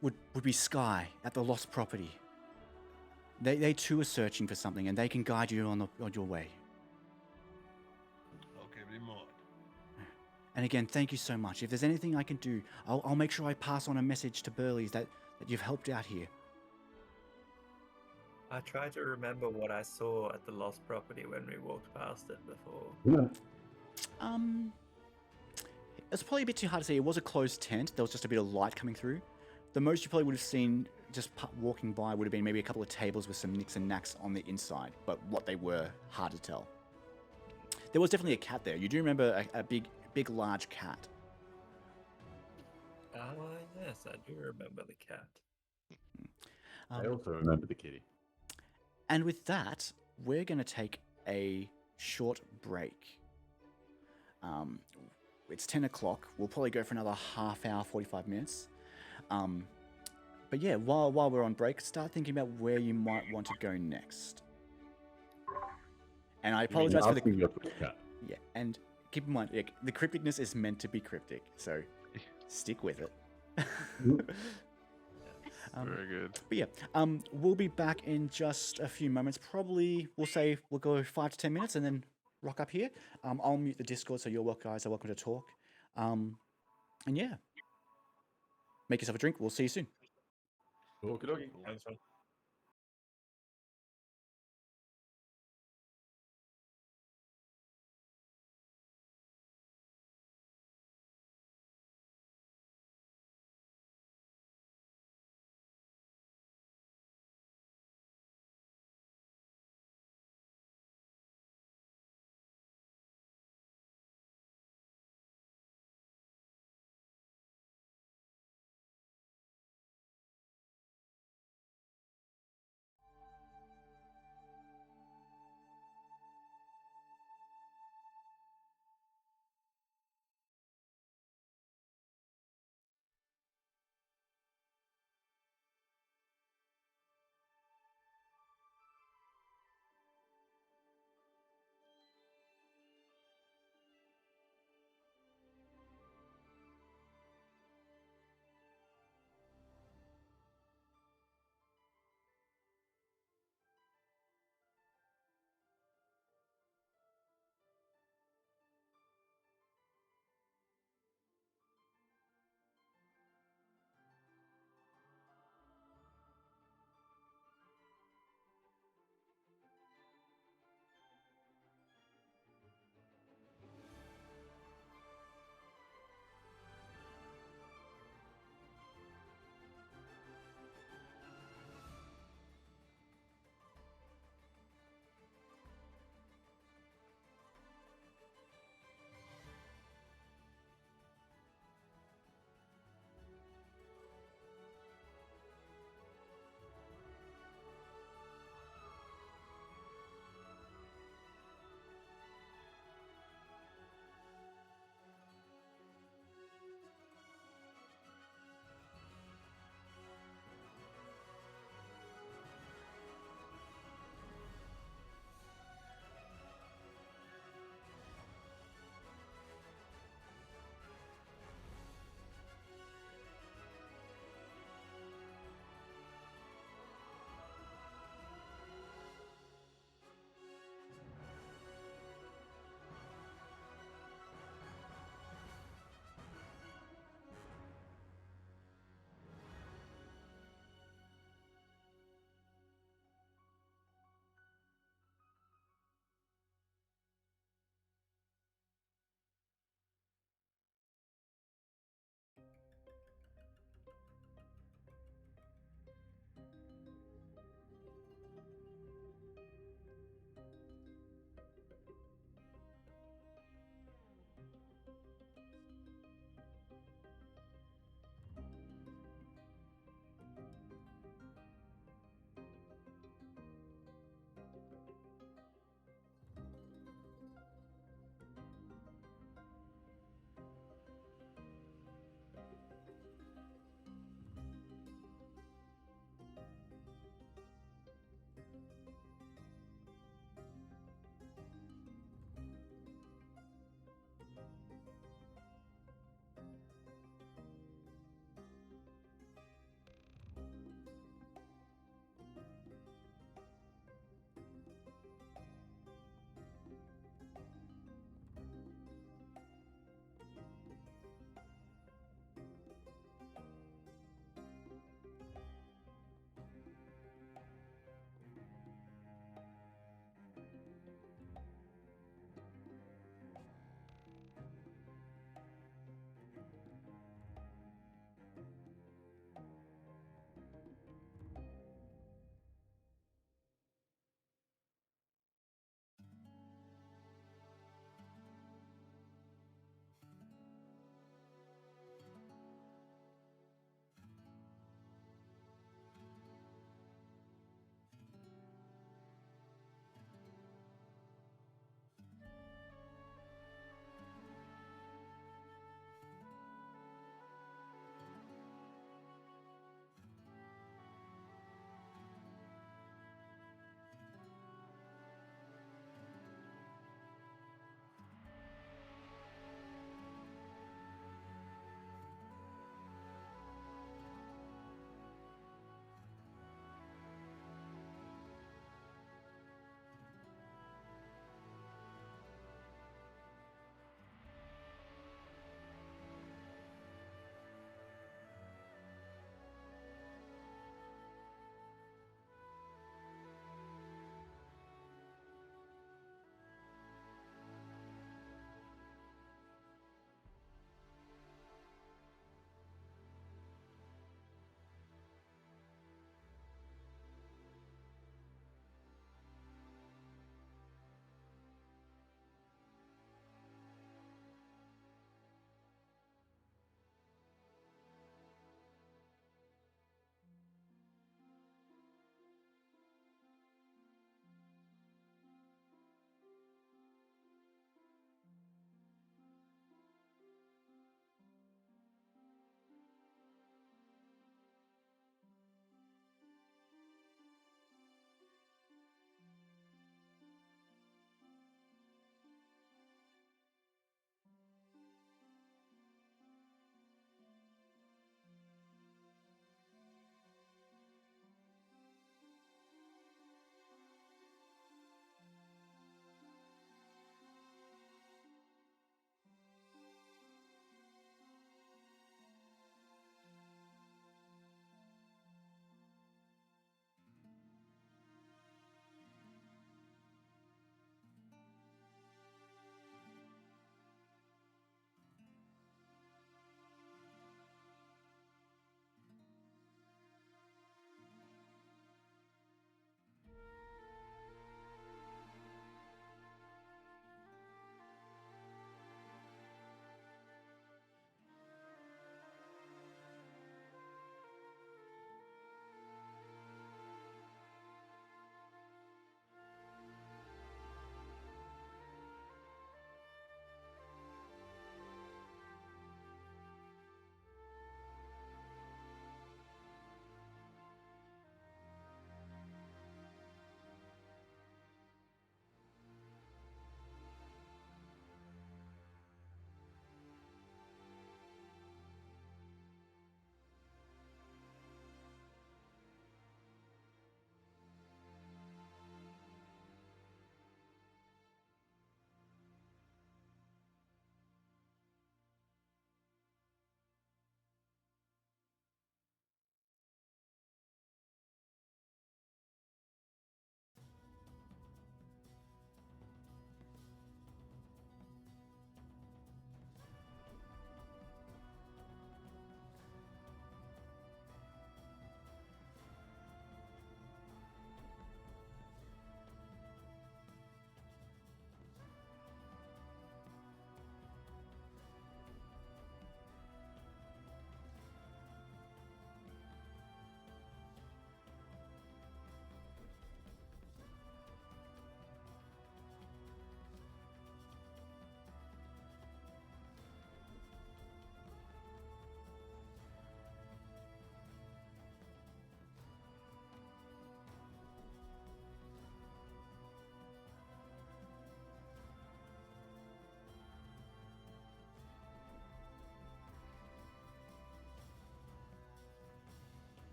Would be Sky at the lost property. They too are searching for something, and they can guide you on your way. I'll keep it in mind. And again, thank you so much. If there's anything I can do, I'll make sure I pass on a message to Burley's that you've helped out here. I try to remember what I saw at the lost property when we walked past it before. Yeah. It's probably a bit too hard to see. It was a closed tent. There was just a bit of light coming through. The most you probably would have seen just walking by would have been maybe a couple of tables with some nicks and knacks on the inside, but what they were, hard to tell. There was definitely a cat there. You do remember a big, large cat. Ah, yes, I do remember the cat. I also remember the kitty. And with that, we're going to take a short break. It's 10 o'clock. We'll probably go for another half hour, 45 minutes. But yeah, while we're on break, start thinking about where you might want to go next. And I apologize for the... Yeah, and keep in mind, the crypticness is meant to be cryptic, so stick with it. Very good. But yeah, we'll be back in just a few moments. Probably, we'll go 5 to 10 minutes and then rock up here. I'll mute the Discord so you guys are welcome to talk. And yeah, make yourself a drink. We'll see you soon. Okey-dokey. Thanks, man.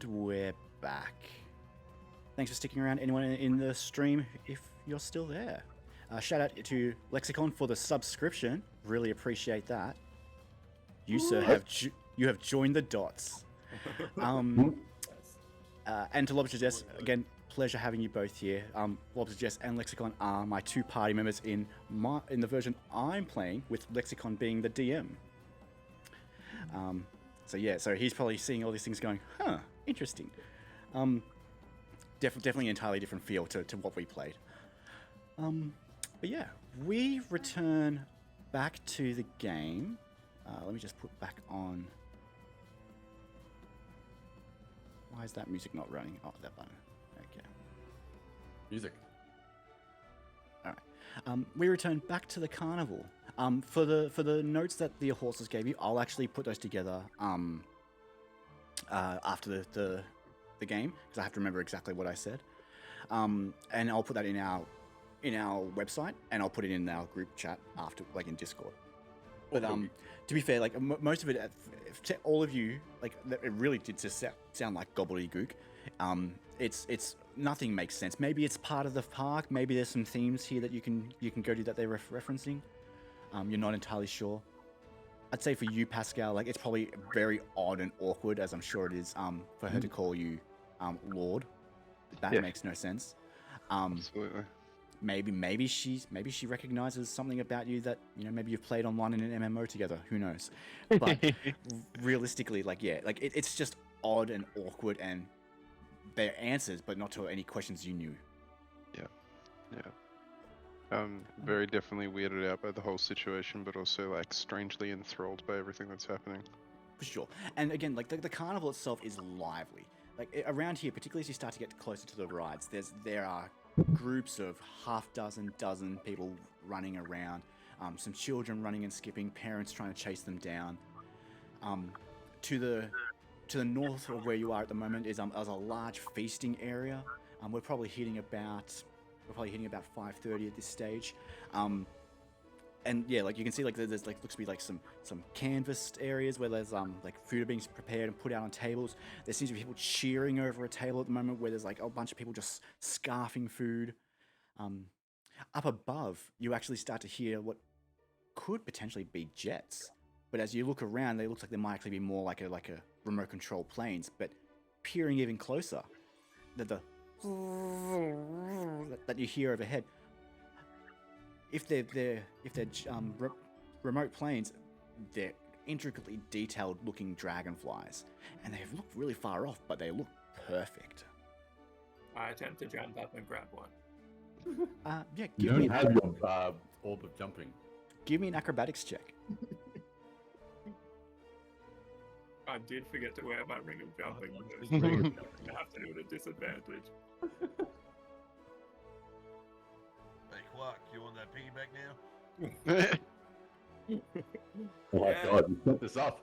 And we're back. Thanks for sticking around, anyone in the stream, if you're still there. Shout out to Lexicon for the subscription. Really appreciate that. You, sir, have joined the dots. And to Lobster Jess, again, pleasure having you both here. Lobster Jess and Lexicon are my two party members in the version I'm playing, with Lexicon being the DM. So he's probably seeing all these things going, huh, interesting. Definitely an entirely different feel to what we played. But yeah, we return back to the game. Let me just put back on. Why is that music not running? Oh, that button. Okay. Music. All right. We return back to the carnival. For the notes that the horses gave you, I'll actually put those together after the game, because I have to remember exactly what I said. And I'll put that in our website, and I'll put it in our group chat after, like in Discord. But to be fair, like most of it, to all of you, like it really did just sound like gobbledygook. It's nothing makes sense. Maybe it's part of the park. Maybe there's some themes here that you can go to that they're referencing. You're not entirely sure. I'd say for you, Pascal, like it's probably very odd and awkward, as I'm sure it is, for her to call you Lord. That makes no sense. Absolutely. Maybe she recognizes something about you that, you know, maybe you've played online in an MMO together. Who knows? But realistically, it's just odd and awkward, and they're answers, but not to any questions you knew. Yeah. Very definitely weirded out by the whole situation, but also like strangely enthralled by everything that's happening. For sure. And again, like the carnival itself is lively. Like around here, particularly as you start to get closer to the rides, there are groups of dozen people running around, some children running and skipping, parents trying to chase them down. To the north of where you are at the moment is a large feasting area. We're probably hitting about 5:30 at this stage. And yeah, like you can see, like there's like looks to be like some canvassed areas where there's like food being prepared and put out on tables. There seems to be people cheering over a table at the moment where there's like a bunch of people just scarfing food. Up above, you actually start to hear what could potentially be jets, but as you look around, they look like they might actually be more like a remote control planes. But peering even closer, that you hear overhead. If they're remote planes, they're intricately detailed looking dragonflies, and they look really far off, but they look perfect. I attempt to jump up and grab one. Yeah, You don't have your orb of jumping. Give me an acrobatics check. I did forget to wear my ring of jumping. I have to do it at disadvantage. Hey, Clark, you on that piggyback now? Oh my god, you set this up.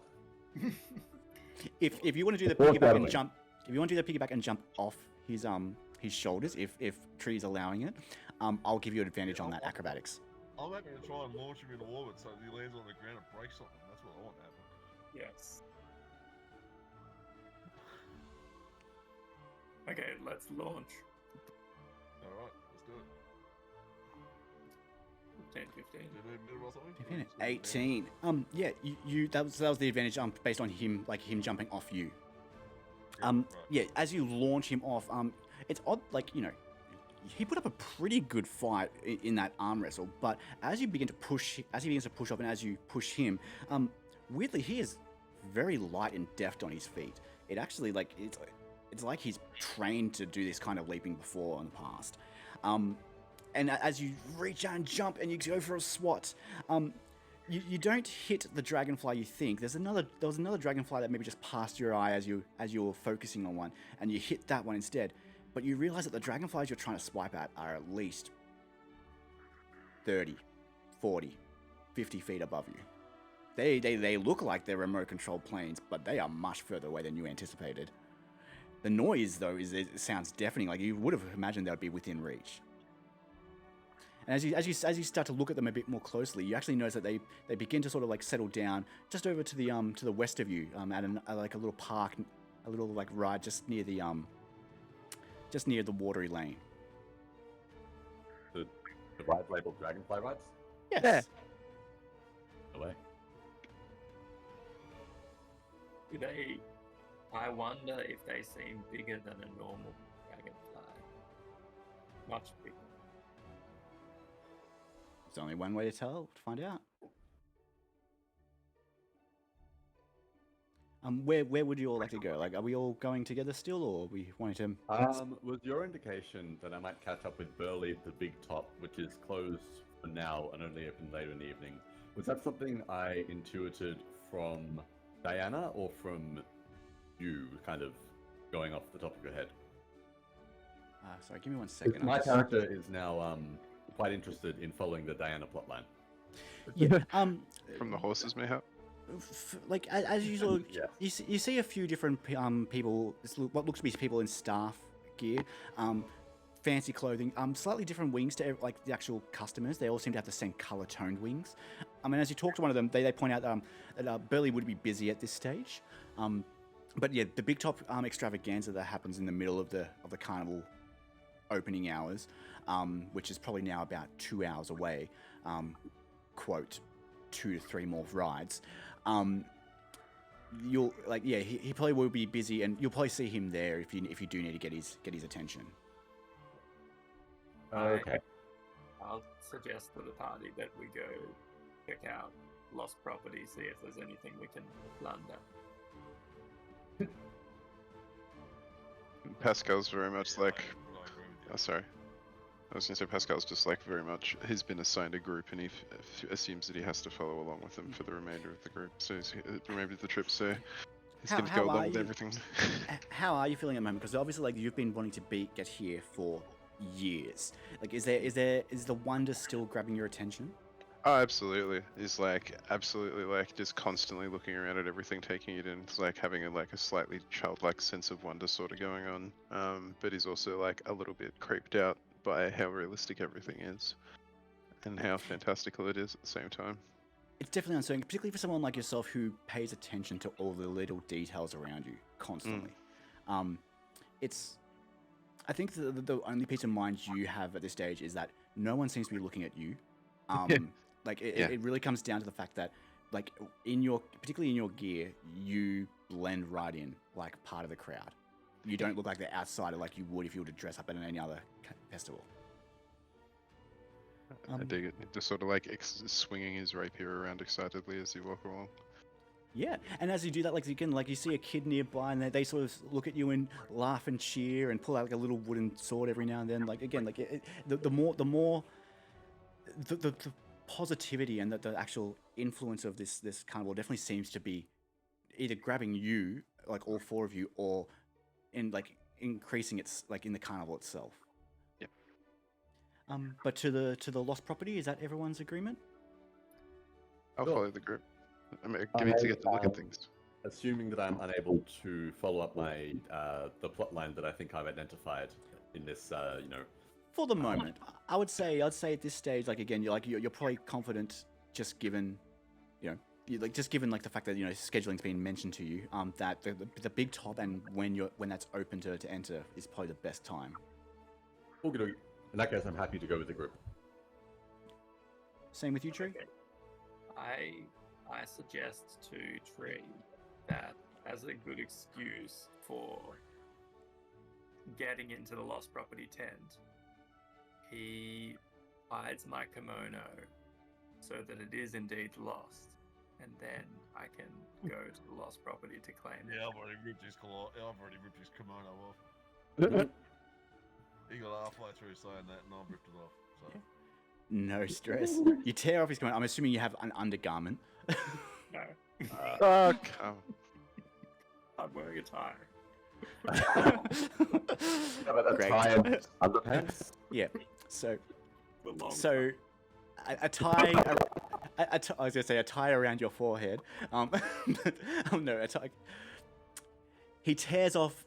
If you want to do the Or piggyback and cuddling. jump, if you want to do the piggyback and jump off his shoulders, if Tree's allowing it, I'll give you an advantage on that acrobatics. I'm happy to try and launch him into orbit so he lands on the ground and breaks something. That's what I want to happen. Yes. Okay, let's launch. Alright, let's do it. 10, 15. Do you need middle or something? 18. Yeah, you that was the advantage based on him jumping off you. Right. Yeah, as you launch him off, it's odd, like, you know, he put up a pretty good fight in that arm wrestle, but as he begins to push off and as you push him, weirdly, he is very light and deft on his feet. It actually, like, it's like he's trained to do this kind of leaping before in the past. And as you reach out and jump and you go for a swat, you don't hit the dragonfly you think. There was another dragonfly that maybe just passed your eye as you were focusing on one, and you hit that one instead. But you realize that the dragonflies you're trying to swipe at are at least 30, 40, 50 feet above you. They look like they're remote controlled planes, but they are much further away than you anticipated. The noise, though, it sounds deafening. Like you would have imagined they would be within reach. And as you start to look at them a bit more closely, you actually notice that they begin to sort of like settle down just over to the west of you, at like a little park a little like ride just near the watery lane. The ride labeled Dragonfly rides? Yes. No way. Do they? I wonder if they seem bigger than a normal dragonfly. Much bigger. There's only one way to find out. Where would you all like to go? Like, are we all going together still, or are we wanting to? Was your indication that I might catch up with Burley at the Big Top, which is closed for now and only open later in the evening? Was that something I intuited from Diana or from you, kind of going off the top of your head? Sorry, give me 1 second. My character is now quite interested in following the Diana plotline. Yeah. From the horses, mayhap? Like as usual, Yes. you see a few different people. What looks to be people in staff gear, fancy clothing, slightly different wings to like the actual customers. They all seem to have the same color toned wings. I mean, as you talk to one of them, they point out that Burley would be busy at this stage. But yeah, the Big Top extravaganza that happens in the middle of the carnival opening hours, which is probably now about 2 hours away. Quote, 2 to 3 more rides. You'll like, yeah, he probably will be busy, and you'll probably see him there if you do need to get his attention. Okay. I'll suggest to the party that we go check out lost property, see if there's anything we can plunder. Pascal's very much like. I agree with you. Oh, sorry. I was gonna say Pascal's just like very much. He's been assigned a group, and he assumes that he has to follow along with them for the remainder of the group. So the remainder of the trip. So he's going to go along with everything. How are you feeling at the moment? Because obviously, like, you've been wanting to get here for years. Like, is the wonder still grabbing your attention? Oh, absolutely. He's like absolutely like just constantly looking around at everything, taking it in. It's like having a slightly childlike sense of wonder sort of going on. But he's also like a little bit creeped out by how realistic everything is and how fantastical it is at the same time. It's definitely uncertain, particularly for someone like yourself who pays attention to all the little details around you constantly. I think the only peace of mind you have at this stage is that no one seems to be looking at you. Like it really comes down to the fact that, like, particularly in your gear, you blend right in like part of the crowd. You don't look like the outsider like you would if you were to dress up at any other festival. I dig it. Just sort of like swinging his rapier around excitedly as you walk along. Yeah, and as you do that, like you see a kid nearby, and they sort of look at you and laugh and cheer and pull out like a little wooden sword every now and then. Like again, like the more positivity and the actual influence of this carnival definitely seems to be either grabbing you, like all 4 of you, or in like increasing its like in the carnival itself. Yeah. But to the lost property, is that everyone's agreement? I'll Sure. follow the group. I mean, I need to get to look at things. Assuming that I'm unable to follow up my the plot line that I think I've identified in this, For the moment, I'd say at this stage, like again, you're probably confident, just given, just given like the fact that scheduling's been mentioned to you, that the Big Top and when that's open to enter is probably the best time. Okey-dokey. In that case, I'm happy to go with the group. Same with you, Tree. Okay. I suggest to Tree that as a good excuse for getting into the lost property tent, he hides my kimono so that it is indeed lost, and then I can go to the lost property to claim it. Yeah, I've already ripped his kimono off. He got halfway through saying that, and I've ripped it off. So. No stress. You tear off his kimono. I'm assuming you have an undergarment. No, Oh, come. I'm wearing a tie. How about a Great. tie and underpants? Yeah. So The long a tie. I was gonna say a tie around your forehead. No, a tie. He tears off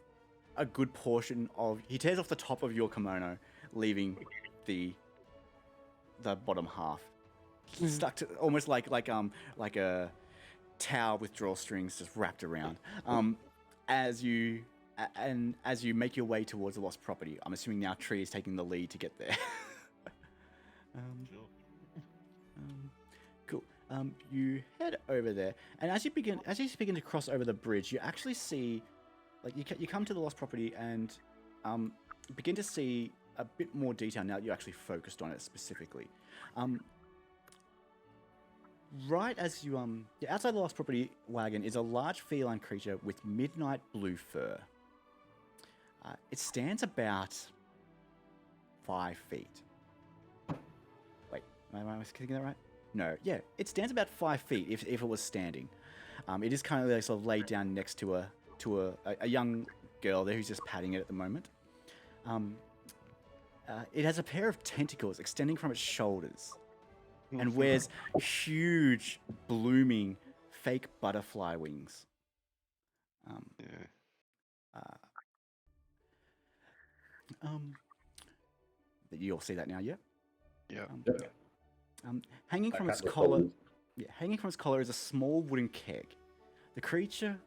a good portion of. He tears off the top of your kimono, leaving the bottom half stuck to almost like a towel with drawstrings just wrapped around. as you and as you make your way towards the lost property. I'm assuming now Tree is taking the lead to get there. Sure. Cool. You head over there, and as you begin to cross over the bridge, you actually see, like, you come to the lost property and begin to see a bit more detail now that you actually focused on it specifically. Right as you outside the lost property wagon is a large feline creature with midnight blue fur. It stands about 5 feet. Wait, am I getting that right? No, yeah, it stands about 5 feet if it was standing. It is kind of like sort of laid down next to a young girl there who's just patting it at the moment. It has a pair of tentacles extending from its shoulders and wears huge, blooming, fake butterfly wings. You all see that now, yeah? Yeah. Hanging from its collar, is a small wooden keg. The creature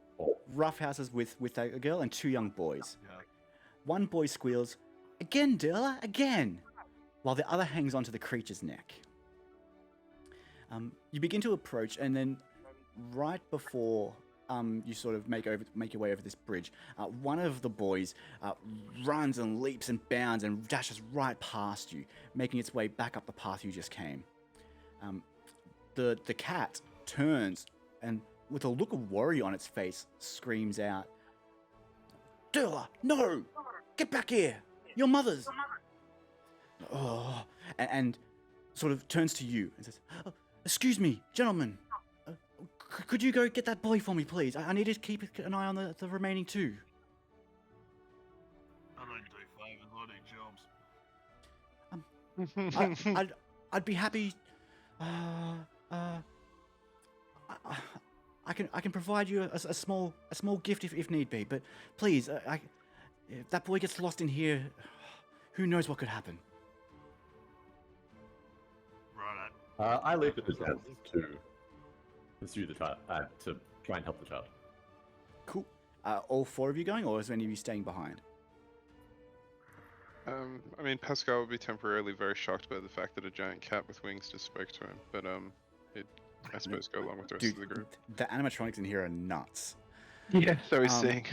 roughhouses with a girl and 2 young boys. Yeah. One boy squeals, "Again, Durla, again!" while the other hangs onto the creature's neck. You begin to approach, and then right before you sort of make your way over this bridge, one of the boys runs and leaps and bounds and dashes right past you, making its way back up the path you just came. The cat turns and, with a look of worry on its face, screams out, "Durla, no! Get back here! Your mother's!" Oh, and sort of turns to you and says, "Oh, excuse me, gentlemen. Could you go get that boy for me, please? I need to keep an eye on the remaining 2. I don't do favors, I do jobs. I'd be happy. I can provide you a small gift if need be, but please, if that boy gets lost in here, who knows what could happen." Right. I leave it to chance to pursue the child, to try and help the child. Cool. All 4 of you going, or is any of you staying behind? I mean, Pascal would be temporarily very shocked by the fact that a giant cat with wings just spoke to him, but it, I suppose, go along with the rest of the group. The animatronics in here are nuts. Yeah, so he's saying.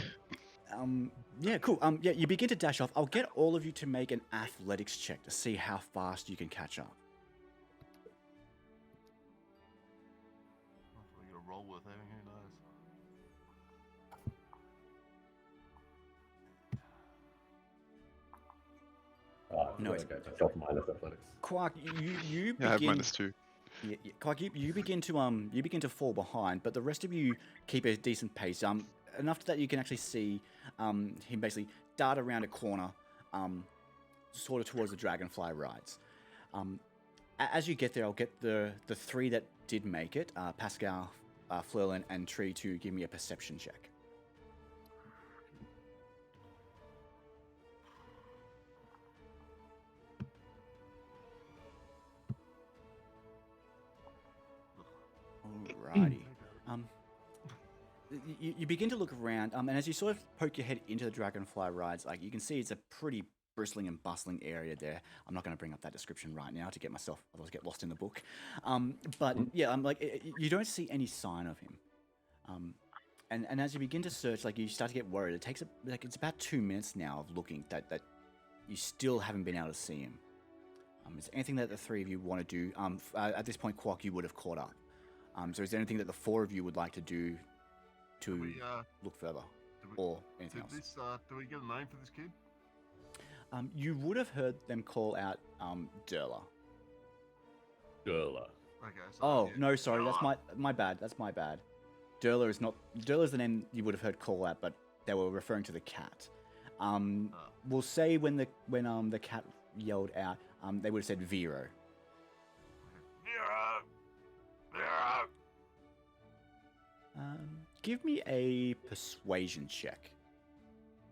Yeah, cool. Yeah, you begin to dash off. I'll get all of you to make an athletics check to see how fast you can catch up. Hopefully you got a roll with having, who knows? No, okay, that's off minus athletics. Quark, you Yeah, I have begin. -2. Yeah, Quark, you begin to fall behind, but the rest of you keep a decent pace. Enough that you can actually see him basically dart around a corner, sort of towards the dragonfly rides. As you get there, I'll get the 3 that did make it, Pascal, Flurlin, and Tree, to give me a perception check. Alrighty. You begin to look around, and as you sort of poke your head into the dragonfly rides, like, you can see it's a pretty bristling and bustling area there. I'm not going to bring up that description right now to get myself, otherwise get lost in the book. But yeah, you don't see any sign of him. And as you begin to search, like, you start to get worried. It takes it's about 2 minutes now of looking that you still haven't been able to see him. Is there anything that the 3 of you want to do? At this point, Quark, you would have caught up. So is there anything that the 4 of you would like to do to look further, or anything else? Do we get a name for this kid? You would have heard them call out Durla. Durla. Okay. So, Oh, yeah. no, sorry, that's Durla. my bad. That's my bad. Durla is the name you would have heard call out, but they were referring to the cat. We'll say when the cat yelled out, they would have said Vero. Vero! Vero! Give me a persuasion check.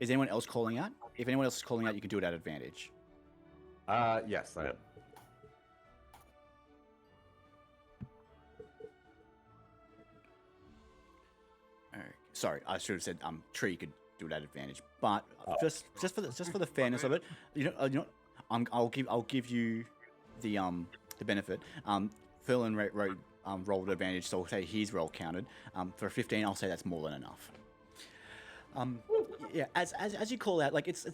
Is anyone else calling out? If anyone else is calling out, you can do it at advantage. Yes, I am. sorry, I should have said Tree could do it at advantage, but Oh. just for the fairness of it, I'll give you the benefit. Ferlin rolled advantage, so I'll say his roll counted. For a 15, I'll say that's more than enough. Yeah, as you call out, like it's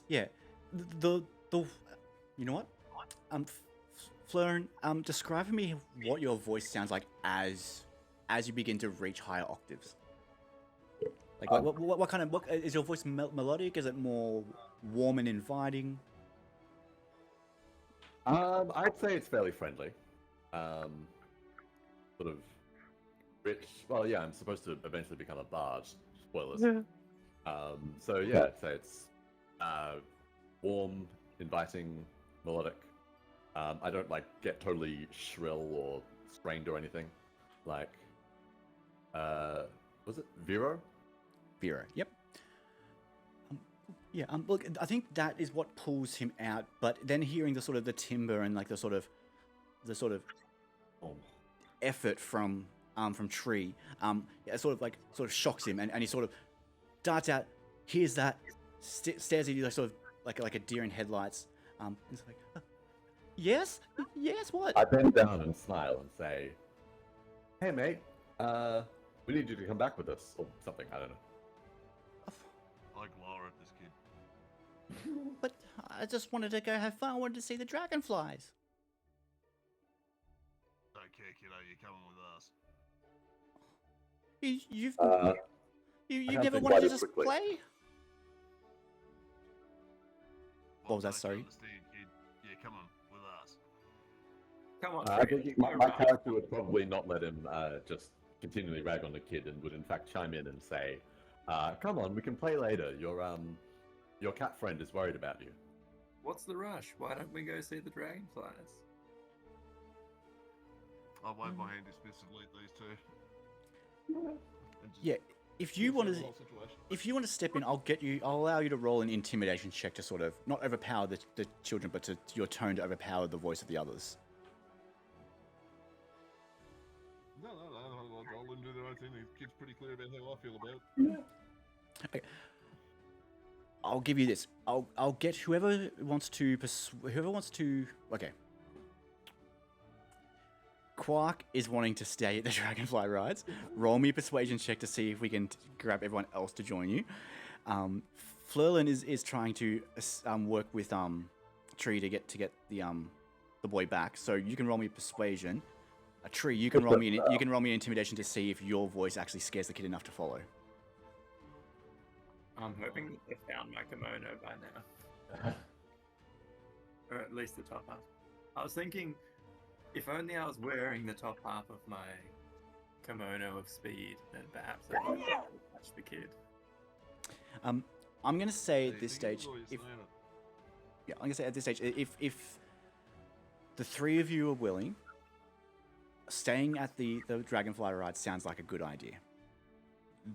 yeah, the you know what, Fleurin, describe for me what your voice sounds like as you begin to reach higher octaves. Like what kind of what is your voice melodic? Is it more warm and inviting? I'd say it's fairly friendly. Sort of rich. Well, yeah, I'm supposed to eventually become a bard. Spoilers. So yeah, I'd say it's warm, inviting, melodic. I don't like get totally shrill or strained or anything. Like, was it Vero? Vero, yep. Yeah, look, I think that is what pulls him out. But then hearing the sort of the timbre and like the sort of effort from Tree, it sort of shocks him, and he sort of darts out, hears that, stares at you like sort of like a deer in headlights. He's like, yes, what? I bend down and smile and say, "Hey, mate, we need you to come back with us or something. I don't know." I glower at this kid. But I just wanted to go have fun. I wanted to see the dragonflies. Don't care, kiddo. You're coming with us. You've I can't never think wanted quite to as just quickly. play? What was that, Don't you sorry? understand, kid? Yeah, come on with us. Come on, I Tree, think you're my right. character would probably not let him just continually rag on the kid, and would in fact chime in and say, "Come on, we can play later. Your cat friend is worried about you." What's the rush? Why don't we go see the dragonflies? I'll wave my hand dismissively at these two. And just Yeah, if you want consider to, the whole situation. if you want to step in, I'll allow you to roll an intimidation check to sort of not overpower the children, but to your tone to overpower the voice of the others. No, I'll let them do their own thing. The kid's pretty clear about how I feel about it. Okay. I'll give you this. I'll get whoever wants to okay. Quark is wanting to stay at the Dragonfly rides. Roll me a persuasion check to see if we can grab everyone else to join you. Flurlin is trying to work with Tree to get the boy back. So you can roll me persuasion. A Tree, you can roll me an intimidation to see if your voice actually scares the kid enough to follow. I'm hoping that they found my kimono by now. Or at least the top half. I was thinking, if only I was wearing the top half of my kimono of speed, then perhaps I would catch the kid. I'm gonna say at Hey, this think stage, of the if lawyer, yeah, I'm gonna say at this stage, if the three of you are willing, staying at the Dragonfly ride sounds like a good idea.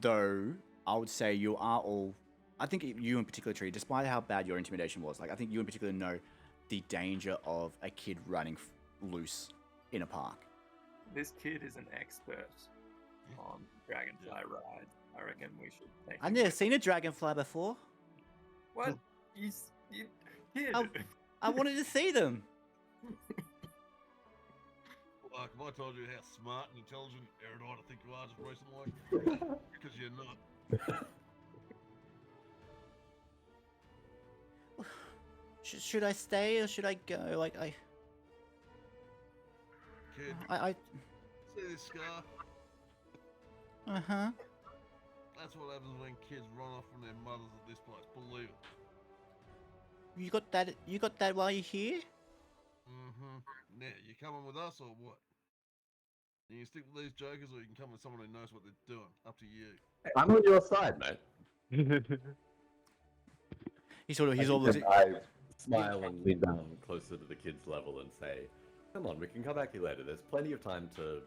Though I would say you are all, I think you in particular, Tree, despite how bad your intimidation was, like I think you in particular know the danger of a kid running loose in a park. This kid is an expert on dragonfly rides. I reckon we should take I've him never with seen a dragonfly before. What? You kid. I wanted to see them. Like, if I told you how smart and intelligent and erudite I think you are just recently, because you're not. Should I stay or should I go? Like Kid, I see this scar? uh-huh. That's what happens when kids run off from their mothers at this place. Believe it. You got that while you're here? Mm-hmm. Now, you coming with us or what? You can stick with these jokers or you can come with someone who knows what they're doing. Up to you. I'm on your side, mate. He's always I smile and lean down closer to the kid's level and say, "Come on, we can come back here later. There's plenty of time to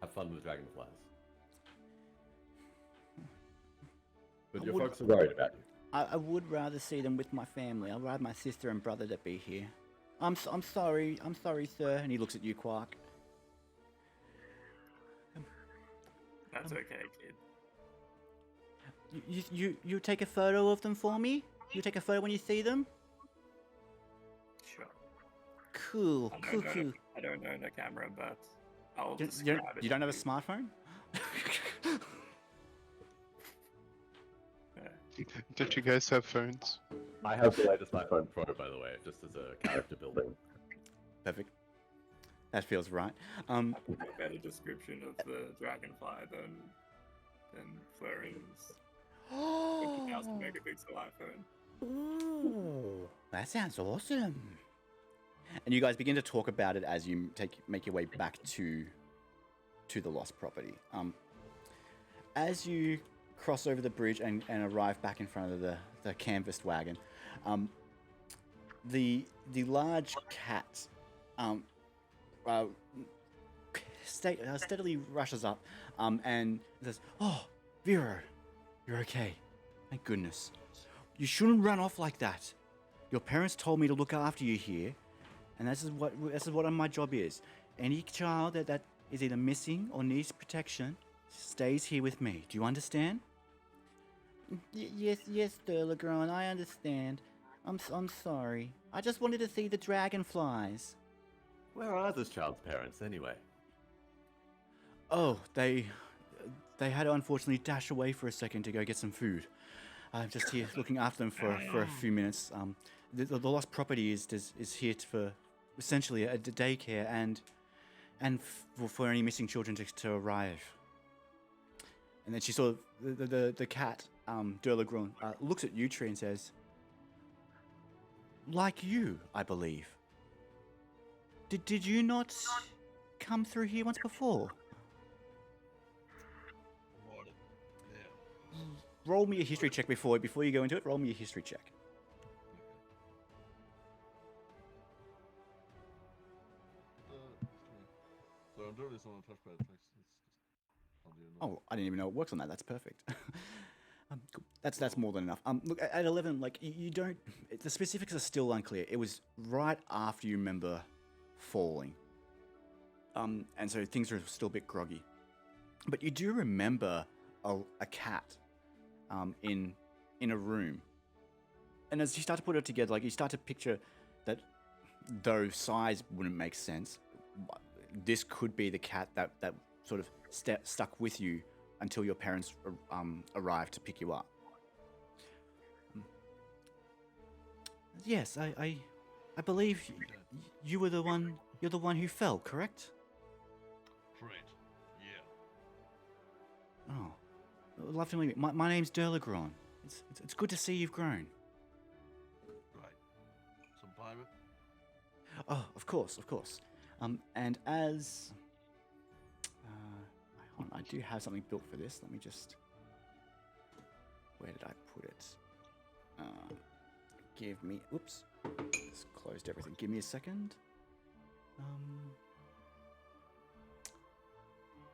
have fun with dragonflies." But your folks are worried about you. I would rather see them with my family. I'd rather my sister and brother to be here. I'm sorry, sir. And he looks at you, Quark. That's okay, kid. You take a photo of them for me? You take a photo when you see them? Sure. Cool. Cool. I don't own a camera, but I'll You, describe it. you don't have a to smartphone? Yeah. Don't you guys have phones? I have the latest iPhone Pro, by the way, just as a character building. Perfect. That feels right. I think a better description of the dragonfly than Florian's 50,000 megapixel iPhone. Ooh, that sounds awesome. And you guys begin to talk about it as you make your way back to the lost property. As you cross over the bridge and arrive back in front of the canvassed wagon, the large cat steadily rushes up and says, "Oh, Vero, you're okay. Thank goodness. You shouldn't run off like that. Your parents told me to look after you here, and this is what my job is. Any child that is either missing or needs protection stays here with me. Do you understand?" Yes, Durlagron, I understand. I'm sorry. I just wanted to see the dragonflies. Where are this child's parents, anyway? Oh, they had to unfortunately dash away for a second to go get some food. I'm just here looking after them for a few minutes. The lost property is here for essentially a daycare and for any missing children to arrive. And then she saw the cat, Durlagron, looks at you, Tree, and says, "Like you, I believe. Did you not come through here once before?" Right. Yeah. Roll me a history check before you go into it. Roll me a history check. So I'm doing this on a touchpad. Thanks. Oh, I didn't even know it works on that. That's perfect. Cool. That's more than enough. Look, at 11, like you don't. The specifics are still unclear. It was right after you remember falling, and so things are still a bit groggy. But you do remember a cat, in a room. And as you start to put it together, like you start to picture that, though size wouldn't make sense, this could be the cat that sort of stuck with you until your parents arrived to pick you up. Yes, I believe you were the one. You're the one who fell, correct? Correct. Yeah. Oh, love to meet you. My name's Durlagron. It's good to see you've grown. Right. Some payment. Oh, of course. And as hold on, I do have something built for this. Let me just. Where did I put it? Give me. Oops. Just closed everything. Give me a second.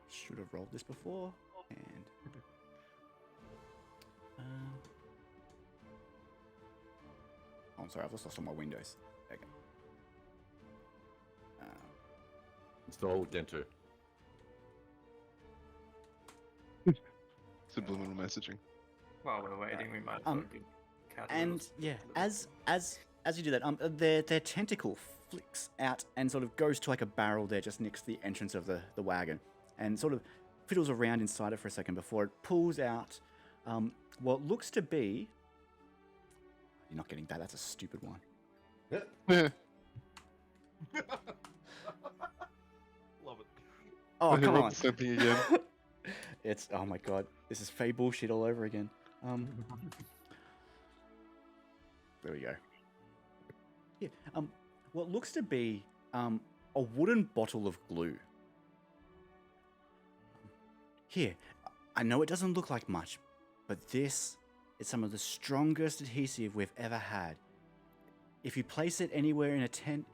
Should have rolled this before. And. Oh, I'm sorry. I've just lost all my windows. There we go. Install Gentoo. Subliminal messaging. While we're waiting, we might as well give Cat a And little- yeah, as you do that, their tentacle flicks out and sort of goes to like a barrel there just next to the entrance of the wagon, and sort of fiddles around inside it for a second before it pulls out what looks to be. You're not getting that. That's a stupid one. Love it. Oh, He come rolled on. the same thing again. It's, oh my god, this is Fey bullshit all over again. There we go. Yeah, what looks to be a wooden bottle of glue. Here, I know it doesn't look like much, but this is some of the strongest adhesive we've ever had. If you place it anywhere in a tent,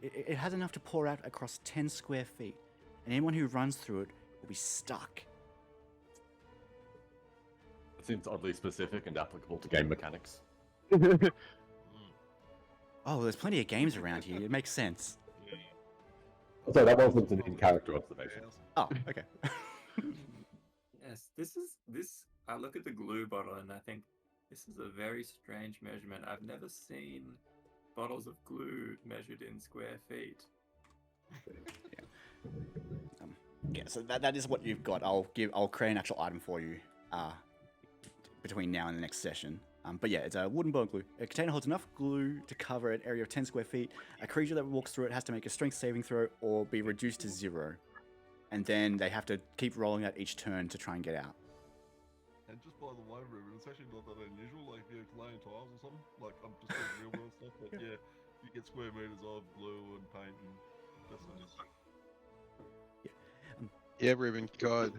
it has enough to pour out across 10 square feet, and anyone who runs through it will be stuck. It seems oddly specific and applicable to game mechanics. Oh, there's plenty of games around here. It makes sense. So that wasn't an in-character observation. Oh, okay. Yes, this. I look at the glue bottle and I think this is a very strange measurement. I've never seen bottles of glue measured in square feet. Yeah, so that is what you've got. I'll create an actual item for you between now and the next session. But yeah, it's a wooden bone glue. A container holds enough glue to cover an area of 10 square feet. A creature that walks through it has to make a strength saving throw or be reduced to 0. And then they have to keep rolling out each turn to try and get out. And just by the way, Ruben, it's actually not that unusual. Like if you're laying tiles or something, like I'm just doing real world stuff, but yeah, you get square meters of glue and paint and that's nice. Yeah, Ruben, God.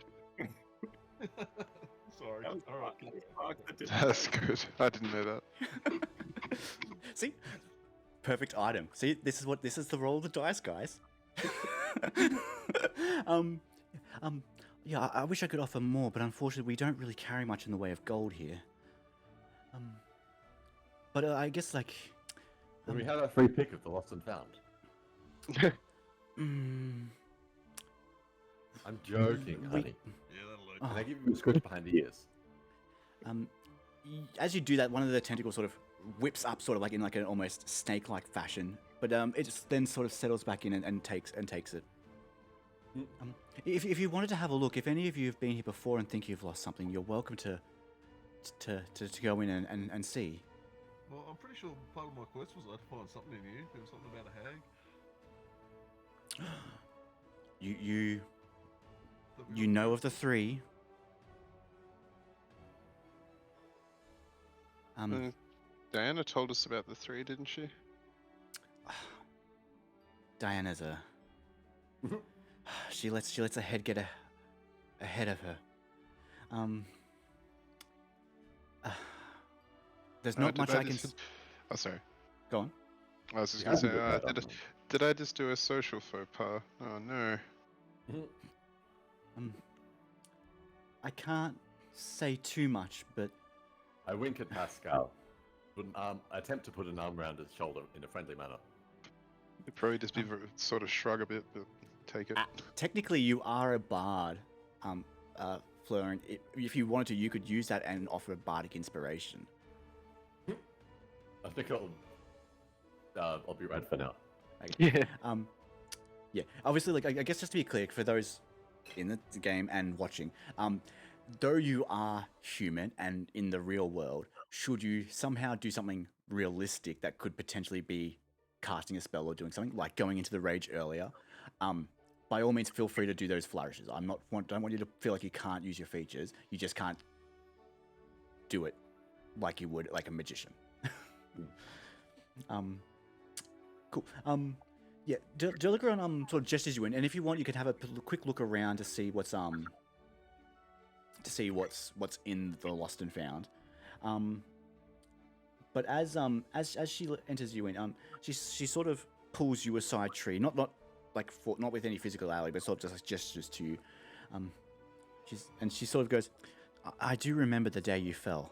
Sorry. That was All right. Mark that did That's that. good. I didn't know that. See? Perfect item. See, this is the roll of the dice, guys. Yeah, I wish I could offer more, but unfortunately we don't really carry much in the way of gold here. But I guess like... When we have a free pick of the lost and found. mm, I'm joking, We- honey. Yeah, that'll look. Can I give you a scratch behind the ears? as you do that, one of the tentacles sort of whips up, sort of like in like an almost snake-like fashion. But it just then sort of settles back in and takes it. If you wanted to have a look, if any of you have been here before and think you've lost something, you're welcome to go in and see. Well, I'm pretty sure part of my quest was I had to find something in you. There was something about a hag. You know of the 3. Diana told us about the 3, didn't she? Diana's a... she lets her head get ahead of her. There's not much I can... Oh, sorry. Go on. I was just Yeah, going to I say, can put that on. did I just do a social faux pas? Oh, no. I can't say too much, but I wink at Pascal. Attempt to put an arm around his shoulder in a friendly manner. It'd probably just be sort of shrug a bit, but take it. technically you are a bard, Fleur, and if you wanted to, you could use that and offer a bardic inspiration. I think I'll be right for now. Yeah. Yeah, obviously, like I guess just to be clear for those in the game and watching, though you are human and in the real world, should you somehow do something realistic that could potentially be casting a spell or doing something like going into the rage earlier, by all means feel free to do those flourishes. Don't want you to feel like you can't use your features. You just can't do it like you would like a magician. Cool. Yeah, Delicaron sort of gestures you in, and if you want, you could have a quick look around to see what's in the lost and found. But as she enters you in, she sort of pulls you aside, tree, not with any physicality, but sort of just like gestures to you. She sort of goes, I do remember the day you fell.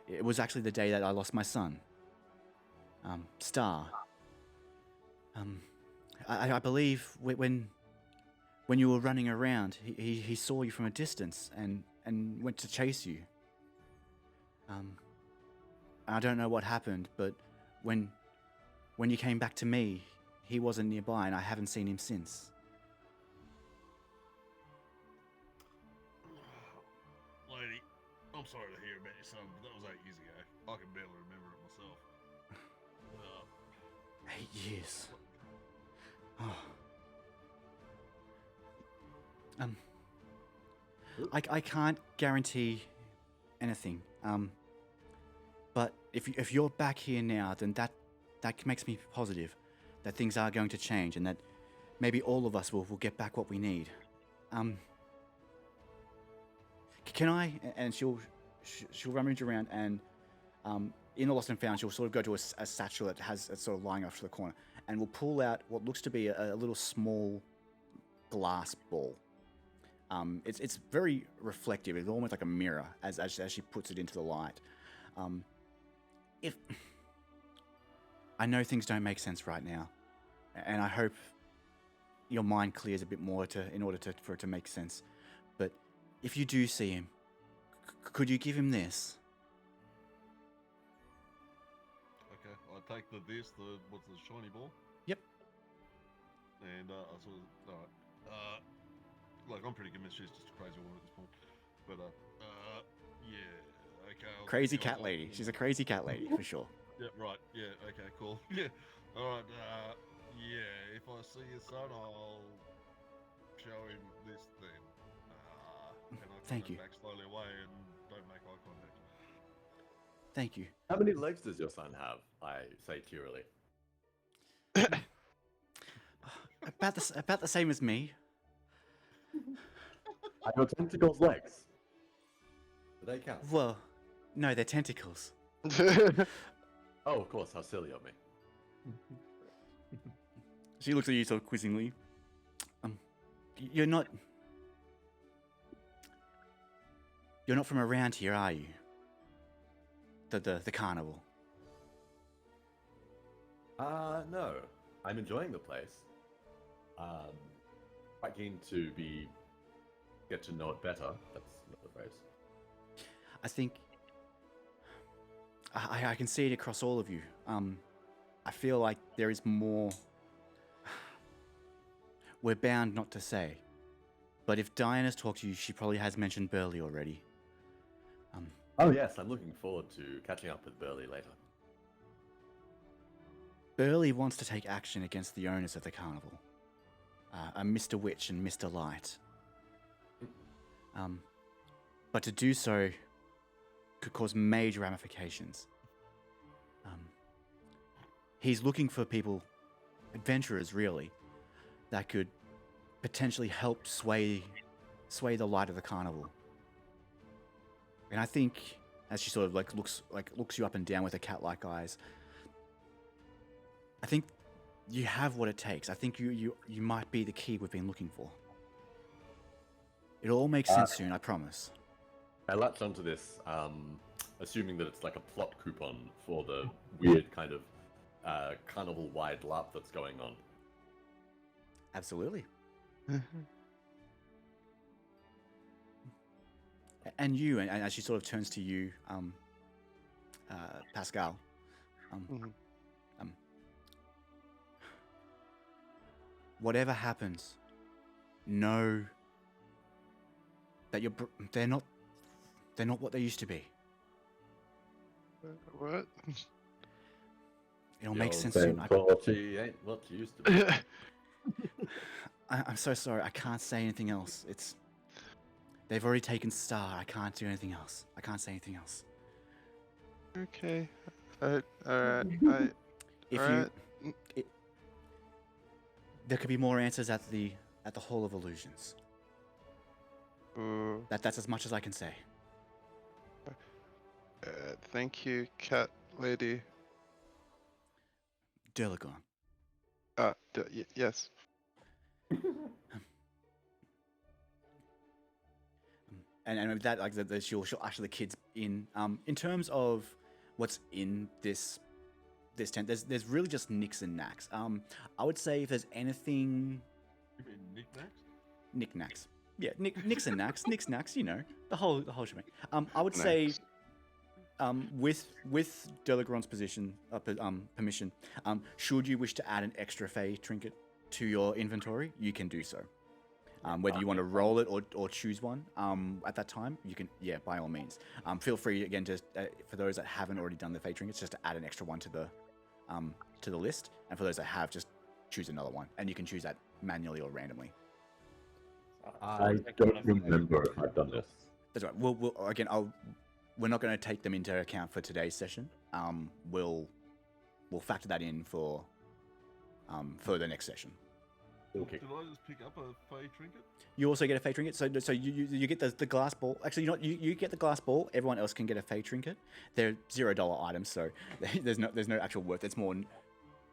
It was actually the day that I lost my son. Star. I believe when you were running around, he saw you from a distance and went to chase you. I don't know what happened, but when you came back to me, he wasn't nearby, and I haven't seen him since. Lady, I'm sorry to hear about your son, but that was 8 years ago. I can barely remember it myself. 8 years. Oh. I can't guarantee anything. But if you're back here now, then that makes me positive that things are going to change and that maybe all of us will get back what we need. Can I? And she'll rummage around and in the lost and found, she'll sort of go to a satchel that has it's sort of lying off to the corner, and will pull out what looks to be a little small glass ball. It's very reflective. It's almost like a mirror as she puts it into the light. If I know things don't make sense right now, and I hope your mind clears a bit more in order for it to make sense. But if you do see him, could you give him this? Okay, I take what's the shiny ball? Yep. And I sort of, alright. Like, I'm pretty convinced she's just a crazy woman at this point. But, yeah, okay. Crazy cat lady. She's a crazy cat lady, for sure. Yeah, right, yeah, okay, cool. Yeah, alright, yeah, if I see your son, I'll show him this then. And I Thank you. back slowly away and don't make eye contact. Thank you. How many legs does your son have? I say cheerily. About the same as me. Are your tentacles legs? Do they count? Well, no, they're tentacles. Oh, of course. How silly of me. She looks at you so quizzingly. You're not from around here, are you? The carnival. No. I'm enjoying the place. Quite keen to get to know it better. That's not the phrase. I think I can see it across all of you. I feel like there is more we're bound not to say. But if Diana's talked to you, she probably has mentioned Burley already. Oh yes, I'm looking forward to catching up with Burley later. Burley wants to take action against the owners of the carnival. Mr. Witch and Mr. Light. But to do so could cause major ramifications. He's looking for people, adventurers really, that could potentially help sway the light of the carnival. And I think, as she sort of looks you up and down with her cat-like eyes, I think you have what it takes. I think you might be the key we've been looking for. It'll all make sense soon, I promise. I latched onto this, assuming that it's like a plot coupon for the weird kind of carnival-wide LARP that's going on. Absolutely. And you, and as she sort of turns to you, Pascal, whatever happens, know that they're not what they used to be. What? It'll make sense Saying soon. she ain't what she used to be. I'm so sorry. I can't say anything else. They've already taken Star. I can't do anything else. I can't say anything else. Okay. Alright. If Alright. there could be more answers at the Hall of Illusions. Ooh. That's as much as I can say. Thank you, cat lady. Durlagon. Yes. And with that, she'll usher the kids in. In terms of what's in this tent, there's really just nicks and knacks. I would say if there's anything, You mean knickknacks? knickknacks. Yeah, nicks and knacks, knicks, you know, the whole shebang. I would say, with Durlagon's permission, should you wish to add an extra Fey trinket to your inventory, you can do so. Whether you want to roll it or choose one at that time, you can, by all means. Feel free, again, just for those that haven't already done the Fey trinkets, just to add an extra one to the list. And for those that have, just choose another one. And you can choose that manually or randomly. I don't remember if I've done this. That's right. We're not going to take them into account for today's session. We'll factor that in for the next session. Okay. Did I just pick up a Fey trinket? You also get a Fey trinket, so you get the glass ball. Actually, you get the glass ball. Everyone else can get a Fey trinket. They're $0 items, so there's no actual worth. It's more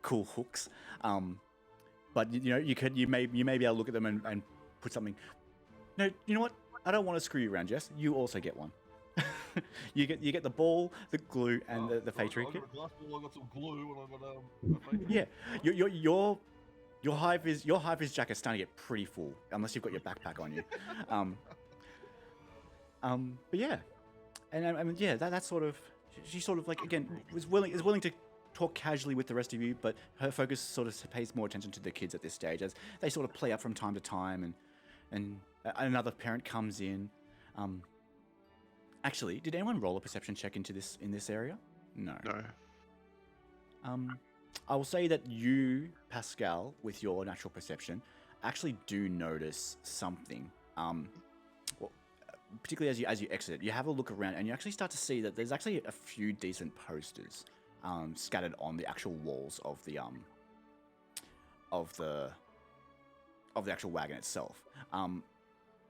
cool hooks. But you may be able to look at them and put something. No, you know what? I don't want to screw you around, Jess. You also get one. you get the ball, the glue, and the Fey trinket. I got a glass ball. I got some glue, and I got a Fey trinket. Yeah, Your high vis jacket's starting to get pretty full, unless you've got your backpack on you. But yeah, and I mean, yeah, that's sort of, she sort of like, again, is willing to talk casually with the rest of you, but her focus sort of pays more attention to the kids at this stage as they sort of play up from time to time, and another parent comes in. Actually, did anyone roll a perception check in this area? No. No. I will say that you, Pascal, with your natural perception, actually do notice something. Well, particularly as you exit, you have a look around and you actually start to see that there's actually a few decent posters scattered on the actual walls of the actual wagon itself.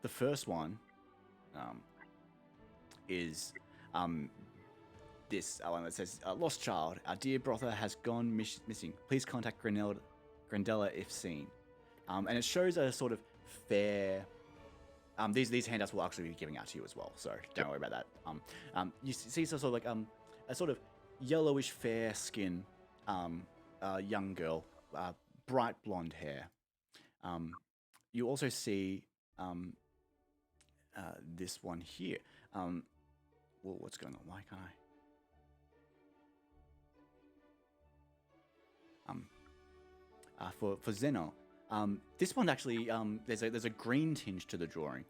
The first one is this one that says, "Lost child, our dear brother has gone missing. Please contact Grandella if seen." And it shows a sort of fair. These handouts will actually be giving out to you as well, so don't worry about that. You see sort of like a sort of yellowish fair skin, young girl, bright blonde hair. You also see this one here. Well, what's going on? Why can't I? For Zeno, this one actually there's a green tinge to the drawing,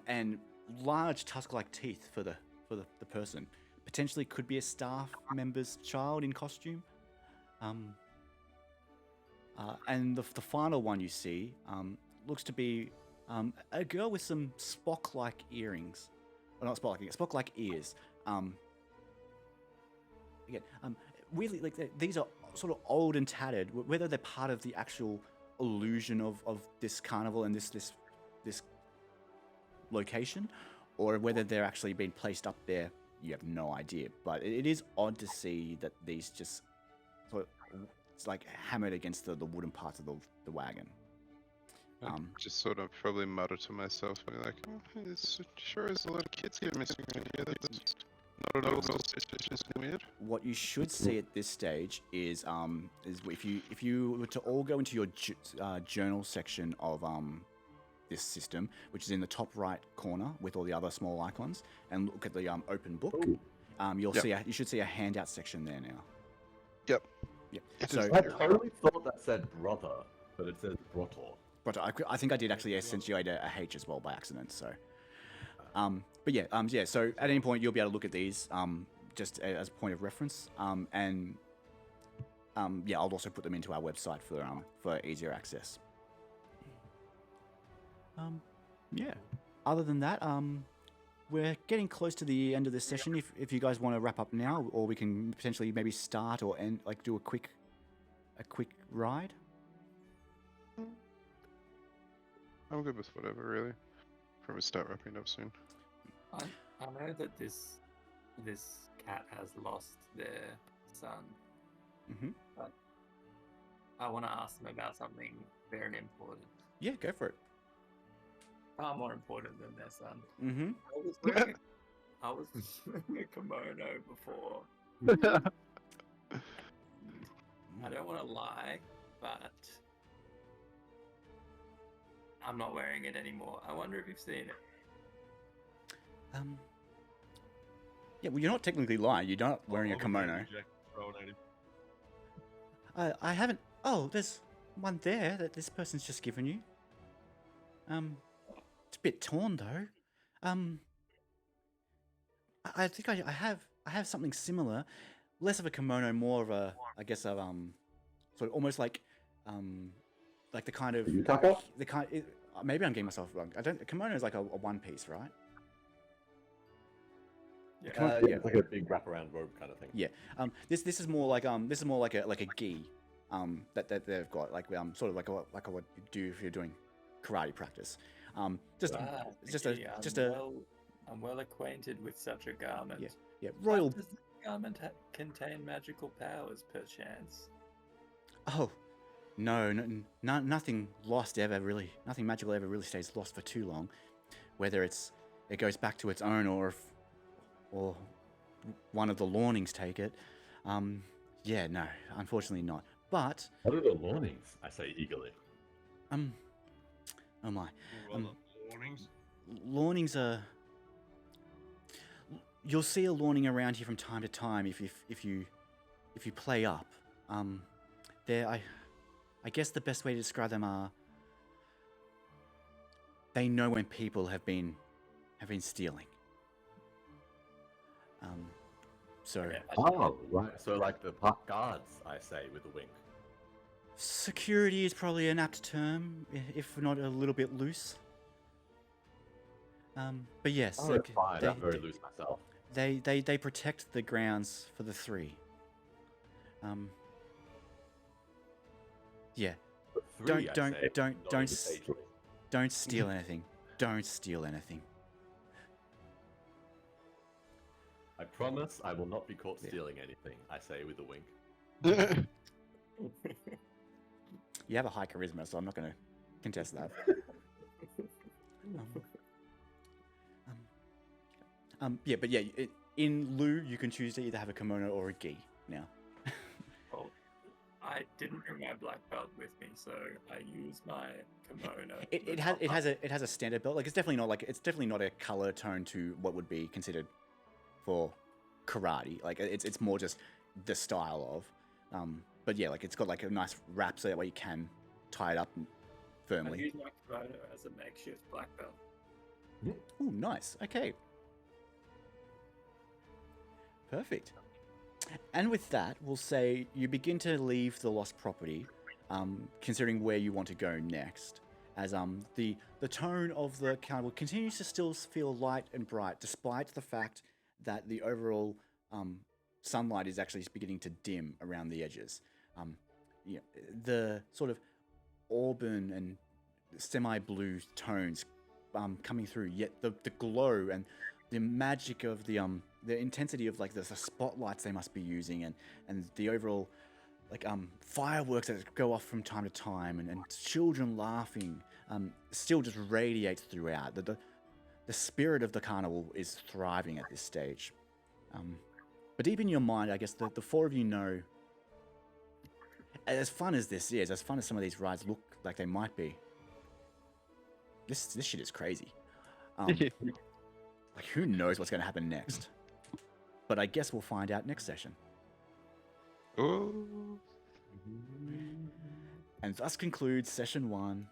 and large tusk-like teeth for the person. Potentially could be a staff member's child in costume. And the final one you see looks to be a girl with some Spock-like earrings, or not Spock-like ears. Again, really, like these are sort of old and tattered. Whether they're part of the actual illusion of this carnival and this location, or whether they're actually being placed up there, you have no idea. But it is odd to see that these just sort of, it's like hammered against the wooden parts of the wagon. Just sort of probably mutter to myself, like, oh, it's sure is a lot of kids get missing in here. That's not at all suspicious and weird. What you should see at this stage is if you were to all go into your journal section of this system, which is in the top right corner with all the other small icons, and look at the open book, you'll see you should see a handout section there now. Yep. Yep. It So is I totally thought that said brother, but it says brotor. but I think I did actually accentuate a H as well by accident. So, but yeah, So at any point you'll be able to look at these just as a point of reference. And I'll also put them into our website for easier access. Yeah. Other than that, we're getting close to the end of this session. If you guys want to wrap up now, or we can potentially maybe start or end, like do a quick ride. I'm good with whatever, really. Probably start wrapping up soon. I know that this cat has lost their son. Mm-hmm. But I want to ask them about something very important. Yeah, go for it. Far more important than their son. Mm-hmm. I was wearing a kimono before. I don't want to lie, but I'm not wearing it anymore. I wonder if you've seen it. Yeah, well, you're not technically lying. You're not wearing a kimono. I haven't. Oh, there's one there that this person's just given you. It's a bit torn though. I think I have something similar, less of a kimono, more of a, I guess, of sort of almost like the kind of Yutaka? maybe I'm getting myself wrong. A kimono is like a one piece, right? Yeah. Yeah, it's like a big wraparound robe kind of thing. Yeah. This is more like a gi, that they've got, like sort of like what you do if you're doing karate practice. I'm well acquainted with such a garment. Yeah. Royal. Does the garment contain magical powers, perchance? Oh, no, nothing lost ever really. Nothing magical ever really stays lost for too long. Whether it goes back to its own, or one of the Lawnings take it. Yeah, no, unfortunately not. But What are the warnings? I say eagerly. oh my, All other warnings. lawnings are. You'll see a lawning around here from time to time if you play up. I guess the best way to describe them are they know when people have been stealing. So Yeah, Oh, right. So like the park guards, I say with a wink. security is probably an apt term, if not a little bit loose. But yes, Oh, that's fine. I'm very loose myself. they protect the grounds for the three. Yeah. But three, I Don't- say, don't- not don't even s- safely. Don't steal anything. Don't steal anything. I promise I will not be caught Yeah. stealing anything, I say with a wink. You have a high charisma, so I'm not going to contest that. Yeah, but yeah, in lieu, you can choose to either have a kimono or a gi now. well, I didn't bring my black belt with me, so I use my kimono. It has a standard belt. Like it's definitely not a color tone to what would be considered for karate. Like it's more just the style of. But yeah, like it's got like a nice wrap so that way you can tie it up I firmly. use my kimono as a makeshift black belt. Ooh, nice. Okay. Perfect. And with that, we'll say you begin to leave the lost property, considering where you want to go next. As the tone of the carnival continues to still feel light and bright, despite the fact that the overall sunlight is actually beginning to dim around the edges. You know, the sort of auburn and semi-blue tones coming through, yet the glow and the magic of the intensity of like the spotlights they must be using and the overall like fireworks that go off from time to time and children laughing still just radiates throughout. The spirit of the carnival is thriving at this stage. But deep in your mind, I guess the four of you know, as fun as this is, as fun as some of these rides look like they might be, this shit is crazy. Like who knows what's going to happen next? But I guess we'll find out next session. Ooh. And thus concludes session 1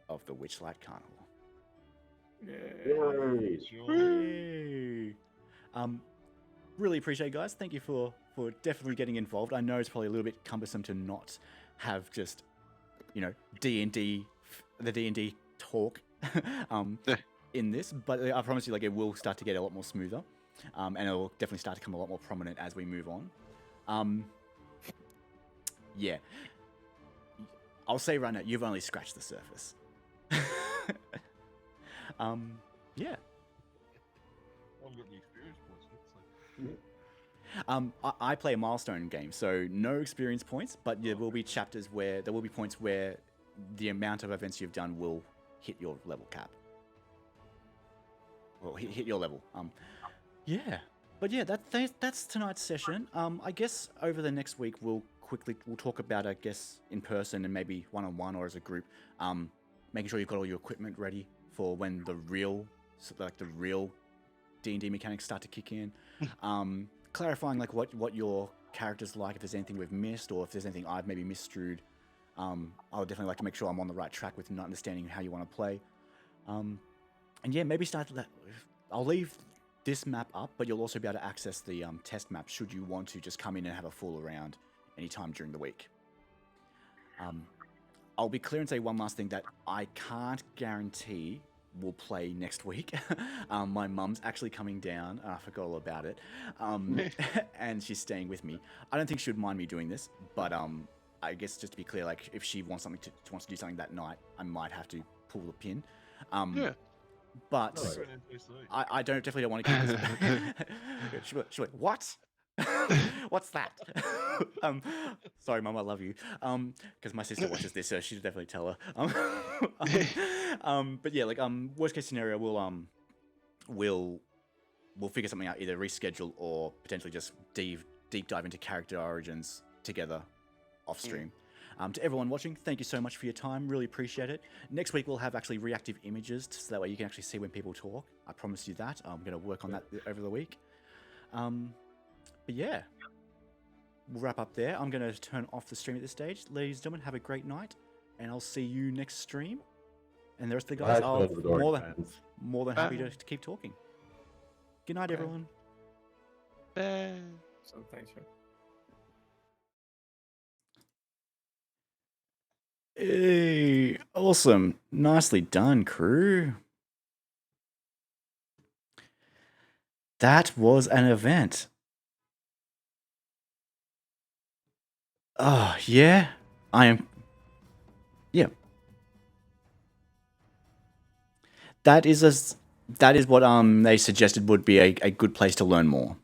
of the Witchlight Carnival. Yay! Yay! Really appreciate it, guys. Thank you for definitely getting involved. I know it's probably a little bit cumbersome to not have just, you know, the D&D talk in this, but I promise you, like, it will start to get a lot more smoother, and it will definitely start to come a lot more prominent as we move on. Yeah. I'll say right now, you've only scratched the surface. Yeah. I haven't got any experience points yet, so. I play a milestone game, so no experience points, but there will be chapters where there will be points where the amount of events you've done will hit your level cap. Well, hit your level. Yeah. But yeah, that's tonight's session. I guess over the next week we'll talk about, I guess, in person and maybe one-on-one or as a group, making sure you've got all your equipment ready for when the real D&D mechanics start to kick in. Clarifying like what your character's like, if there's anything we've missed or if there's anything I've maybe misstrued. I would definitely like to make sure I'm on the right track with not understanding how you want to play. And yeah, maybe I'll leave this map up, but you'll also be able to access the test map should you want to just come in and have a fool around anytime during the week. I'll be clear and say one last thing that I can't guarantee we'll play next week. My mum's actually coming down. I forgot all about it. And she's staying with me. I don't think she would mind me doing this, but I guess just to be clear, like if she wants to do something that night, I might have to pull the pin. Yeah. But I definitely don't want to keep this. She'll be like, what? What's that? Sorry, Mum, I love you. Because my sister watches this, so she'll definitely tell her. But yeah, like worst case scenario, we'll figure something out, either reschedule or potentially just deep dive into character origins together off stream. To everyone watching, thank you so much for your time. Really appreciate it. Next week we'll have actually reactive images, so that way you can actually see when people talk. I promise you that. I'm going to work on that over the week. But yeah, we'll wrap up there. I'm going to turn off the stream at this stage. Ladies and gentlemen, have a great night, and I'll see you next stream. And the rest of the guys, Close the door, more than happy to keep talking. Good night, everyone. Bye. So thanks, Sean. Hey, awesome. Nicely done, crew. That was an event. Oh, yeah. Yeah. That is what they suggested would be a good place to learn more.